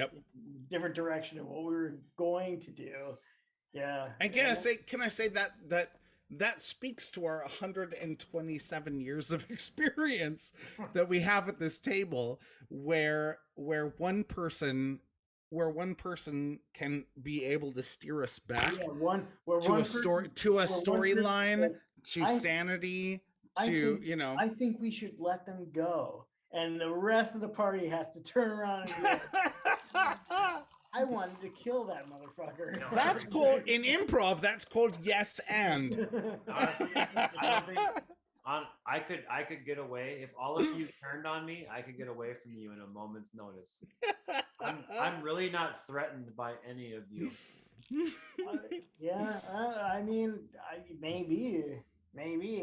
S3: different direction of what we were going to do. Yeah.
S1: And can I say that speaks to our 127 years of experience that we have at this table, where one person can be able to steer us back to a storyline, to sanity,
S3: I think we should let them go, and the rest of the party has to turn around and be like, I wanted to kill that motherfucker.
S1: That's called in improv. That's called yes and.
S8: Honestly, I don't think I could get away if all of you turned on me. I could get away from you in a moment's notice. I'm really not threatened by any of you.
S3: I mean, maybe.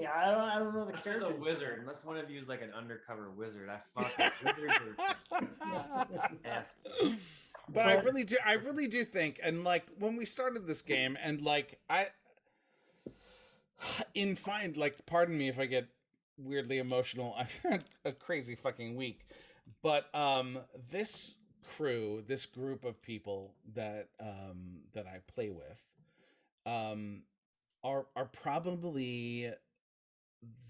S3: I don't know the
S8: There's
S3: character.
S8: a wizard. Unless one of you is like an undercover wizard. I fucking wizards are nasty.
S1: But I really do think, and like when we started this game, and like pardon me if I get weirdly emotional. I've had a crazy fucking week, but this group of people that I play with, are probably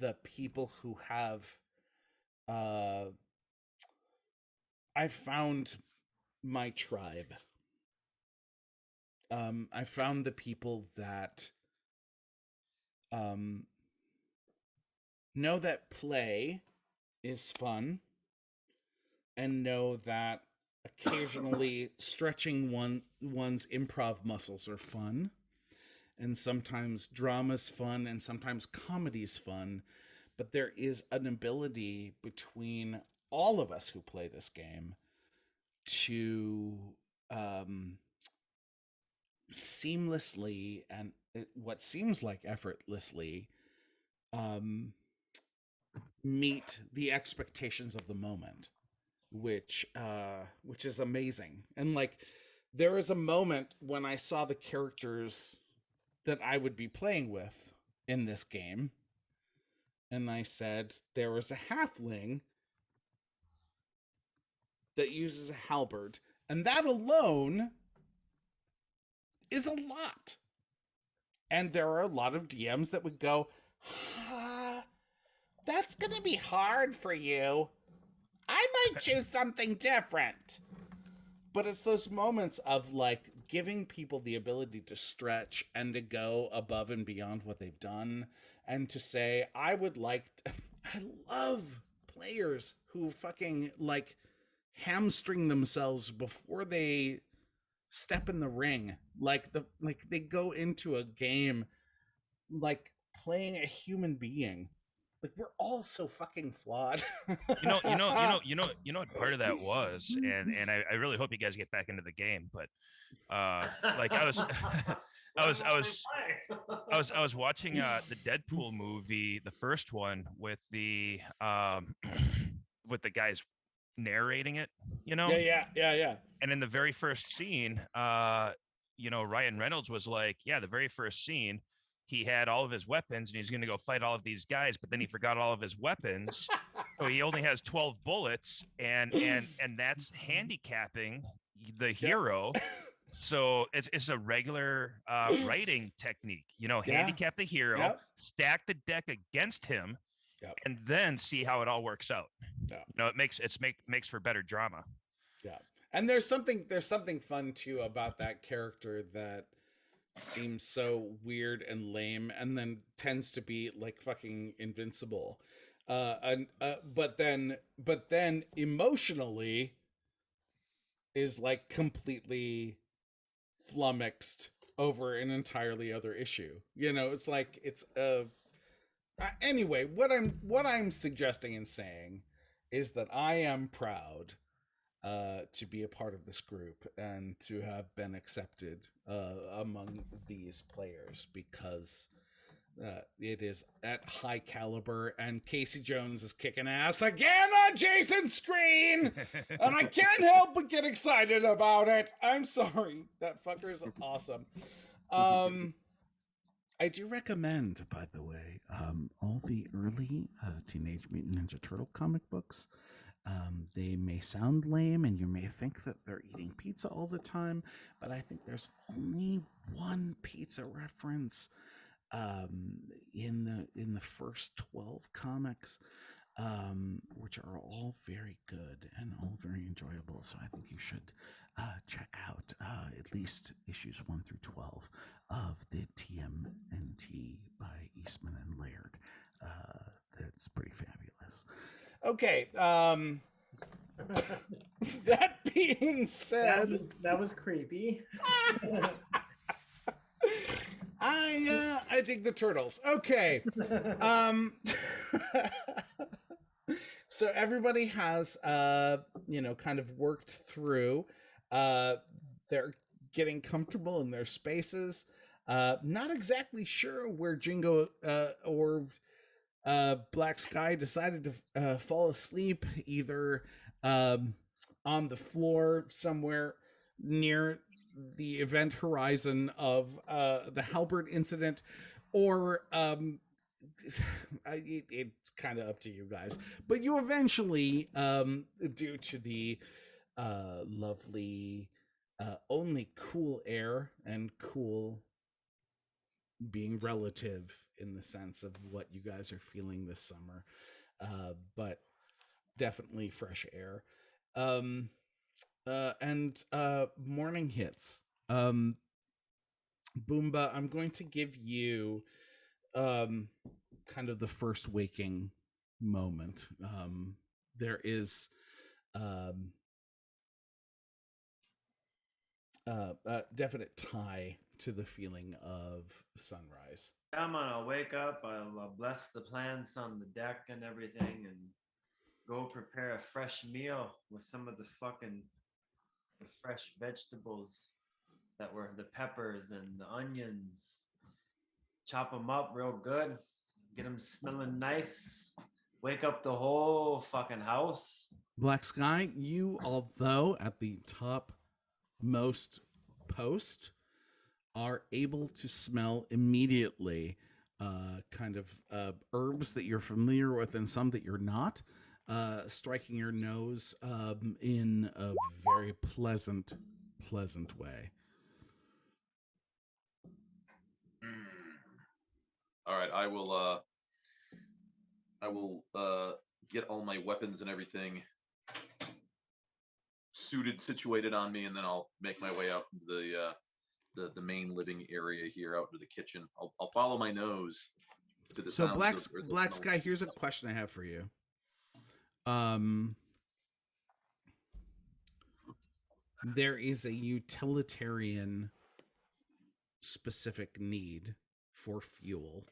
S1: the people who have I've found my tribe. I found the people that know that play is fun and know that occasionally stretching one's improv muscles are fun, and sometimes drama's fun and sometimes comedy's fun, but there is an ability between all of us who play this game to seamlessly and what seems like effortlessly meet the expectations of the moment, which is amazing. And like there is a moment when I saw the characters that I would be playing with in this game, and I said there was a halfling that uses a halberd, and that alone is a lot. And there are a lot of DMs that would go, that's gonna be hard for you. I might choose something different. But it's those moments of like giving people the ability to stretch and to go above and beyond what they've done, and to say, I love players who fucking like hamstring themselves before they step in the ring. Like they go into a game like playing a human being. Like we're all so fucking flawed.
S7: You know what part of that was, and I really hope you guys get back into the game, but like I was I was watching the Deadpool movie, the first one, with the with the guys narrating it,
S1: Yeah.
S7: And in the very first scene, Ryan Reynolds was like, yeah, the very first scene, he had all of his weapons and he's going to go fight all of these guys, but then he forgot all of his weapons. So he only has 12 bullets, and that's handicapping the hero. So it's a regular writing technique, handicap the hero, stack the deck against him, and then see how it all works out. It makes for better drama.
S1: Yeah. And there's something fun too about that character that seems so weird and lame and then tends to be like fucking invincible. But then emotionally is like completely flummoxed over an entirely other issue. It's like it's anyway, what I'm suggesting and saying is that I am proud to be a part of this group and to have been accepted among these players, because it is at high caliber, and Casey Jones is kicking ass again on Jason's screen, and I can't help but get excited about it. I'm sorry. That fucker's awesome. I do recommend, by the way, all the early Teenage Mutant Ninja Turtle comic books. They may sound lame and you may think that they're eating pizza all the time, but I think there's only one pizza reference in the first 12 comics, which are all very good and all very enjoyable. So I think you should check out at least issues 1 through 12 of the TMNT by Eastman and Laird. That's pretty fabulous. Okay. That being said,
S3: that was creepy.
S1: I dig the turtles. Okay. So everybody has kind of worked through. They're getting comfortable in their spaces. Not exactly sure where Jingo or Black Sky decided to fall asleep, either on the floor somewhere near the event horizon of the Halberd incident, or it's kind of up to you guys. But you eventually, due to the lovely, only cool air and cool being relative in the sense of what you guys are feeling this summer, but definitely fresh air. Um, and morning hits. Boomba, I'm going to give you kind of the first waking moment. There is um, a definite tie to the feeling of sunrise.
S8: I'm gonna wake up. I'll bless the plants on the deck and everything, and go prepare a fresh meal with some of the fresh vegetables that were the peppers and the onions. Chop them up real good, get them smelling nice. Wake up the whole fucking house.
S1: Black Sky, you, although at the top most post, are able to smell immediately kind of herbs that you're familiar with and some that you're not, striking your nose in a very pleasant way.
S5: All right, I will get all my weapons and everything situated on me, and then I'll make my way out to the main living area here, out to the kitchen. I'll follow my nose to the
S1: So
S5: sounds of, or the
S1: Black
S5: smells
S1: Sky,
S5: of
S1: here's a
S5: stuff.
S1: question I have for you. There is a utilitarian specific need for fuel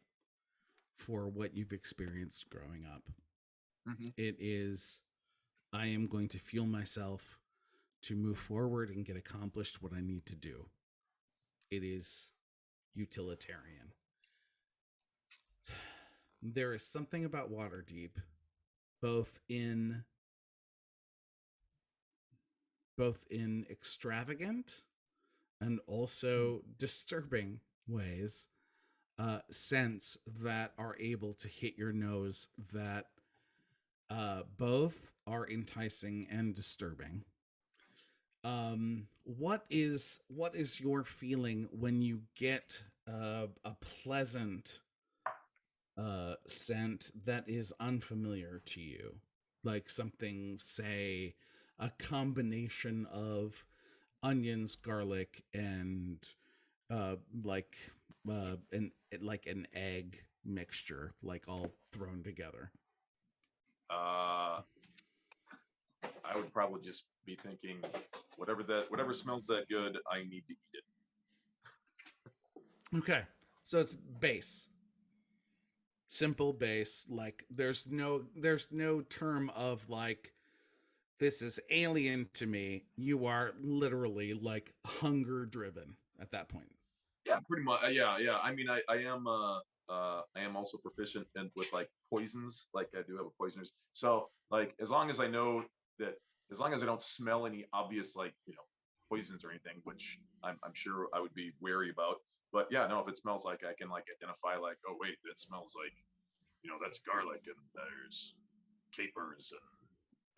S1: for what you've experienced growing up.
S5: Mhm.
S1: It is, I am going to fuel myself to move forward and get accomplished what I need to do. It is utilitarian. There is something about Waterdeep, both in extravagant and also disturbing ways, sense that are able to hit your nose, that both are enticing and disturbing. What is your feeling when you get a pleasant scent that is unfamiliar to you, like something, say, a combination of onions, garlic, and like an egg mixture, like all thrown together?
S5: I would probably just be thinking, whatever smells that good, I need to eat it.
S1: Okay, so it's base, simple base. Like there's no term of like, this is alien to me. You are literally like hunger driven at that point.
S5: Yeah, pretty much. Yeah. I mean, I am also proficient with like poisons. Like I do have a poisoners. So like, as long as I know that, as long as I don't smell any obvious like poisons or anything, which I'm sure I would be wary about. But yeah, no, if it smells like, I can like identify like, oh wait, that smells like that's garlic, and there's capers and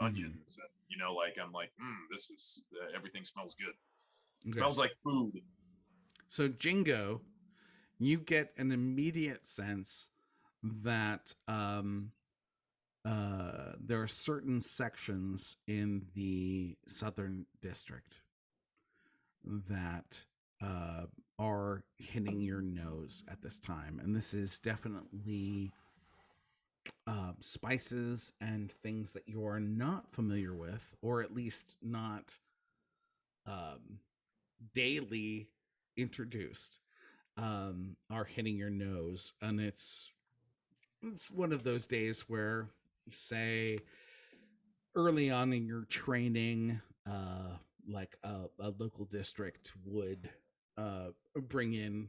S5: onions, and like I'm like, this is everything smells good.
S1: Okay.
S5: Smells like food.
S1: So Jingo, you get an immediate sense that there are certain sections in the southern district that are hitting your nose at this time, and this is definitely spices and things that you are not familiar with, or at least not daily introduced, are hitting your nose. And it's one of those days where, say, early on in your training, like a local district would bring in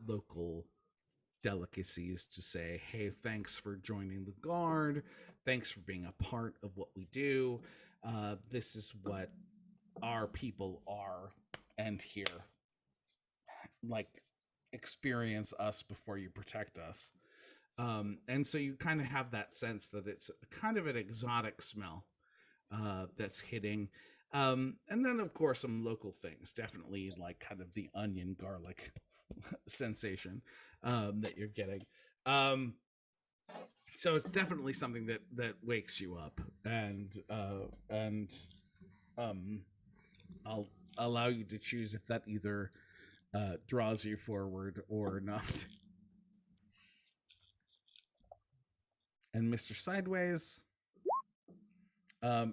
S1: local delicacies to say, hey, thanks for joining the guard. Thanks for being a part of what we do. This is what our people are. And here, like, experience us before you protect us. And so you kind of have that sense that it's kind of an exotic smell that's hitting. And then, of course, some local things, definitely like kind of the onion garlic sensation that you're getting. So it's definitely something that wakes you up, and I'll allow you to choose if that either draws you forward or not. And Mr. Sideways,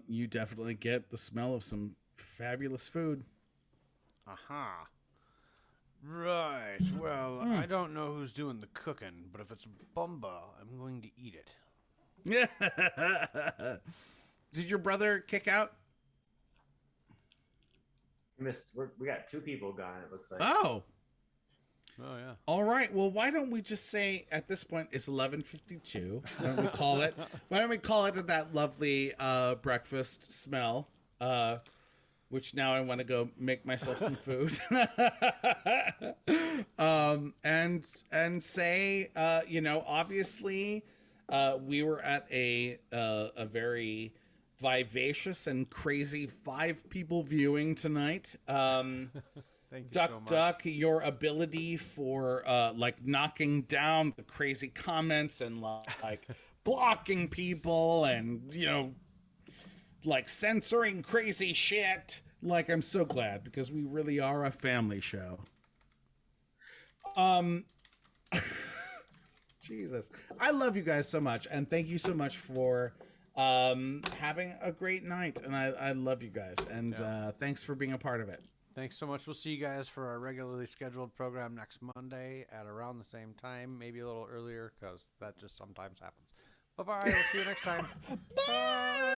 S1: you definitely get the smell of some fabulous food.
S2: Aha. Right. Well, I don't know who's doing the cooking, but if it's Bumba, I'm going to eat it.
S1: Did your brother kick out?
S4: We got 2 people gone. It looks like.
S1: Oh.
S2: Oh yeah.
S1: All right. Well, why don't we just say at this point it's 11:52? Why don't we call it? Why don't we call it that lovely breakfast smell? Which now I want to go make myself some food. And say, obviously, we were at a very vivacious and crazy 5 people viewing tonight.
S2: Thank you
S1: Duck
S2: so much.
S1: Duck, your ability for like knocking down the crazy comments and like blocking people and like censoring crazy shit. Like, I'm so glad because we really are a family show. Jesus, I love you guys so much, and thank you so much for having a great night. And I love you guys, and thanks for being a part of it.
S2: Thanks so much. We'll see you guys for our regularly scheduled program next Monday at around the same time, maybe a little earlier because that just sometimes happens. Bye-bye. We'll see you next time.
S1: Bye.